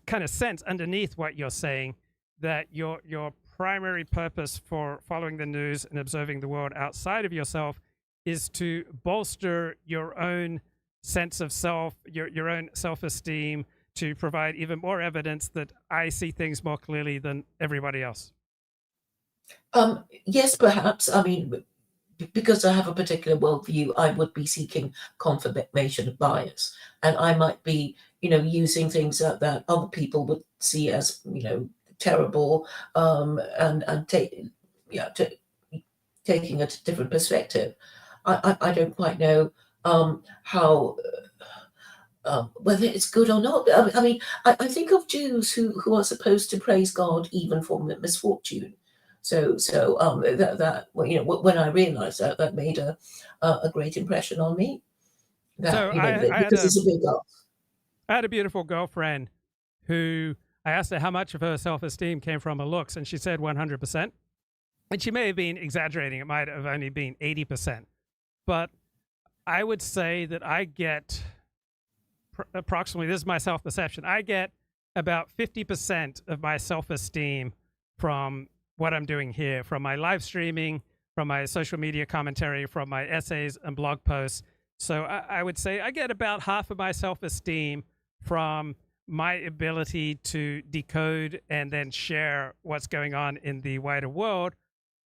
kind of sense underneath what you're saying that your primary purpose for following the news and observing the world outside of yourself is to bolster your own sense of self, your own self-esteem, to provide even more evidence that I see things more clearly than everybody else. Yes, perhaps. I mean, because I have a particular worldview, I would be seeking confirmation of bias, and I might be, using things that other people would see as, terrible, and taking a different perspective. I don't quite know how. Whether it's good or not. I mean, I think of Jews who are supposed to praise God even for misfortune. When I realised that, that made a great impression on me. So Because it's a big goal. I had a beautiful girlfriend who I asked her how much of her self-esteem came from her looks, and she said 100%. And she may have been exaggerating. It might have only been 80%. But I would say that I get approximately, this is my self-perception, I get about 50% of my self-esteem from what I'm doing here, from my live streaming, from my social media commentary, from my essays and blog posts. So I would say I get about half of my self-esteem from my ability to decode and then share what's going on in the wider world.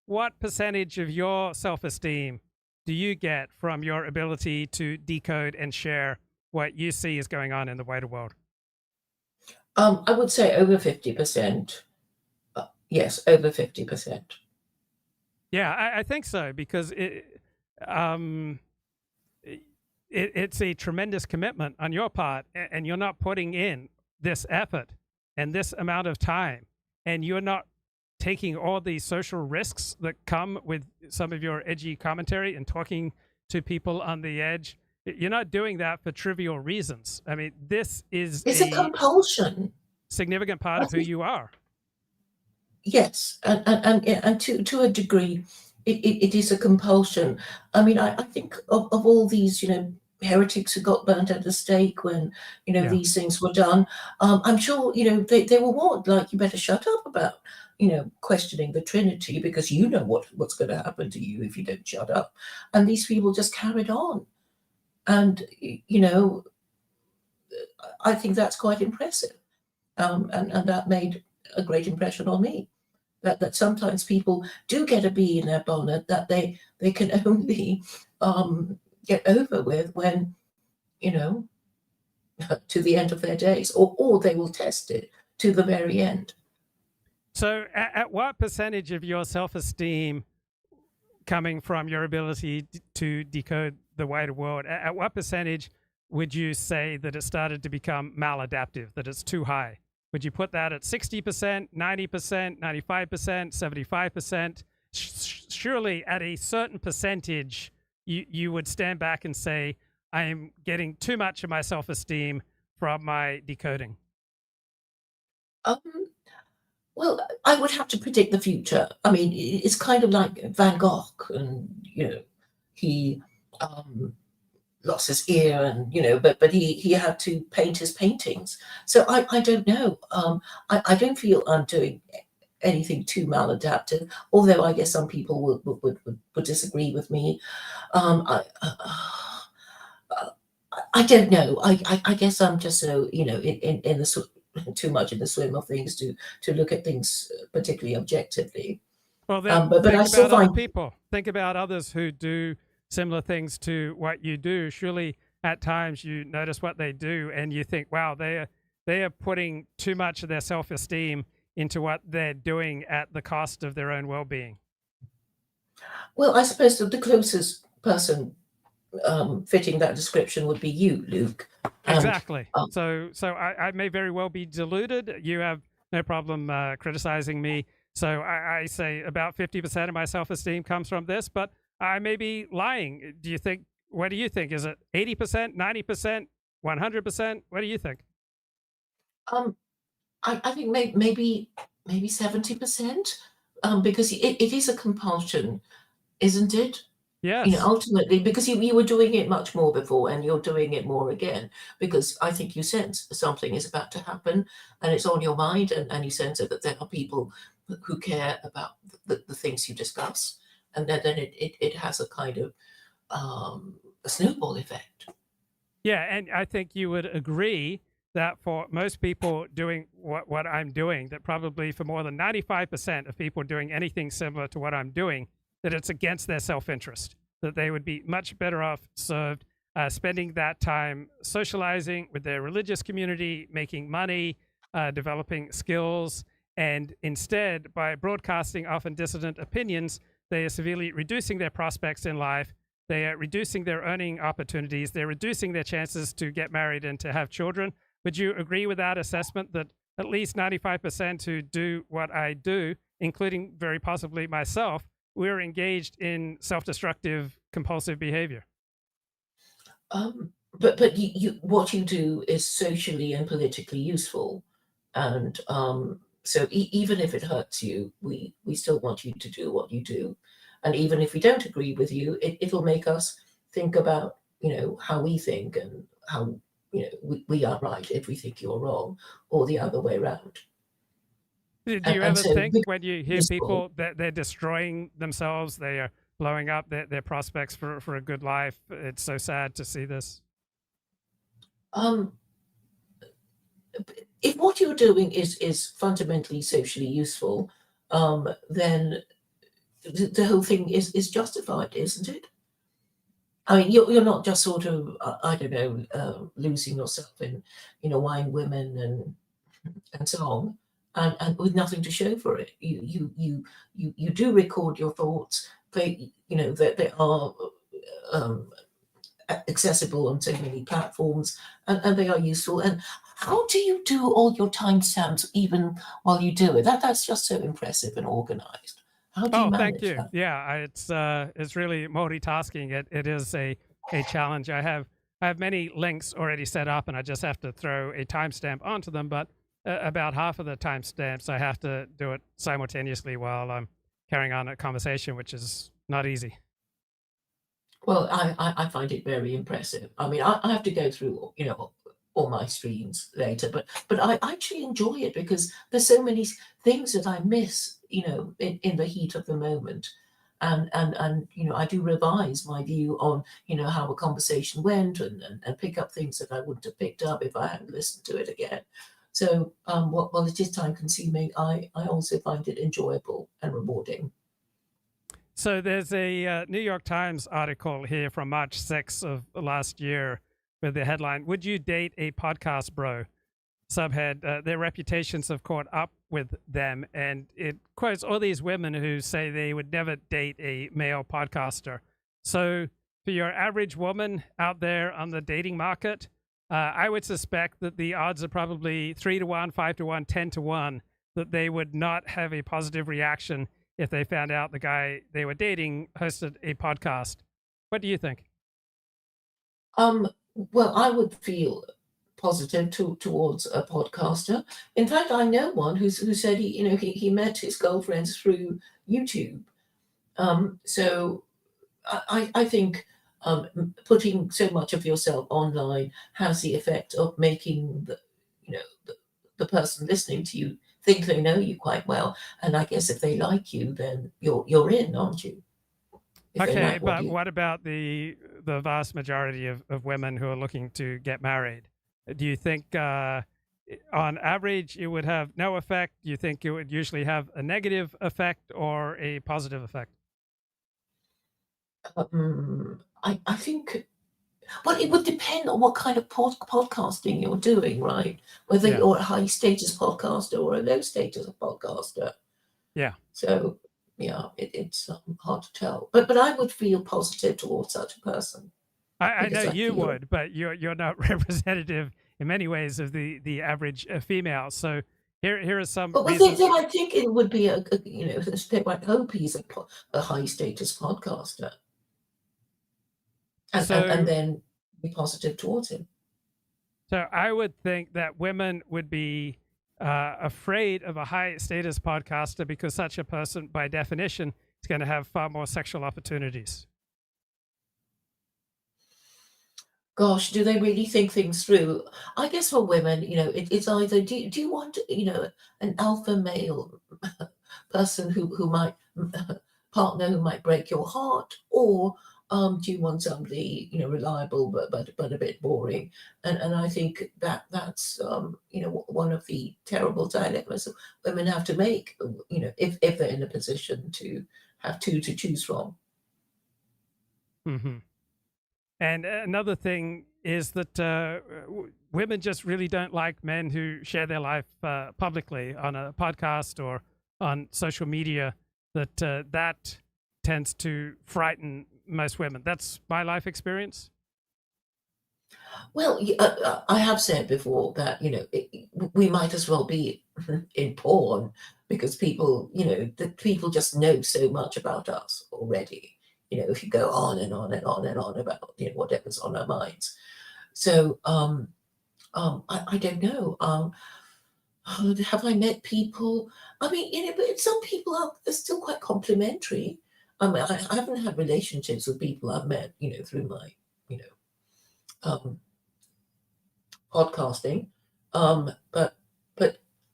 What percentage of your self-esteem do you get from your ability to decode and share what you see is going on in the wider world? I would say over 50%. Yes, over 50%. Yeah, I think so, because it's a tremendous commitment on your part, and you're not putting in this effort and this amount of time, and you're not taking all the social risks that come with some of your edgy commentary and talking to people on the edge. You're not doing that for trivial reasons. I mean, this is It's a compulsion. Significant part of who you are. Yes, and to a degree, it is a compulsion. I mean, I think of all these, heretics who got burnt at the stake when, these things were done. I'm sure, they were warned, like, you better shut up about, questioning the Trinity, because you know what's going to happen to you if you don't shut up. And these people just carried on. And, I think that's quite impressive. And that made a great impression on me. That sometimes people do get a bee in their bonnet that they can only get over with when, to the end of their days, or they will test it to the very end. So at what percentage of your self-esteem coming from your ability to decode the wider world, at what percentage would you say that it started to become maladaptive, that it's too high? Would you put that at 60%, 90%, 95%, 75%? Surely at a certain percentage, you would stand back and say, I am getting too much of my self-esteem from my decoding. Well, I would have to predict the future. I mean, it's kind of like Van Gogh, and he lost his ear, and but he had to paint his paintings. So I don't know. I don't feel I'm doing anything too maladaptive, although I guess some people would disagree with me. I don't know. I guess I'm just so in the too much in the swim of things to look at things particularly objectively. Well, then but think I still about other find people. Think about others who do similar things to what you do. Surely at times you notice what they do and you think, wow, they are putting too much of their self-esteem into what they're doing at the cost of their own well-being. Well, I suppose that the closest person fitting that description would be you, Luke. Exactly. So I may very well be deluded. You have no problem criticizing me. So I say about 50% of my self-esteem comes from this, but I may be lying. What do you think? Is it 80%, 90%, 100%? What do you think? I think maybe 70%, because it is a compulsion, isn't it? Yes. Ultimately, because you were doing it much more before, and you're doing it more again, because I think you sense something is about to happen, and it's on your mind, and you sense that there are people who care about the things you discuss, and then it has a kind of a snowball effect. Yeah, and I think you would agree that for most people doing what I'm doing, that probably for more than 95% of people doing anything similar to what I'm doing, that it's against their self-interest, that they would be much better off served spending that time socializing with their religious community, making money, developing skills, and instead, by broadcasting often dissident opinions, they are severely reducing their prospects in life. They are reducing their earning opportunities. They're reducing their chances to get married and to have children. Would you agree with that assessment, that at least 95% who do what I do including very possibly myself, we're engaged in self-destructive compulsive behavior. But what you do is socially and politically useful, and so even if it hurts you, we still want you to do what you do, and even if we don't agree with you, it'll make us think about how we think and how we are right if we think you're wrong, or the other way around. Do you ever think when you hear people that they're destroying themselves, they are blowing up their prospects for a good life? It's so sad to see this. If what you're doing is fundamentally socially useful, then the whole thing is justified, isn't it? I mean, you're not just sort of I don't know, losing yourself in wine, women, and so on, and with nothing to show for it. You do record your thoughts. They that they are accessible on so many platforms, and they are useful. And how do you do all your timestamps even while you do it? That's just so impressive and organized. How do you manage thank you. that? Yeah, it's really multitasking. It is a challenge. I have many links already set up, and I just have to throw a timestamp onto them. But about half of the timestamps, I have to do it simultaneously while I'm carrying on a conversation, which is not easy. Well, I find it very impressive. I mean, I have to go through all my streams later, but I actually enjoy it because there's so many things that I miss, in the heat of the moment, and I do revise my view on how a conversation went, and pick up things that I wouldn't have picked up if I hadn't listened to it again. So while it is time consuming, I also find it enjoyable and rewarding. So there's a New York Times article here from March 6th of last year with the headline, "Would you date a podcast bro?" Subhead, their reputations have caught up with them, and it quotes all these women who say they would never date a male podcaster. So for your average woman out there on the dating market, I would suspect that the odds are probably 3-1, 5-1, 10-1 that they would not have a positive reaction if they found out the guy they were dating hosted a podcast. What do you think? Well, I would feel positive towards a podcaster. In fact, I know one who said he met his girlfriends through YouTube. So I think putting so much of yourself online has the effect of making the person listening to you think they know you quite well. And I guess if they like you, then you're in, aren't you? Okay, but what about the vast majority of women who are looking to get married? Do you think on average it would have no effect? Do you think it would usually have a negative effect or a positive effect? I think, well, it would depend on what kind of podcasting you're doing, right? Whether you're a high status podcaster or a low status podcaster. Yeah. So yeah, it's hard to tell. But I would feel positive towards such a person. I know you would, but you're not representative in many ways of the average female. So here are some. But I think it would be they might hope he's a high status podcaster, and then be positive towards him. So I would think that women would be afraid of a high status podcaster because such a person, by definition, is going to have far more sexual opportunities. Gosh, do they really think things through? I guess for women, it's either do you want an alpha male person who might partner who might break your heart, or do you want somebody reliable but a bit boring? And I think that's one of the terrible dilemmas women have to make, if they're in a position to have two to choose from. Mm-hmm. And another thing is that women just really don't like men who share their life publicly on a podcast or on social media. That tends to frighten most women. That's my life experience. Well, I have said before that we might as well be in porn, because people, people just know so much about us already. If you go on and on and on and on about whatever's on our minds. So I don't know. Have I met people? I mean, but some people are still quite complimentary. I mean, I haven't had relationships with people I've met, through my, podcasting. But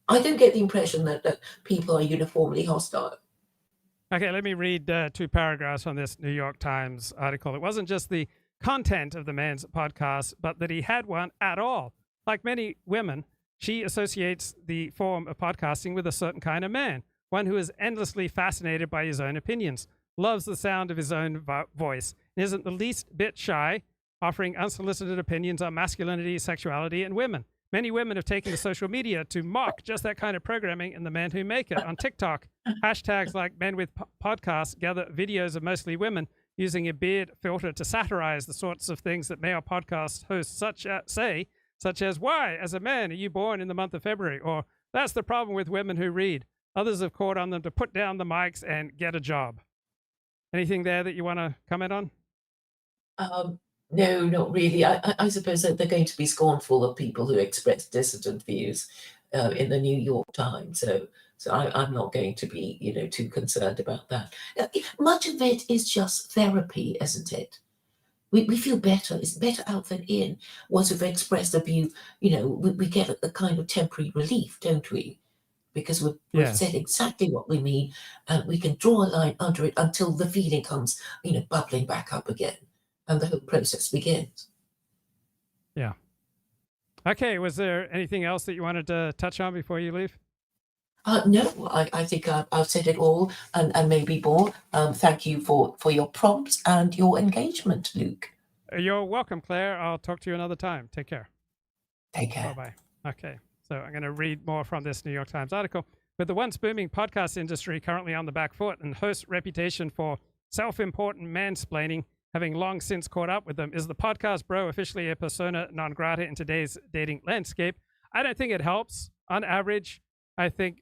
I don't get the impression that people are uniformly hostile. Okay, let me read 2 paragraphs from this New York Times article. It wasn't just the content of the man's podcast, but that he had one at all. Like many women, she associates the form of podcasting with a certain kind of man, one who is endlessly fascinated by his own opinions, loves the sound of his own voice, and isn't the least bit shy, offering unsolicited opinions on masculinity, sexuality, and women. Many women have taken to social media to mock just that kind of programming and the men who make it. On TikTok, hashtags like Men with Podcasts gather videos of mostly women using a beard filter to satirize the sorts of things that male podcast hosts such as, why, as a man, are you born in the month of February? Or, that's the problem with women who read. Others have called on them to put down the mics and get a job. Anything there that you want to comment on? No, not really. I suppose that they're going to be scornful of people who express dissident views in the New York Times. So I'm not going to be, too concerned about that. Much of it is just therapy, isn't it? We feel better. It's better out than in. Once we've expressed a view, we get a kind of temporary relief, don't we? Because we've said exactly what we mean, and we can draw a line under it until the feeling comes, bubbling back up again, and the whole process begins. Yeah. Okay. Was there anything else that you wanted to touch on before you leave? No, I think I've said it all and maybe more. Thank you for your prompts and your engagement, Luke. You're welcome, Claire. I'll talk to you another time. Take care. Take care. Bye-bye. Okay, so I'm going to read more from this New York Times article. With the once booming podcast industry currently on the back foot and hosts' reputation for self-important mansplaining having long since caught up with them, is the podcast bro officially a persona non grata in today's dating landscape? I don't think it helps. On average, I think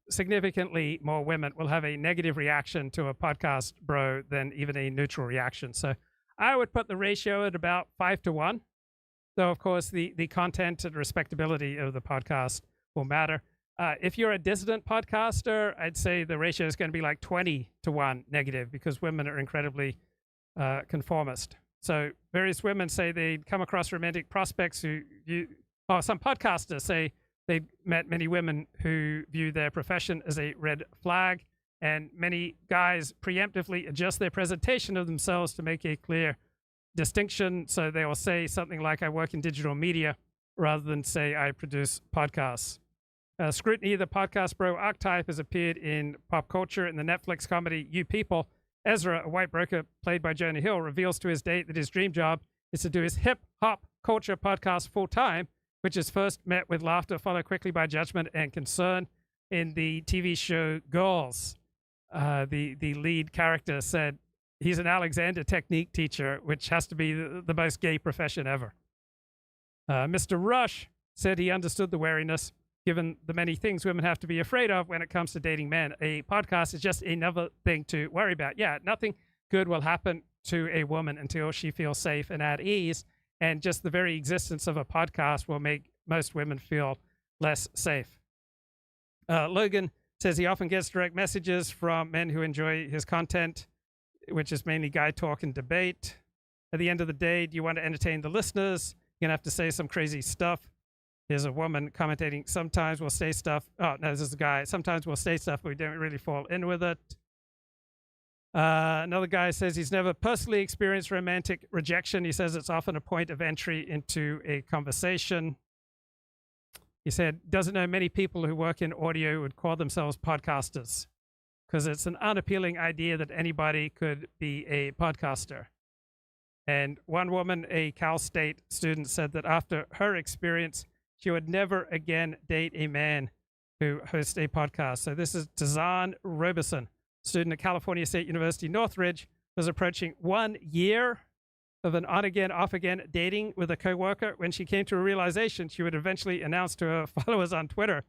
significantly more women will have a negative reaction to a podcast bro than even a neutral reaction. So I would put the ratio at about 5-1. Though, of course, the content and respectability of the podcast will matter. If you're a dissident podcaster, I'd say the ratio is going to be like 20-1 negative, because women are incredibly conformist. So various women say they'd come across romantic prospects some podcasters say they've met many women who view their profession as a red flag, and many guys preemptively adjust their presentation of themselves to make a clear distinction. So they will say something like, I work in digital media, rather than say, I produce podcasts. Scrutiny, the podcast bro archetype, has appeared in pop culture. In the Netflix comedy You People, Ezra, a white broker played by Jonah Hill, reveals to his date that his dream job is to do his hip-hop culture podcast full-time, which is first met with laughter, followed quickly by judgment and concern. In the TV show Girls, the lead character said he's an Alexander technique teacher, which has to be the most gay profession ever. Mr. Rush said he understood the wariness, given the many things women have to be afraid of when it comes to dating men. A podcast is just another thing to worry about. Yeah, nothing good will happen to a woman until she feels safe and at ease. And just the very existence of a podcast will make most women feel less safe. Logan says he often gets direct messages from men who enjoy his content, which is mainly guy talk and debate. At the end of the day, do you want to entertain the listeners? You're going to have to say some crazy stuff. Here's a woman commentating, sometimes we'll say stuff. Oh, no, this is a guy. Sometimes we'll say stuff, but we don't really fall in with it. Another guy says he's never personally experienced romantic rejection. He says it's often a point of entry into a conversation. He said, doesn't know many people who work in audio would call themselves podcasters, because it's an unappealing idea that anybody could be a podcaster. And one woman, a Cal State student, said that after her experience, she would never again date a man who hosts a podcast. So this is Tazan Robeson, student at California State University Northridge, was approaching 1 year of an on-again, off-again dating with a coworker when she came to a realization she would eventually announce to her followers on Twitter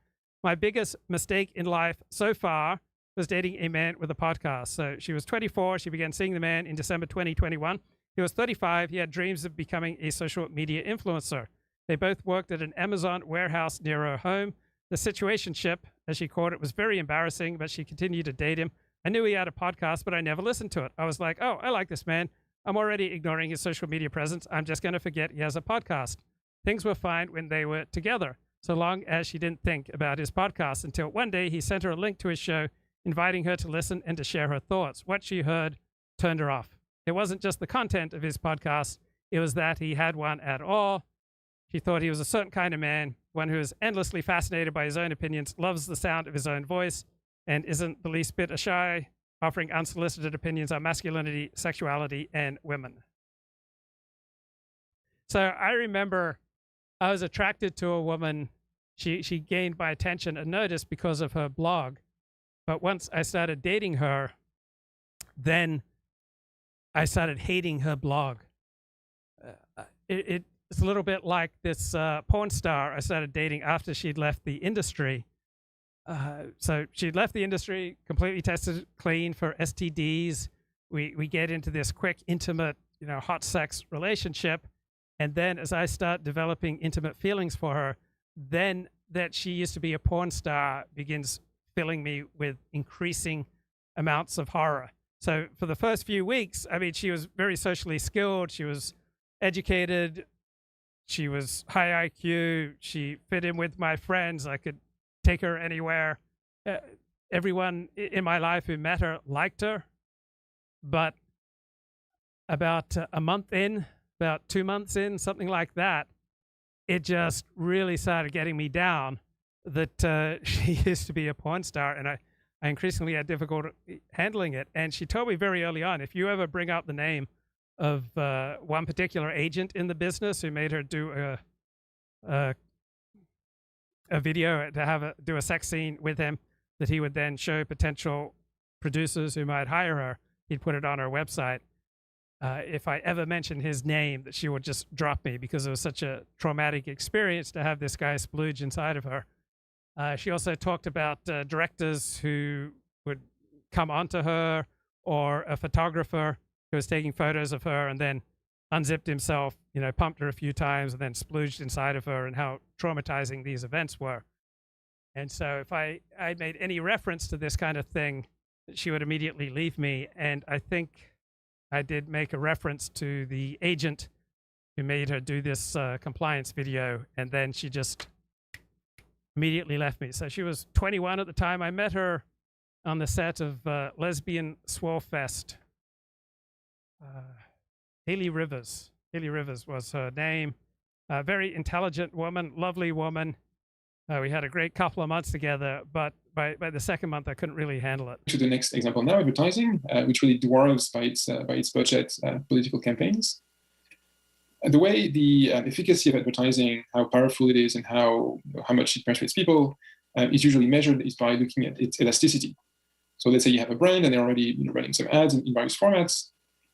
My biggest mistake in life so far was dating a man with a podcast. So she was 24. She began seeing the man in December 2021. He was 35. He had dreams of becoming a social media influencer. They both worked at an Amazon warehouse near her home. The situationship, as she called it, was very embarrassing, but she continued to date him. I knew he had a podcast, but I never listened to it. I was like, oh, I like this man. I'm already ignoring his social media presence. I'm just going to forget he has a podcast. Things were fine when they were together, so long as she didn't think about his podcast, until one day he sent her a link to his show, inviting her to listen and to share her thoughts. What she heard turned her off. It wasn't just the content of his podcast. It was that he had one at all. She thought he was a certain kind of man, one who is endlessly fascinated by his own opinions, loves the sound of his own voice, and isn't the least bit shy, offering unsolicited opinions on masculinity, sexuality, and women. So I remember I was attracted to a woman. She gained my attention and notice because of her blog. But once I started dating her, then I started hating her blog. It's a little bit like this porn star I started dating after she'd left the industry. So she'd left the industry, completely tested clean for STDs. We get into this quick, intimate, hot sex relationship. And then as I start developing intimate feelings for her, then that she used to be a porn star begins filling me with increasing amounts of horror. So for the first few weeks, I mean, she was very socially skilled. She was educated. She was high IQ. She fit in with my friends. I could take her anywhere. Everyone in my life who met her liked her. But about a month in, about 2 months in, something like that, it just really started getting me down that she used to be a porn star, and I increasingly had difficulty handling it. And she told me very early on, if you ever bring up the name of one particular agent in the business who made her do a video to do a sex scene with him, that he would then show potential producers who might hire her, he'd put it on her website. If I ever mentioned his name, that she would just drop me because it was such a traumatic experience to have this guy splooge inside of her. She also talked about directors who would come onto her, or a photographer who was taking photos of her and then unzipped himself, pumped her a few times and then splooged inside of her, and how traumatizing these events were. And so if I made any reference to this kind of thing, she would immediately leave me. And I think I did make a reference to the agent who made her do this compliance video, and then she just immediately left me. So she was 21 at the time. I met her on the set of Lesbian Swellfest. Haley Rivers. Haley Rivers was her name. Very intelligent woman, lovely woman. We had a great couple of months together, but by the second month, I couldn't really handle it. To the next example now, advertising, which really dwarfs by its budget political campaigns. The way the efficacy of advertising, how powerful it is, and how much it persuades people is usually measured is by looking at its elasticity. So let's say you have a brand and they're already running some ads in various formats.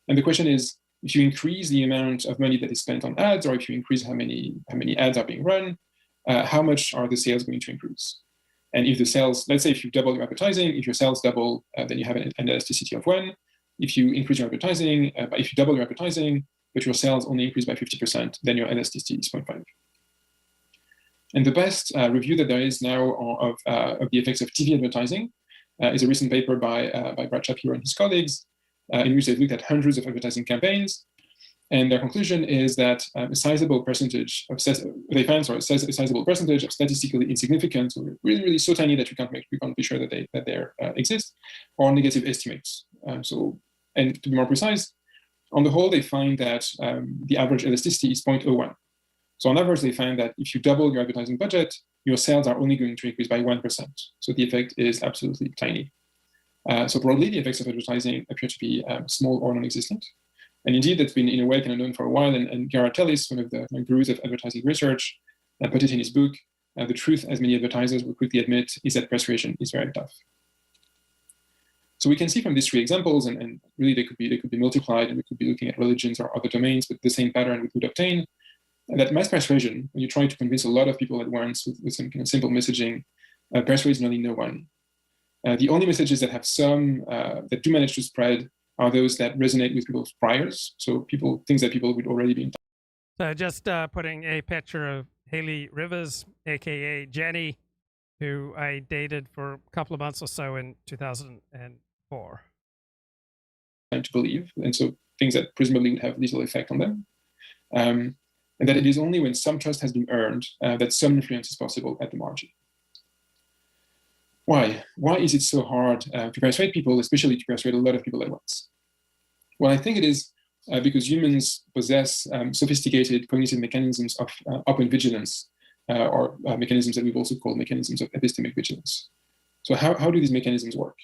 And the question is, if you increase the amount of money that is spent on ads, or if you increase how many ads are being run, how much are the sales going to increase? And if the sales, let's say if you double your advertising, if your sales double, then you have an elasticity of 1. If you increase your advertising, but if you double your advertising, but your sales only increase by 50%, then your elasticity is 0.5. And the best review that there is now of the effects of TV advertising is a recent paper by Brad Shapiro and his colleagues, in which they've looked at hundreds of advertising campaigns. And their conclusion is that a sizable percentage of they found a sizable percentage of statistically insignificant, or really, really so tiny that we can't be sure that they exist, or negative estimates. And to be more precise, on the whole, they find that the average elasticity is 0.01. So on average, they find that if you double your advertising budget, your sales are only going to increase by 1%. So the effect is absolutely tiny. So broadly, the effects of advertising appear to be small or non-existent. And indeed, that's been in a way kind of known for a while. And Garrett Ellis, one of the gurus of advertising research, put it in his book. The truth, as many advertisers will quickly admit, is that persuasion is very tough. So we can see from these 3 examples, and really they could be multiplied, and we could be looking at religions or other domains, but the same pattern we could obtain, that mass persuasion, when you try to convince a lot of people at once with some kind of simple messaging, persuades nearly no one. The only messages that have some, that do manage to spread are those that resonate with people's priors. So things that people would already be in. So just putting a picture of Haley Rivers, aka Jenny, who I dated for a couple of months or so in 2004. To believe, and so things that presumably would have little effect on them. And that it is only when some trust has been earned that some influence is possible at the margin. Why? Why is it so hard to persuade people, especially to persuade a lot of people at once? Well, I think it is because humans possess sophisticated cognitive mechanisms of open vigilance, or mechanisms that we've also called mechanisms of epistemic vigilance. So how do these mechanisms work?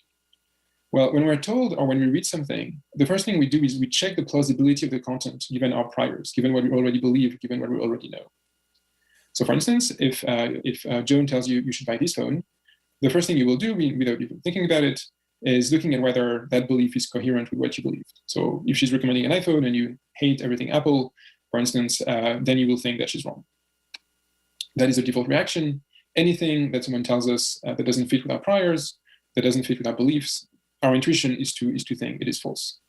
Well, when we're told or when we read something, the first thing we do is we check the plausibility of the content given our priors, given what we already believe, given what we already know. So for instance, if Joan tells you you should buy this phone, the first thing you will do without even thinking about it is looking at whether that belief is coherent with what you believe. So if she's recommending an iPhone and you hate everything Apple, for instance, then you will think that she's wrong. That is a default reaction. Anything that someone tells us that doesn't fit with our priors, that doesn't fit with our beliefs, our intuition is to think it is false.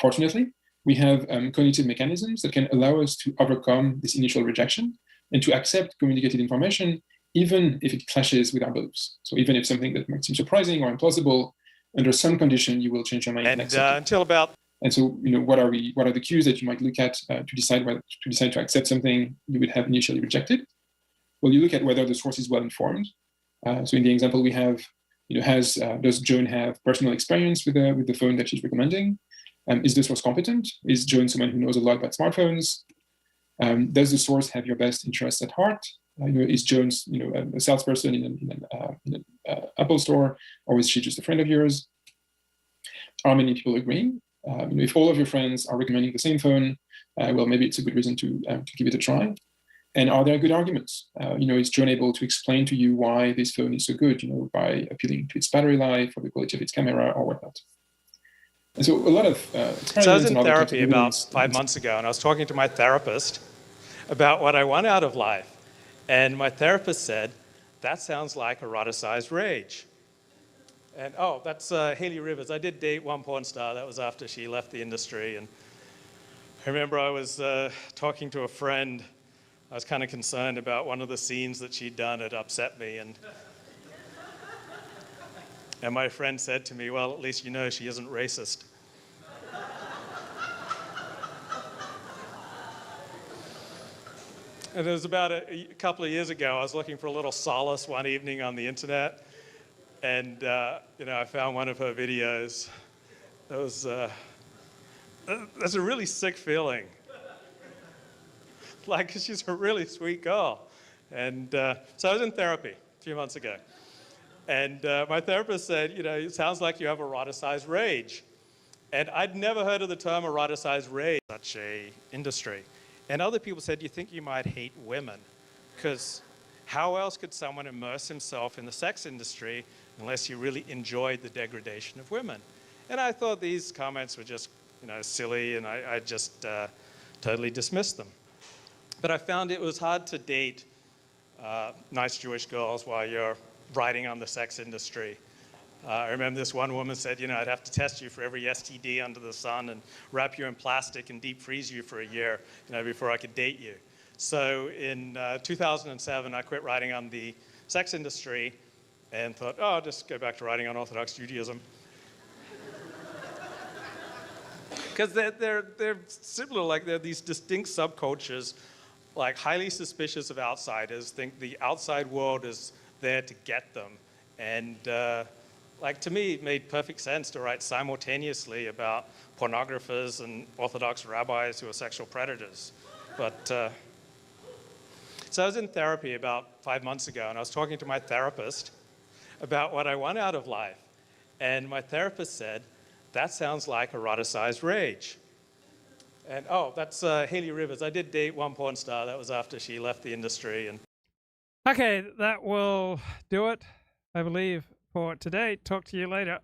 Fortunately, we have cognitive mechanisms that can allow us to overcome this initial rejection and to accept communicated information, even if it clashes with our beliefs. So even if something that might seem surprising or implausible, under some condition, you will change your mind. And until about. And so, what are the cues that you might look at to decide to accept something you would have initially rejected? Well, you look at whether the source is well informed. So in the example we have, does Joan have personal experience with the phone that she's recommending? Is the source competent? Is Joan someone who knows a lot about smartphones? Does the source have your best interests at heart? Is Joan, a salesperson in an Apple store, or is she just a friend of yours? Are many people agreeing? If all of your friends are recommending the same phone, well, maybe it's a good reason to give it a try. And are there good arguments? Is Joan able to explain to you why this phone is so good, by appealing to its battery life or the quality of its camera or whatnot? And so a lot of So I was in therapy about 5 months ago, and I was talking to my therapist about what I want out of life. And my therapist said, that sounds like eroticized rage. And, oh, that's Haley Rivers. I did date one porn star. That was after she left the industry. And I remember I was talking to a friend. I was kind of concerned about one of the scenes that she'd done. It upset me. And my friend said to me, well, at least you know she isn't racist. And it was about a couple of years ago. I was looking for a little solace one evening on the internet. And, I found one of her videos. It was, that's a really sick feeling. Like, she's a really sweet girl. And so I was in therapy a few months ago. And my therapist said, it sounds like you have eroticized rage. And I'd never heard of the term eroticized rage in such a industry. And other people said, you think you might hate women? Because how else could someone immerse himself in the sex industry unless you really enjoyed the degradation of women? And I thought these comments were just, silly, and I just totally dismissed them. But I found it was hard to date nice Jewish girls while you're writing on the sex industry. I remember this one woman said, I'd have to test you for every STD under the sun and wrap you in plastic and deep freeze you for a year, before I could date you. So in 2007, I quit writing on the sex industry and thought, oh, I'll just go back to writing on Orthodox Judaism. Because they're similar, like they're these distinct subcultures, like highly suspicious of outsiders, think the outside world is there to get them. And to me, it made perfect sense to write simultaneously about pornographers and Orthodox rabbis who are sexual predators. But so I was in therapy about 5 months ago, and I was talking to my therapist about what I want out of life. And my therapist said, that sounds like eroticized rage. And, oh, that's Haley Rivers. I did date one porn star. That was after she left the industry. And okay, that will do it, I believe, for today. Talk to you later.